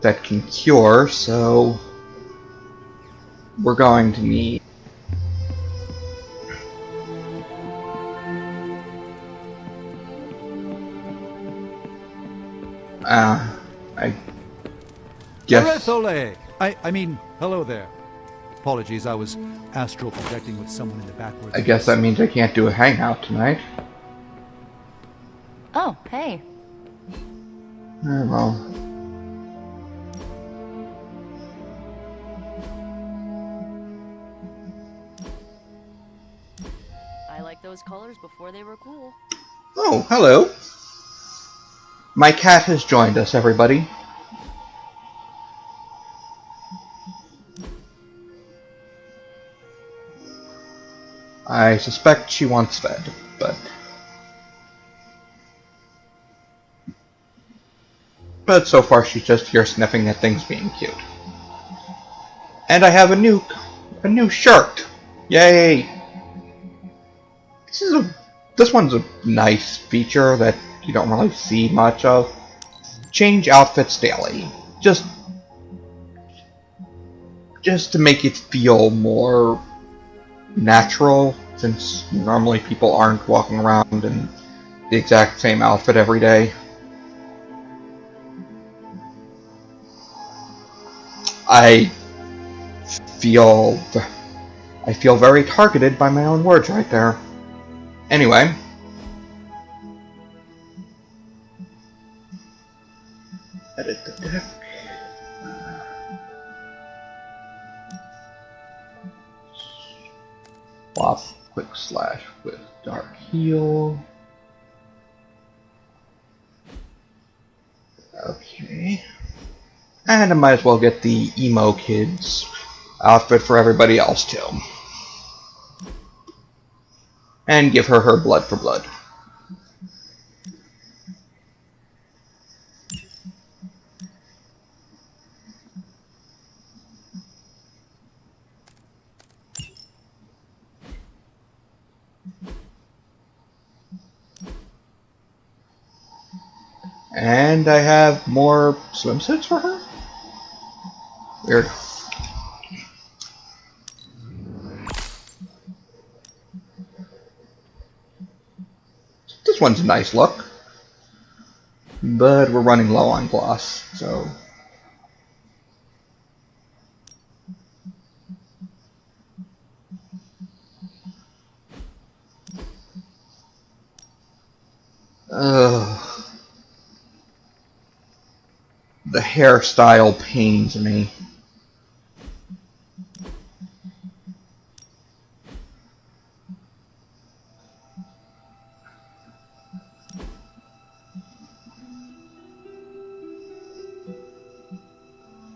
that can cure, so we're going to need I guess. Arethole! I mean, hello there. Apologies, I was astral projecting with someone in the backwards. I guess that means I can't do a hangout tonight. Oh, hey. Very well. I liked those colors before they were cool. Oh, hello. My cat has joined us, everybody. I suspect she wants fed, but so far she's just here sniffing at things being cute. And I have a new shirt. Yay! This is a this one's a nice feature that you don't really see much of. Change outfits daily. Just to make it feel more natural, since normally people aren't walking around in the exact same outfit every day. I feel very targeted by my own words right there. Anyway, edit the deck. Swap quick slash with dark heal. Okay. And I might as well get the emo kids outfit for everybody else too. And give her blood for blood. And I have more swimsuits for her? Weird. This one's a nice look. But we're running low on gloss, so... The hairstyle pains me.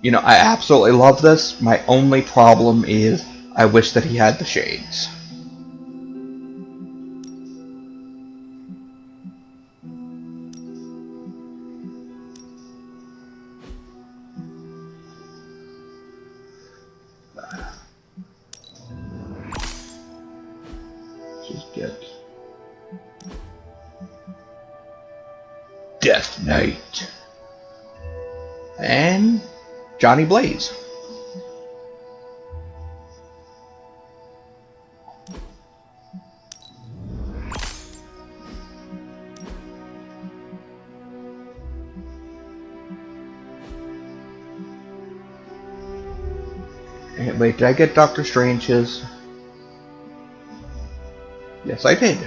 You know, I absolutely love this. My only problem is I wish that he had the shades. Just get Death Knight and Johnny Blaze. And wait, did I get Doctor Strange's? Yes, I did.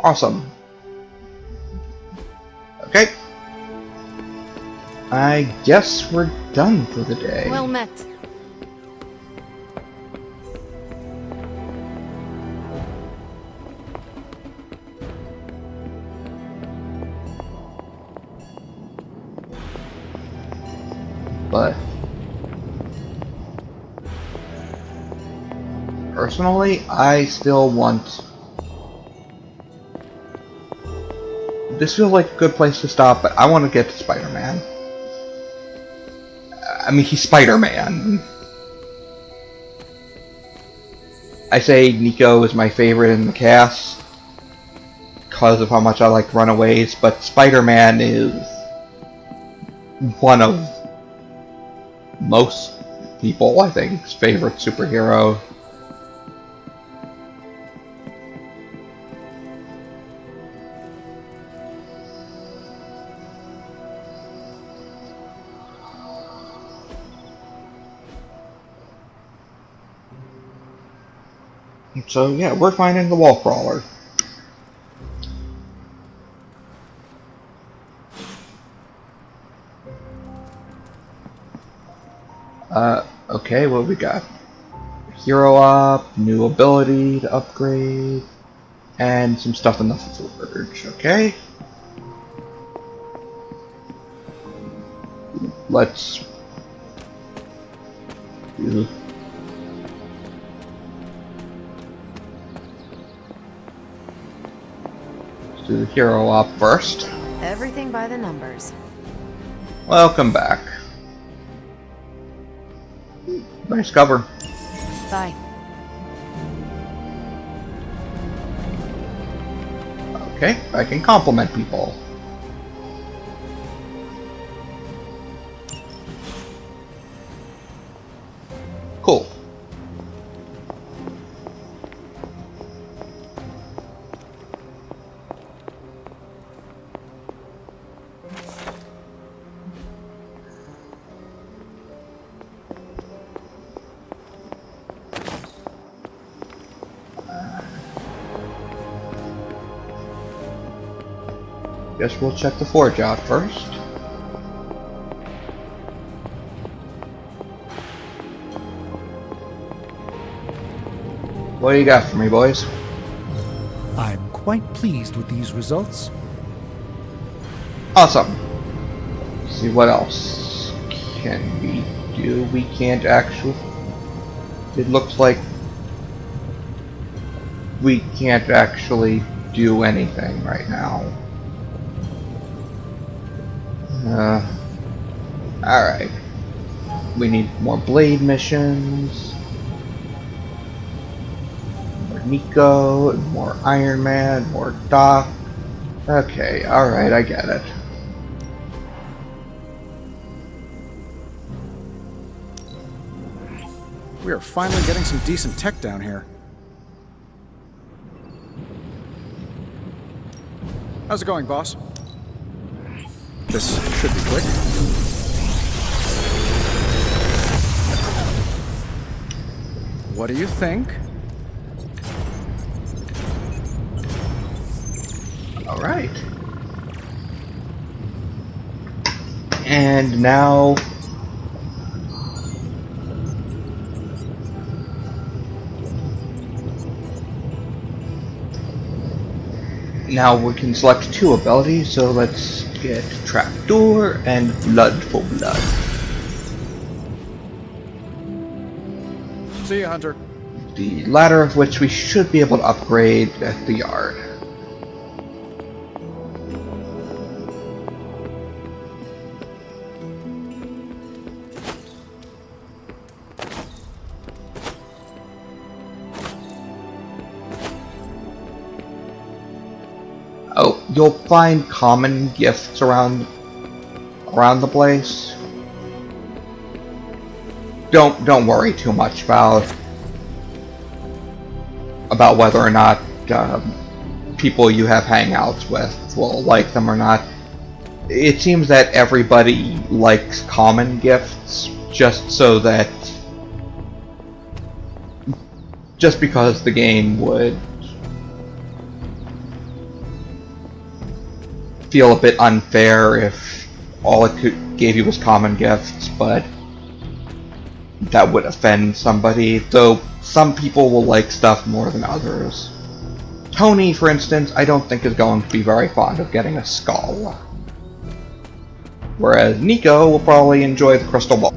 Awesome. Okay. I guess we're done for the day. Well met. But personally, I still want... This feels like a good place to stop, but I want to get to Spider-Man. I mean, he's Spider-Man. I say Nico is my favorite in the cast because of how much I like Runaways, but Spider-Man is one of most people, I think, favorite superhero. So yeah, we're finding the wall crawler. Okay, what we got? Hero up, new ability to upgrade, and some stuff in the forge, okay? Let's do the hero op first. Everything by the numbers. Welcome back. Nice cover. Bye. Okay, I can compliment people. Cool. Guess we'll check the forge out first. What do you got for me, boys? I'm quite pleased with these results. Awesome. Let's see what else can we do. We can't actually. It looks like we can't actually do anything right now. Alright. We need more blade missions. More Nico, more Iron Man, more Doc. Okay, alright, I get it. We are finally getting some decent tech down here. How's it going, boss? This should be quick. What do you think? Alright. And now... Now we can select 2 abilities, so let's get Trapdoor and Blood for Blood. See you, Hunter. The latter of which we should be able to upgrade at the yard. Oh, you'll find common gifts around the place. Don't worry too much about whether or not people you have hangouts with will like them or not. It seems that everybody likes common gifts just because the game would feel a bit unfair if all it gave you was common gifts, but that would offend somebody, though some people will like stuff more than others. Tony, for instance, I don't think is going to be very fond of getting a skull. Whereas Nico will probably enjoy the crystal ball.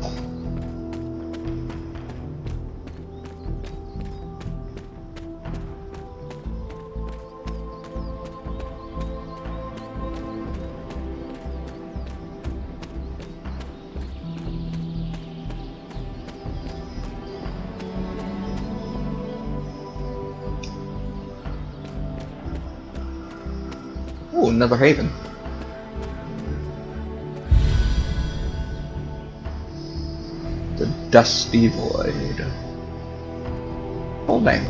Ooh, another haven. The Dusty Void. Holding.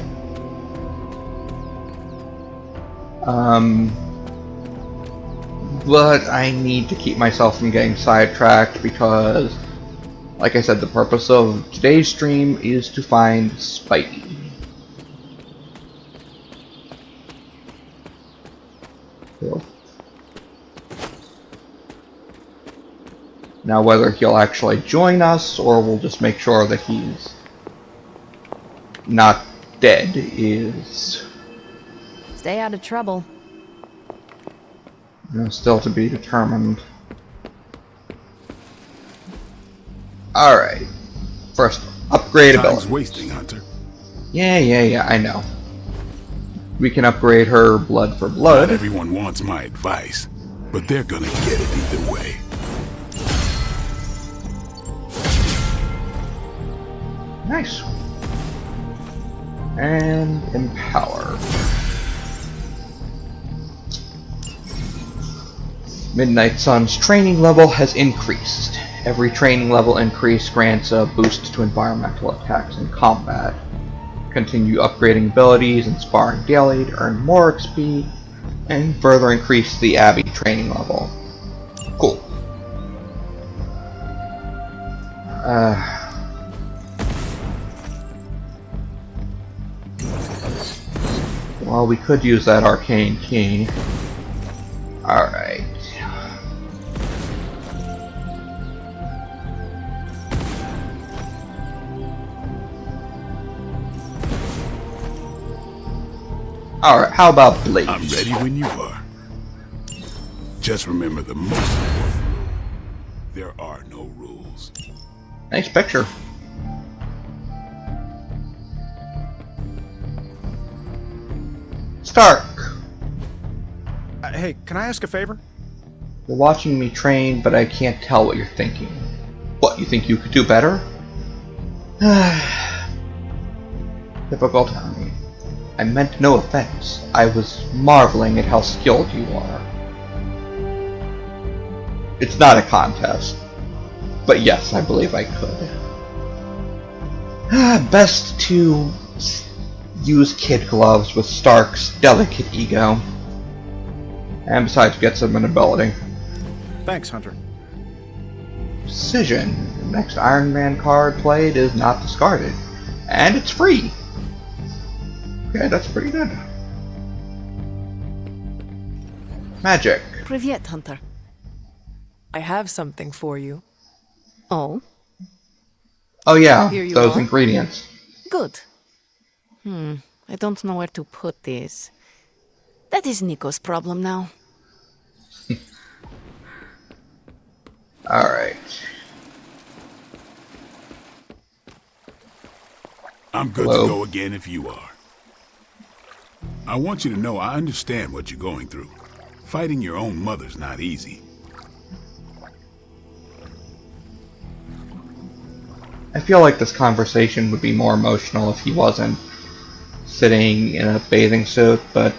But I need to keep myself from getting sidetracked because, like I said, the purpose of today's stream is to find Spidey. Now whether he'll actually join us or we'll just make sure that he's not dead is Stay out of trouble. still to be determined. Alright. First, upgrade Time's ability. wasting, Hunter. Yeah, I know. We can upgrade her blood for blood. Not everyone wants my advice, but they're gonna get it either way. Nice. And empower. Midnight Sun's training level has increased. Every training level increase grants a boost to environmental attacks in combat. Continue upgrading abilities and sparring daily to earn more XP, and further increase the Abbey training level. Cool. Well, we could use that arcane key. Alright. Alright, how about Blade? I'm ready when you are. Just remember the most important rule. There are no rules. Nice picture. Stark! Hey, can I ask a favor? You're watching me train, but I can't tell what you're thinking. What, you think you could do better? Difficult timing. I meant no offense. I was marveling at how skilled you are. It's not a contest. But yes, I believe I could. Best to use kid gloves with Stark's delicate ego. And besides, gets him an ability. Thanks, Hunter. Precision. The next Iron Man card played is not discarded. And it's free. Okay, that's pretty good. Magic. Привет, Hunter. I have something for you. Oh? Oh yeah, Here you those are. ingredients. Good. I don't know where to put this. That is Nico's problem now. Alright. I'm good Hello? to go again if you are. I want you to know I understand what you're going through. Fighting your own mother's not easy. I feel like this conversation would be more emotional if he wasn't sitting in a bathing suit, but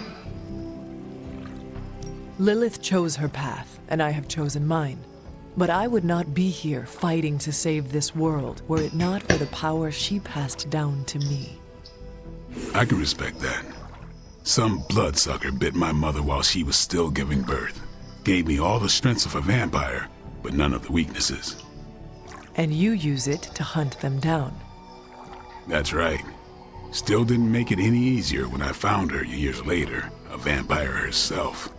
Lilith chose her path, and I have chosen mine. But I would not be here fighting to save this world were it not for the power she passed down to me. I can respect that. Some bloodsucker bit my mother while she was still giving birth. Gave me all the strengths of a vampire, but none of the weaknesses. And you use it to hunt them down. That's right. Still didn't make it any easier when I found her years later, a vampire herself.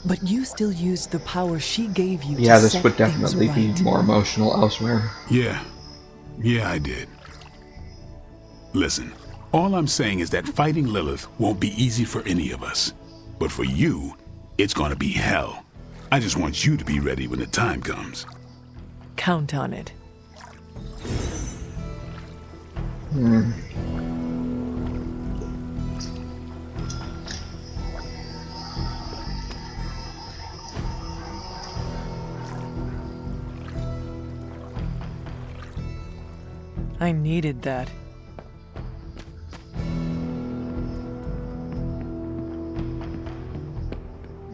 But you still used the power she gave you yeah, to this set would things definitely right. be more emotional elsewhere. Yeah, I did. Listen, all I'm saying is that fighting Lilith won't be easy for any of us. But for you, it's gonna be hell. I just want you to be ready when the time comes. Count on it. I needed that.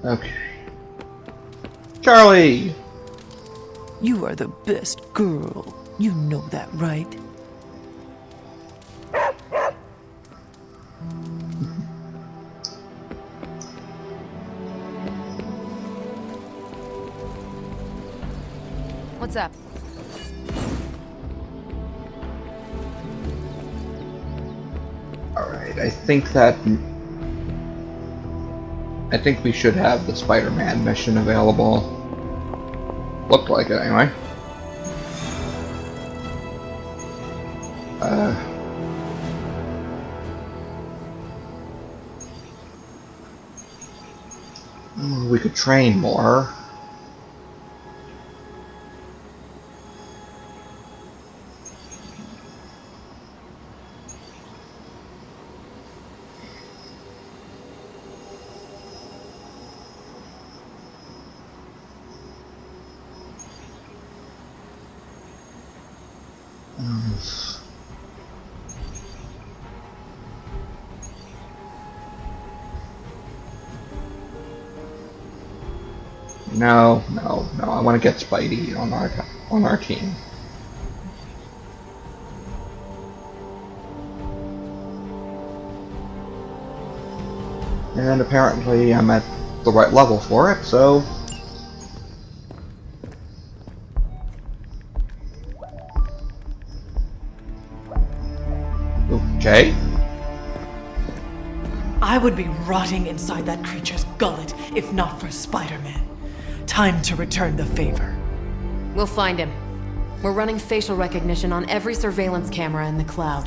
Okay. Charlie! You are the best girl. You know that, right? What's up? Alright, I think we should have the Spider-Man mission available. Looked like it anyway. We could train more. No, I want to get Spidey on our team. And apparently I'm at the right level for it, so... Okay. I would be rotting inside that creature's gullet if not for Spider-Man. Time to return the favor. We'll find him. We're running facial recognition on every surveillance camera in the cloud.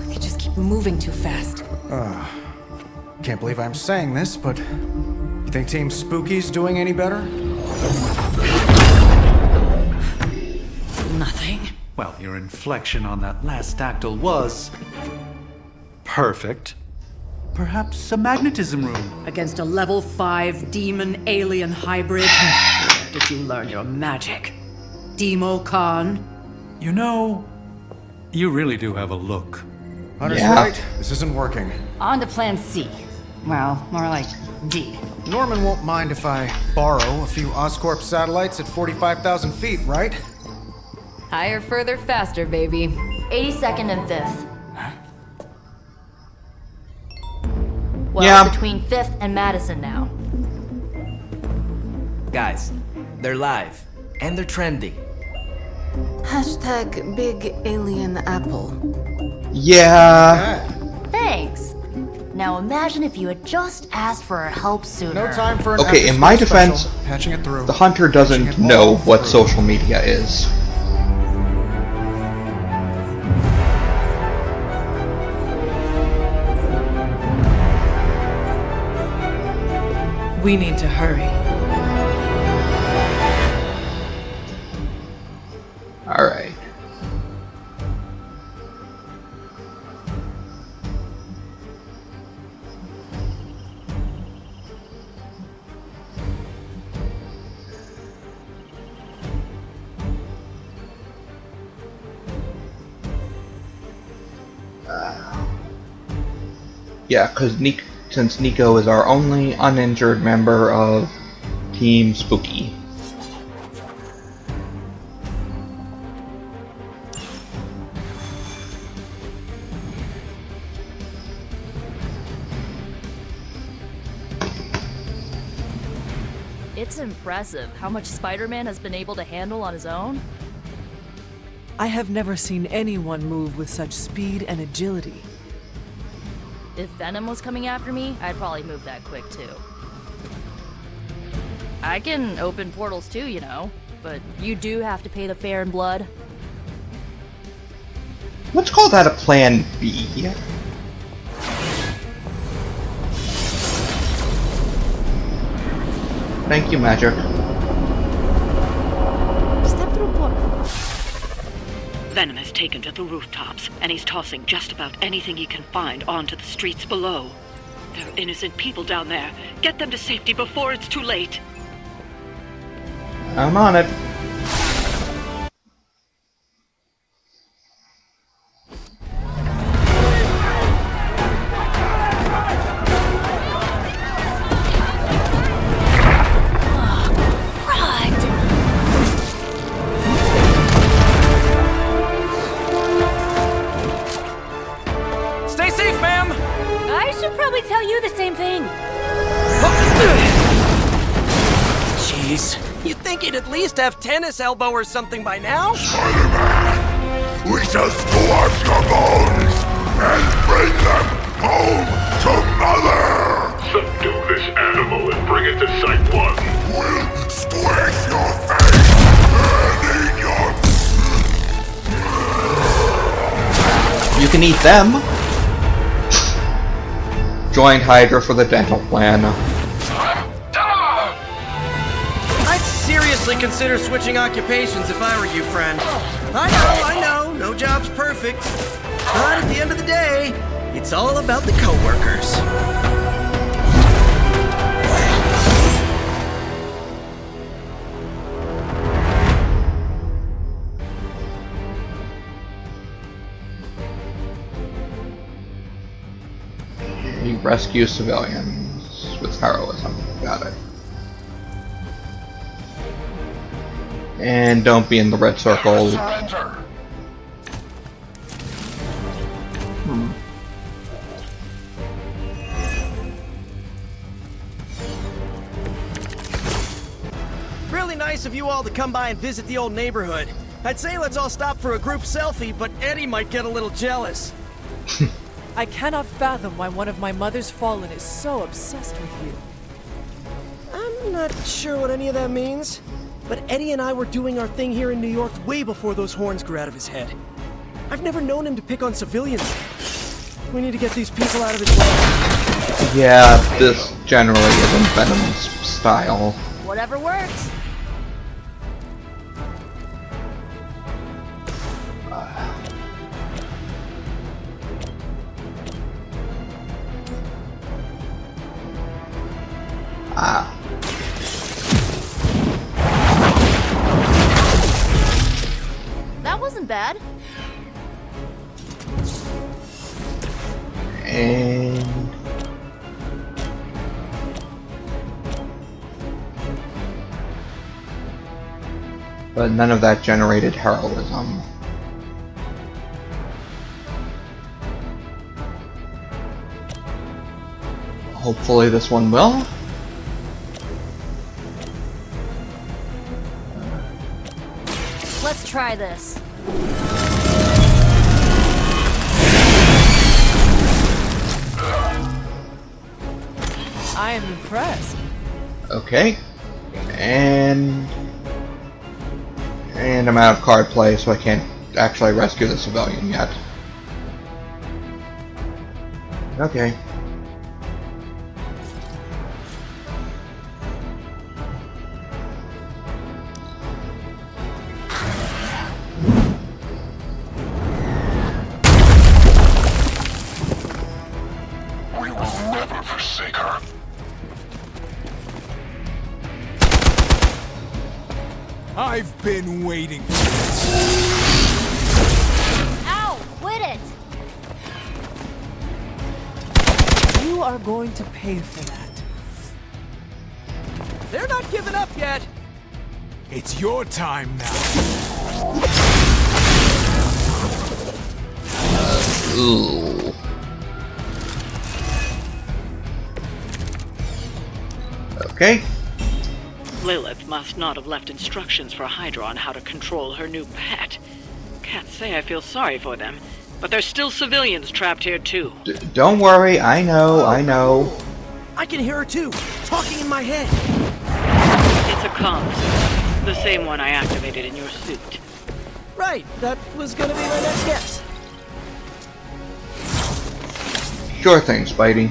They just keep moving too fast. Can't believe I'm saying this, but you think Team Spooky's doing any better? Nothing. Well, your inflection on that last dactyl was perfect. Perhaps a magnetism room. Against a level 5 demon alien hybrid? Where did you learn your magic? Demo Khan? You know, you really do have a look. Hunter's right. This isn't working. On to plan C. Well, more like D. Norman won't mind if I borrow a few Oscorp satellites at 45,000 feet, right? Higher, further, faster, baby. 82nd and 5th. Well, between 5th and Madison now. Guys, they're live. And they're trending. Hashtag Big Alien Apple. Yeah. Thanks. Now imagine if you had just asked for our help sooner. No time for an Okay, in my defense, patching it through. the hunter doesn't know what social media is. We need to hurry. Alright. Yeah, because since Nico is our only uninjured member of Team Spooky. It's impressive how much Spider-Man has been able to handle on his own. I have never seen anyone move with such speed and agility. If Venom was coming after me, I'd probably move that quick too. I can open portals too, you know, but you do have to pay the fare in blood. Let's call that a plan B. Thank you, Magic. Step through portal. Venom has taken to the rooftops, and he's tossing just about anything he can find onto the streets below. There are innocent people down there. Get them to safety before it's too late. I'm on it. Tell you the same thing. Jeez, you'd think he'd at least have tennis elbow or something by now. Spider-Man, we shall squash your bones and bring them home to Mother! Subdue this animal and bring it to Site 1. We'll squish your face and eat your... You can eat them. Joined Hydra for the dental plan. I'd seriously consider switching occupations if I were you, friend. I know, no job's perfect. But at the end of the day, it's all about the coworkers. You rescue civilians with heroism. Got it. And don't be in the red circle. Surrender. Really nice of you all to come by and visit the old neighborhood. I'd say let's all stop for a group selfie, but Eddie might get a little jealous. I cannot fathom why one of my mother's fallen is so obsessed with you. I'm not sure what any of that means, but Eddie and I were doing our thing here in New York way before those horns grew out of his head. I've never known him to pick on civilians. We need to get these people out of his way. Yeah, this generally isn't Venom's style. Whatever works. That wasn't bad. And but none of that generated heroism. Hopefully this one will. Let's try this. I am impressed. Okay. And I'm out of card play, so I can't actually rescue the civilian yet. Okay. We will never forsake her. I've been waiting for this. Ow! Quit it! You are going to pay for that. They're not giving up yet. It's your time now. Ooh. Okay. Lilith must not have left instructions for Hydra on how to control her new pet. Can't say I feel sorry for them, but there's still civilians trapped here too. Don't worry, I know, I know. I can hear her too, talking in my head. It's a comms, the same one I activated in your suit. Right, that was gonna be my next guess. Sure thing, Spidey.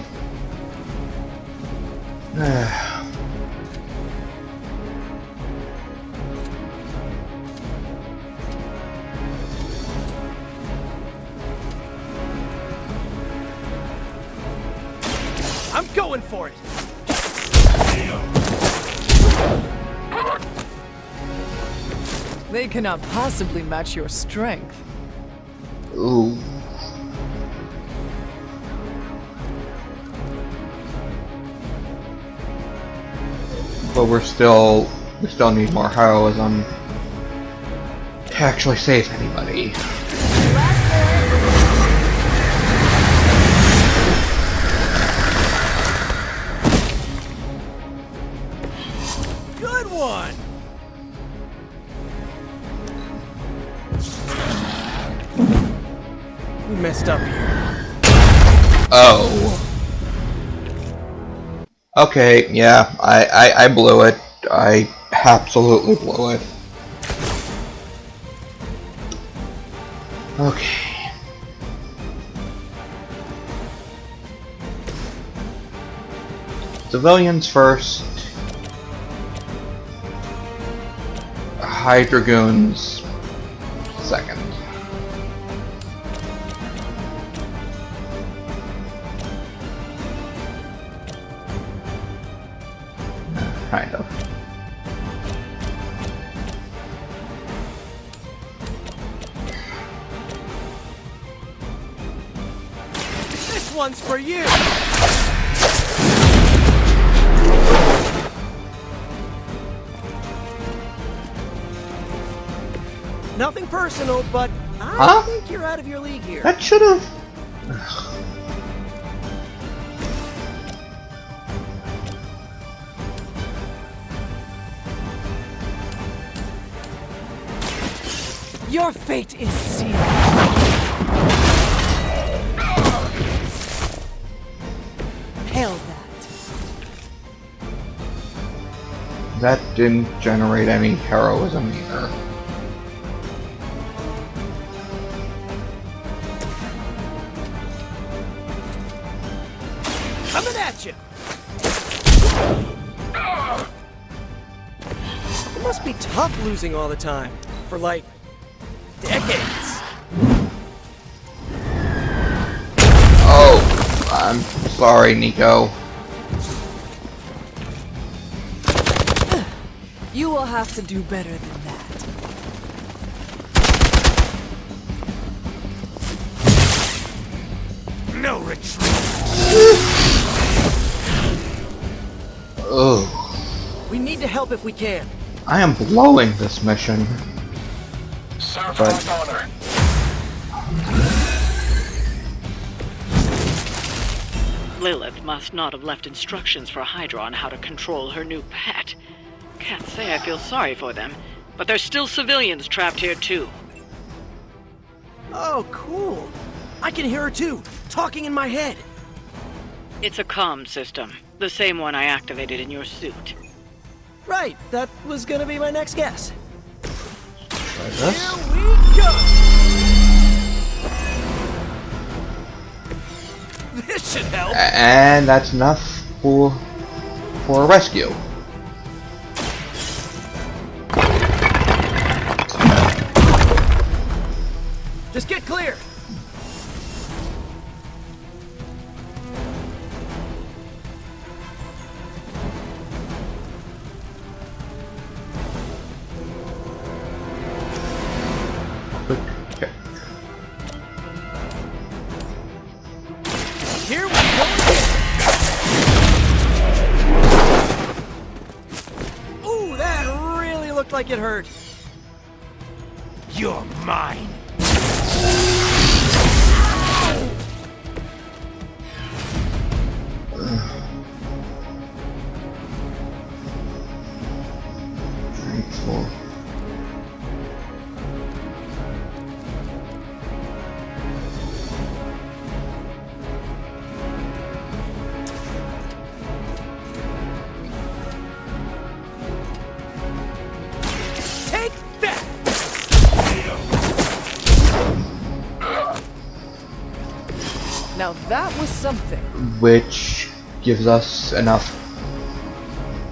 I'm going for it. They cannot possibly match your strength. Ooh. But we still need more heroism to actually save anybody. Good one. We messed up here. Oh. Okay, yeah, I blew it. I absolutely blew it. Okay. Civilians first. Hydragoons second. Kind of. This one's for you. Nothing personal, but I Huh? think you're out of your league here. That should have. Your fate is sealed. Hail that. That didn't generate any heroism either. Coming at you. It must be tough losing all the time. For like decades. Oh, I'm sorry, Nico. You will have to do better than that. No retreat. Ugh. We need to help if we can. I am blowing this mission. Serve But with honor. Lilith must not have left instructions for Hydra on how to control her new pet. Can't say I feel sorry for them, but there's still civilians trapped here too. Oh, cool. I can hear her too, talking in my head. It's a comm system, the same one I activated in your suit. Right, that was gonna be my next guess. Try this. Here we go! This should help. And that's enough for a rescue. Just get clear. Okay. Here we go again. Ooh, that really looked like it hurt. You're mine. Transform. Take that! Now that was something. Which gives us enough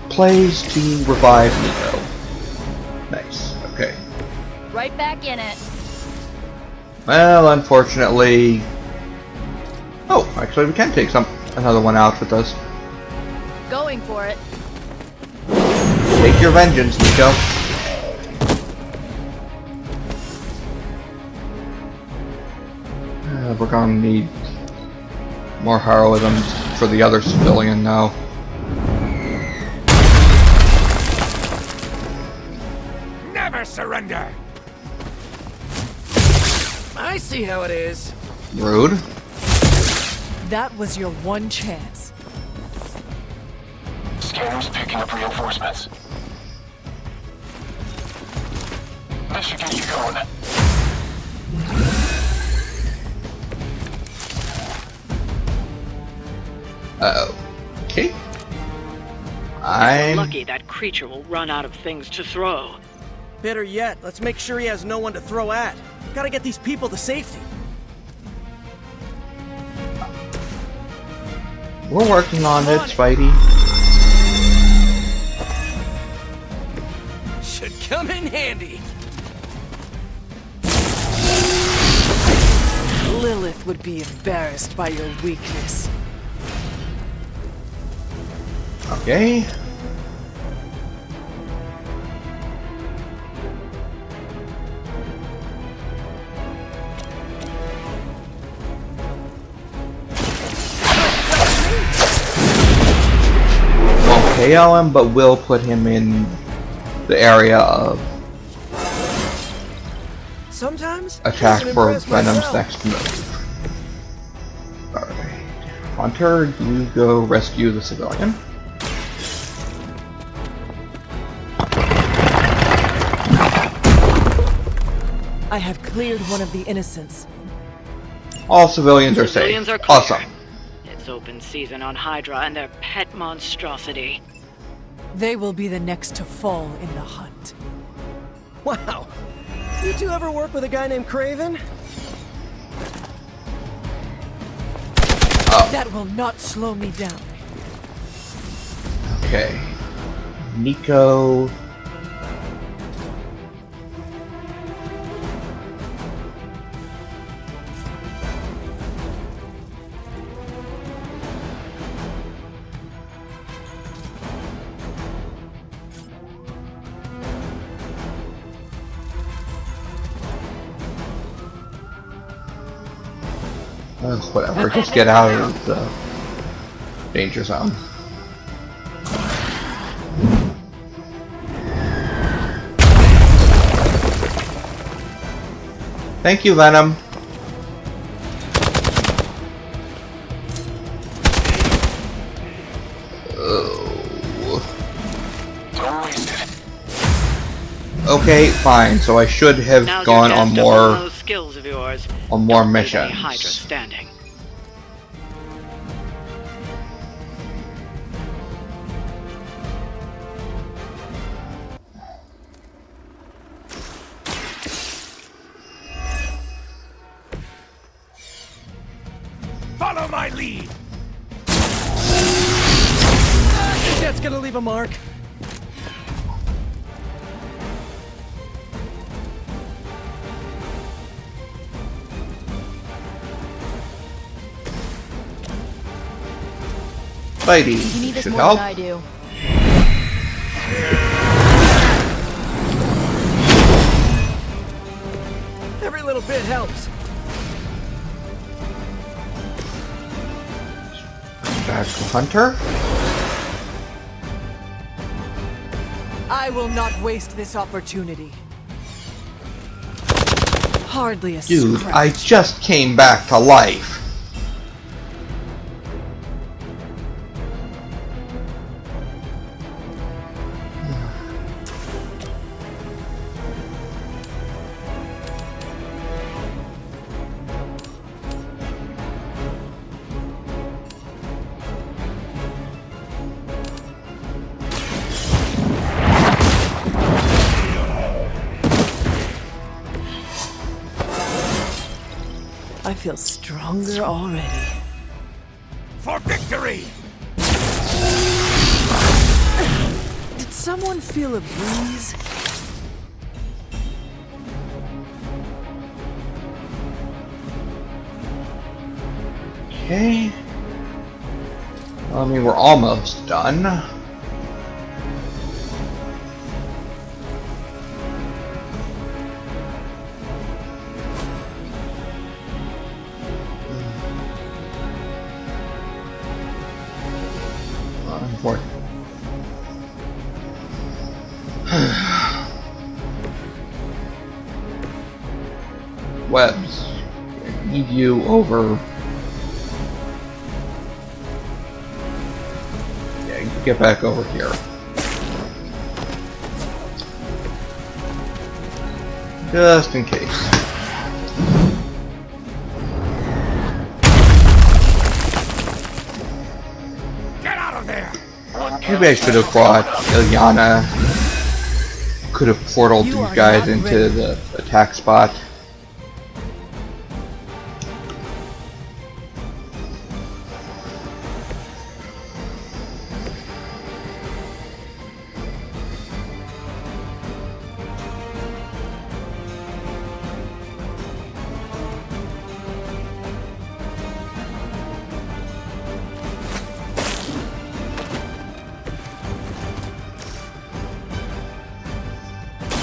plays to revive Nico. Nice. Okay. Right back in it. Well, unfortunately. Oh, actually, we can take another one out with us. Going for it. Take your vengeance, Nico. We're gonna need more heroism for the other civilian now. Never surrender. I see how it is. Rude. That was your one chance. Scanner's picking up reinforcements. This should get you going. If Okay. we're I'm lucky that creature will run out of things to throw. Better yet, let's make sure he has no one to throw at. Gotta get these people to safety. We're working on it, Spidey. Should come in handy. Lilith would be embarrassed by your weakness. Okay. Won't KO him, but will put him in the area of Sometimes attack I even for impress Venom's myself. next move. Alright. Hunter, you go rescue the civilian. I have cleared one of the innocents. All civilians are Civilians safe. are clear. Awesome. It's open season on Hydra and their pet monstrosity. They will be the next to fall in the hunt. Wow. You two ever work with a guy named Craven? That will not slow me down. Okay. Nico. Whatever, just get out of the danger zone. Thank you, Venom. Okay, fine. So I should have Now's gone your on chance to hone more those skills of yours. on more Don't leave missions. any Hydra standing. Follow my lead! That's gonna leave a mark. Lady, You need this should more help. than I do. Every little bit helps. Back to Hunter. I will not waste this opportunity. Hardly a Dude, scratch. I just came back to life. I feel stronger already. For victory! Did someone feel a breeze? Okay. I mean, we're almost done. Unfortunately. Webs. I need you over. Yeah, you get back over here. Just in case. Get out of there! Maybe I should have brought Ilyana. Could have portaled these guys into the attack spot.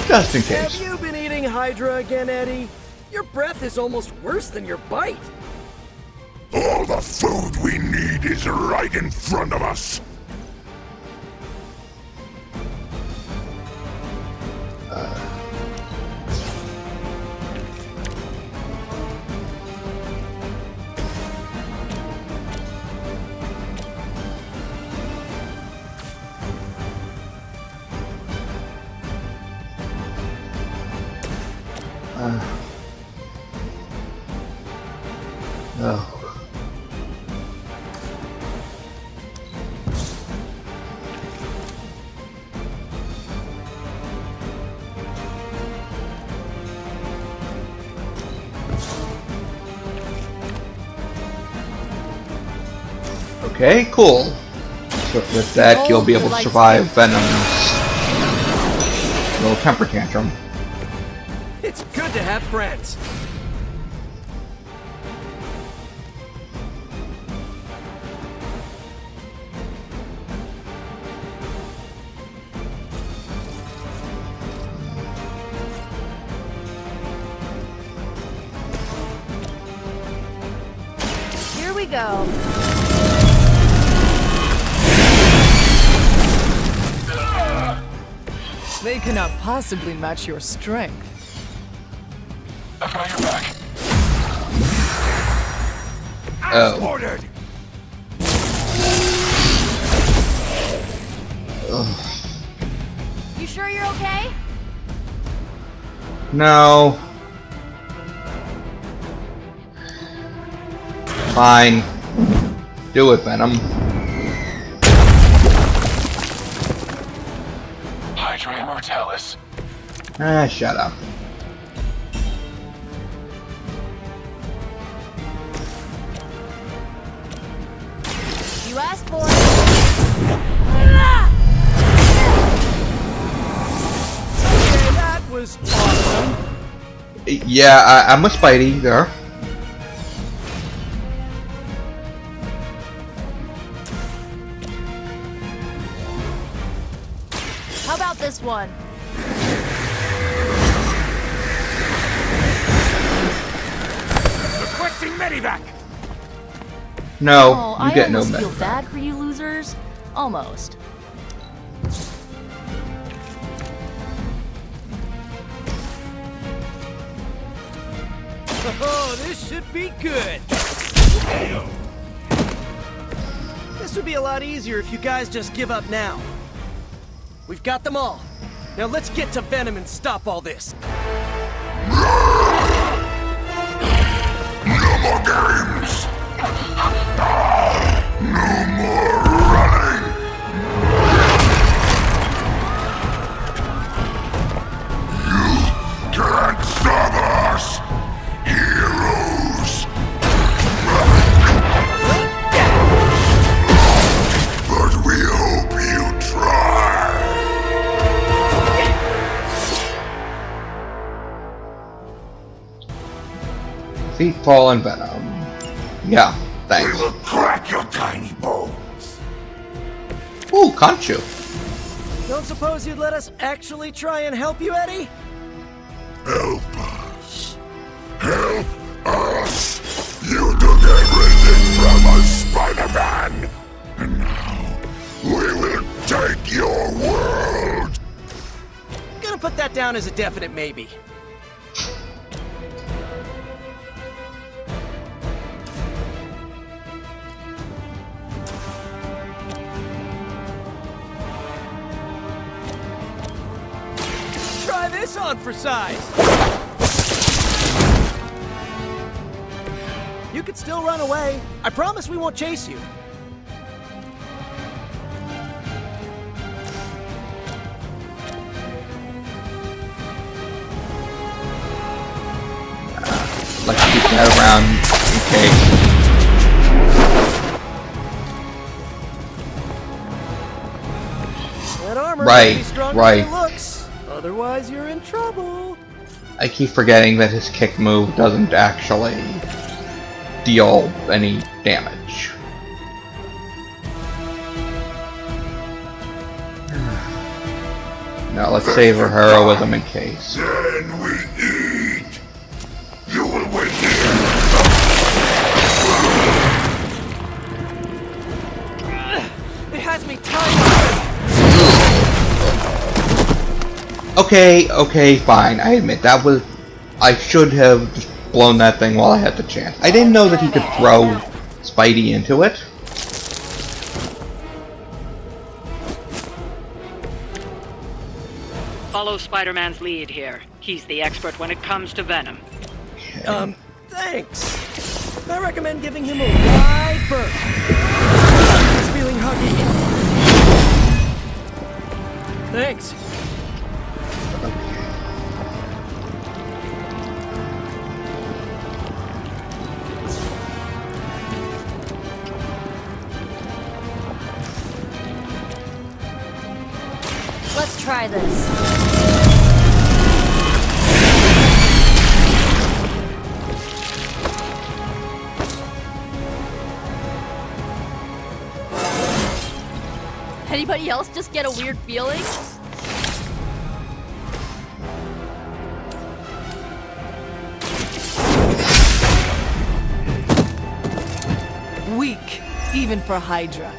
Just in case. Have you been eating Hydra again, Eddie? Your breath is almost worse than your bite. All the food we need is right in front of us. Oh. Okay, cool. So with that, you'll be able to survive Venom's little temper tantrum. It's good to have friends. Here we go. They cannot possibly match your strength. I've got your back. Oh. Ordered. Ugh. You sure you're okay? No. Fine. Do it, Venom. Hydra Immortalis. Ah, shut up. You asked for it. Okay, that was awesome. Yeah, I'm a Spidey there. How about this one? Requesting medevac. No, Oh, you I get no almost feel medicine. bad for you losers. Almost. Oh, this should be good. This would be a lot easier if you guys just give up now. We've got them all. Now let's get to Venom and stop all this. No more games. No more running. You can't stop us, heroes. But we hope you try. Feet fall and Venom. Yeah, thanks. We will crack your tiny bones. Ooh, Conchu. Don't suppose you'd let us actually try and help you, Eddie? Help us. Help us. You took everything from us, Spider-Man. And now, we will take your world. Gonna put that down as a definite maybe. Try this on for size. You could still run away. I promise we won't chase you. Like to keep that around in case. That armor Right, might be stronger right. than it looks. Otherwise, you're in trouble. I keep forgetting that his kick move doesn't actually deal any damage. Now let's save her heroism in case. Then we eat. You will win here. It has me tied. Okay, fine. I admit that was... I should have just blown that thing while I had the chance. I didn't know that he could throw Spidey into it. Follow Spider-Man's lead here. He's the expert when it comes to Venom. Thanks. I recommend giving him a wide berth. He's feeling huggy. Thanks. Let's try this. Anybody else just get a weird feeling? Weak, even for Hydra.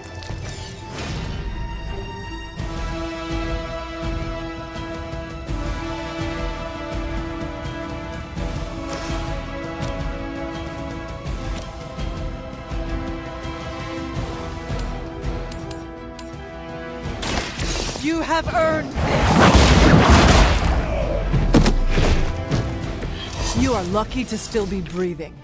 You have earned this! You are lucky to still be breathing.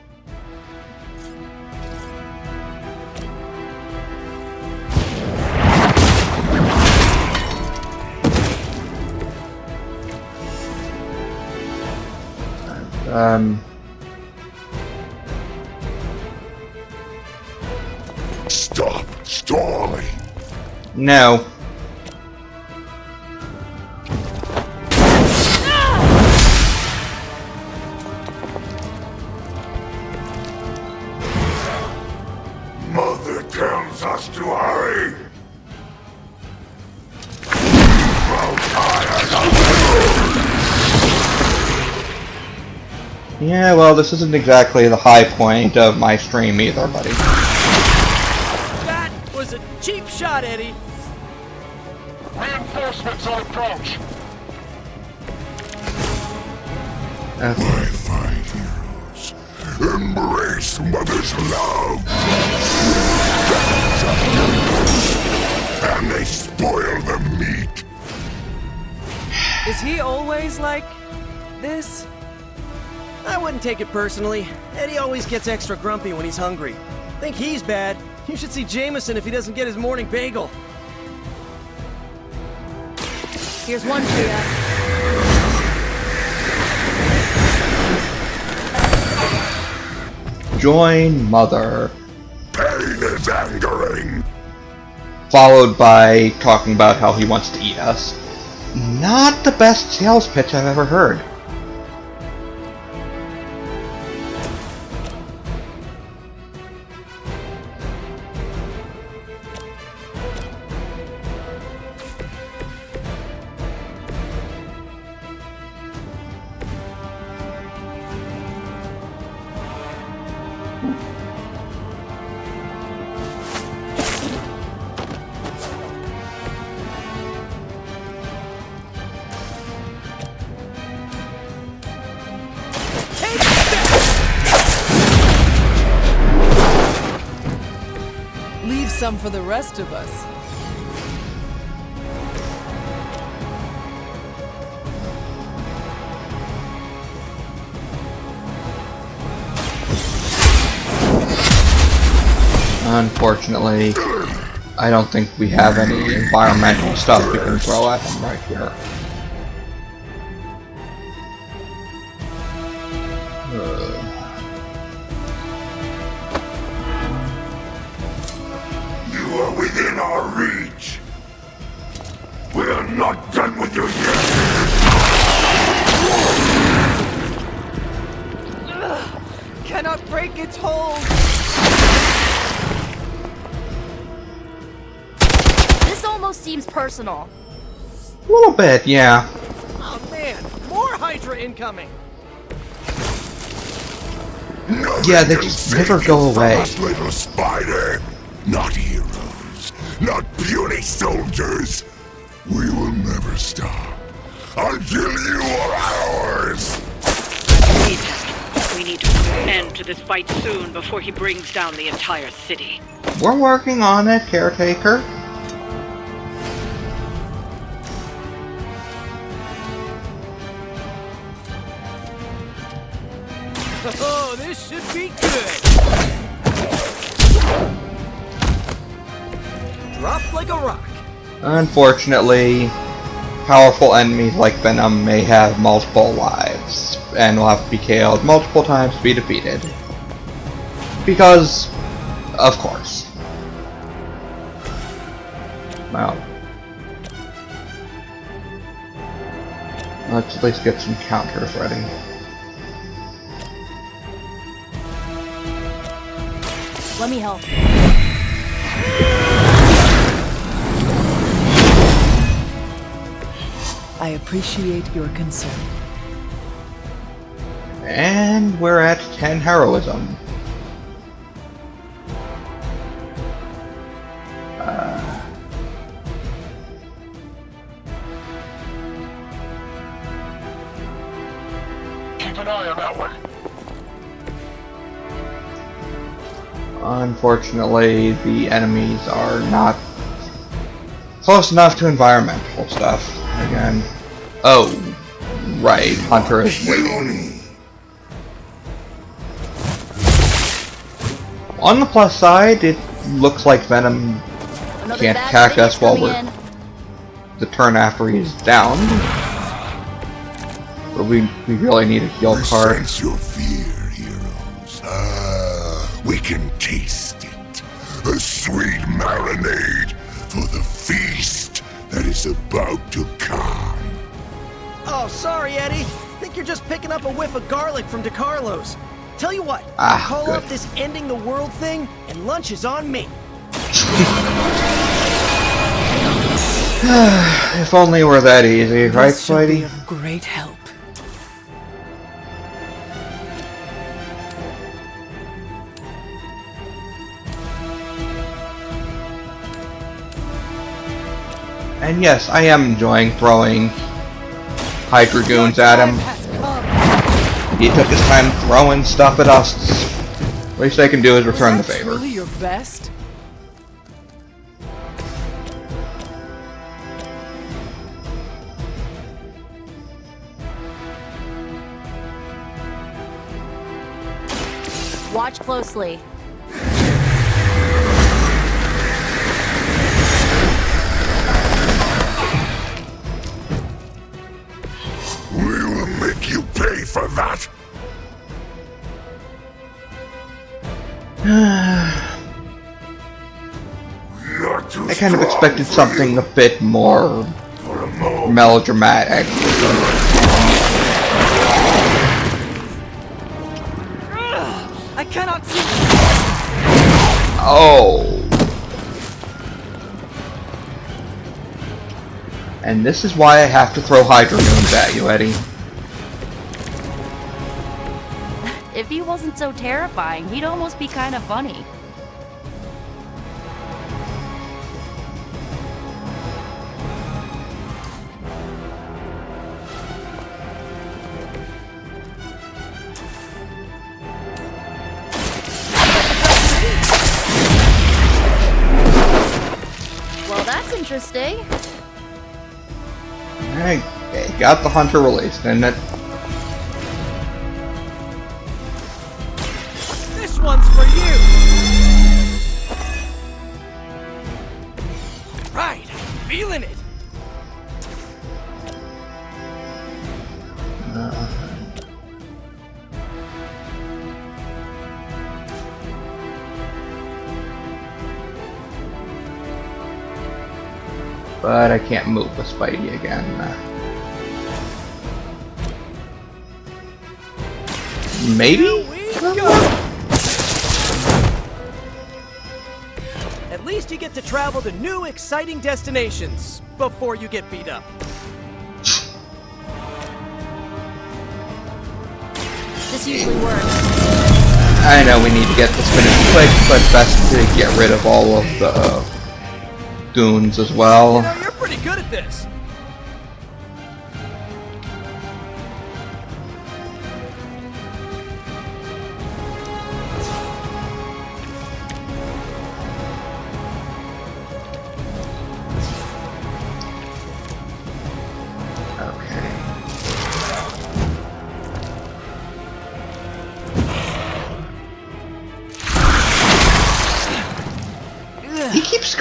Stop stalling! No. Mother tells us to hurry! Yeah, well, this isn't exactly the high point of my stream either, buddy. That was a cheap shot, Eddie. Reinforcements on approach! My fine heroes, embrace Mother's love! And they spoil the meat! Is he always like this? I wouldn't take it personally. Eddie always gets extra grumpy when he's hungry. Think he's bad? You should see Jameson if he doesn't get his morning bagel. Here's one for ya. Join Mother. Pain is angering! Followed by talking about how he wants to eat us. Not the best sales pitch I've ever heard. Leave some for the rest of us. Unfortunately, I don't think we have any environmental stuff we can throw at him right here. You are within our reach! We are not done with you yet! Cannot break its hold! This almost seems personal. A little bit, yeah. Oh man, more Hydra incoming! Yeah, they just never go away. Us, little spider! Not heroes, not puny soldiers! We will never stop until you are ours! We need to put an end to this fight soon before he brings down the entire city. We're working on it, Caretaker. Oh, this should be good. Drop like a rock. Unfortunately, powerful enemies like Venom may have multiple lives, and will have to be KO'd multiple times to be defeated. Because, of course. Well, let's at least get some counters ready. Let me help. I appreciate your concern. And we're at 10 heroism. Keep an eye on that one. Unfortunately, the enemies are not close enough to environmental stuff. Again. Oh, right. Hunter is waiting. On the plus side, it looks like Venom can't attack us while we're the turn after he's down. But we really need a heal card. Sense your fear, heroes. We can taste it. A sweet marinade for the feast that is about to come. Oh, sorry, Eddie. Think you're just picking up a whiff of garlic from DeCarlo's. Tell you what, call good. off this ending the world thing, and lunch is on me. If only it were that easy, right, This should be Spidey? of great help. And yes, I am enjoying throwing Hydra goons at him. He took his time throwing stuff at us. Least they can do is return the favor. Truly your best? Watch closely. We will make you pay for that. I kind of expected something a bit more melodramatic. I cannot see. Oh. And this is why I have to throw Hydra goons at you, Eddie. If he wasn't so terrifying, he'd almost be kind of funny. Well, that's interesting. I got the hunter released, and it. This one's for you. Right, feeling it. But I can't move with Spidey again. Maybe? At least you get to travel to new, exciting destinations before you get beat up. This usually works. I know we need to get this finished quick, but it's best to get rid of all of the goons as well. You know, you're pretty good at this.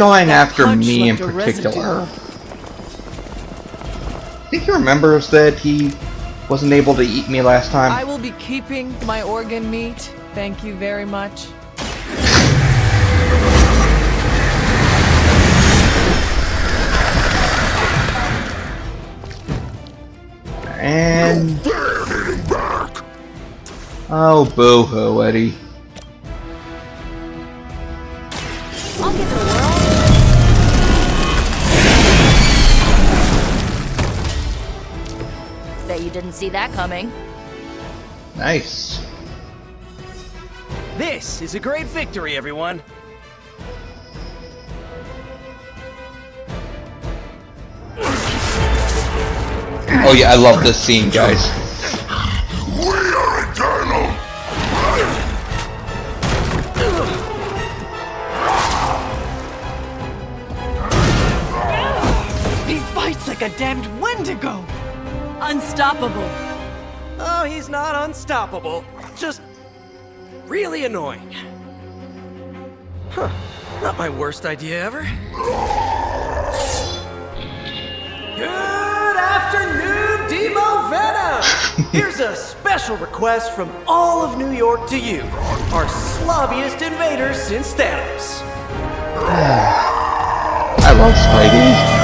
going after punch me in left a particular. I think he remembers that he wasn't able to eat me last time. I will be keeping my organ meat. Thank you very much. And oh, boo-hoo, Eddie. I'll give it a whirl. Bet you didn't see that coming. Nice. This is a great victory, everyone. Oh yeah, I love this scene, guys. We are eternal! He fights like a damned Wendigo! Unstoppable. Oh, he's not unstoppable. Just really annoying. Huh. Not my worst idea ever. Good afternoon, Demo Venom! Here's a special request from all of New York to you, our slobbiest invaders since Thanos. I love Spidey.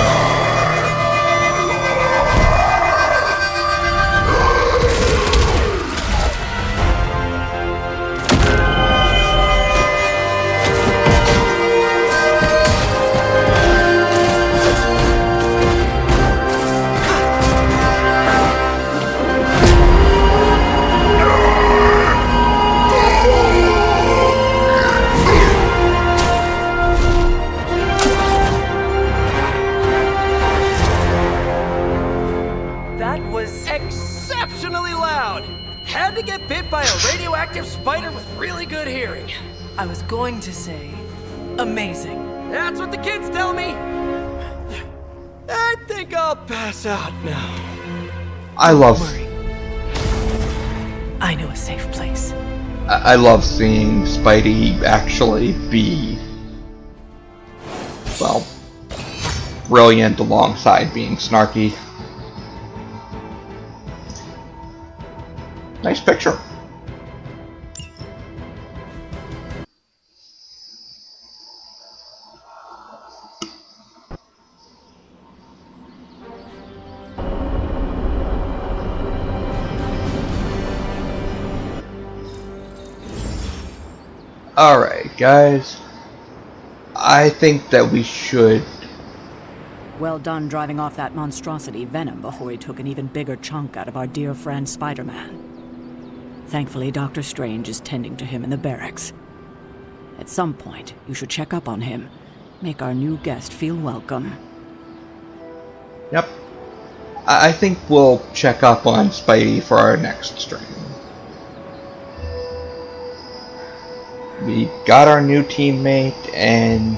Exceptionally loud! Had to get bit by a radioactive spider with really good hearing. I was going to say, amazing. That's what the kids tell me! I think I'll pass out now. I love... I know a safe place. I love seeing Spidey actually be, well, brilliant alongside being snarky. Nice picture. Alright, guys. I think that we should... Well done driving off that monstrosity Venom before he took an even bigger chunk out of our dear friend Spider-Man. Thankfully, Dr. Strange is tending to him in the barracks. At some point, you should check up on him. Make our new guest feel welcome. Yep. I think we'll check up on Spidey for our next stream. We got our new teammate, and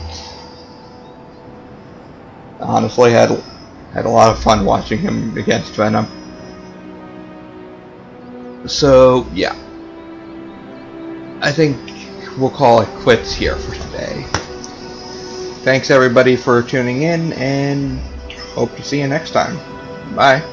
honestly had a lot of fun watching him against Venom. So yeah, I think we'll call it quits here for today. Thanks everybody for tuning in, and hope to see you next time. Bye.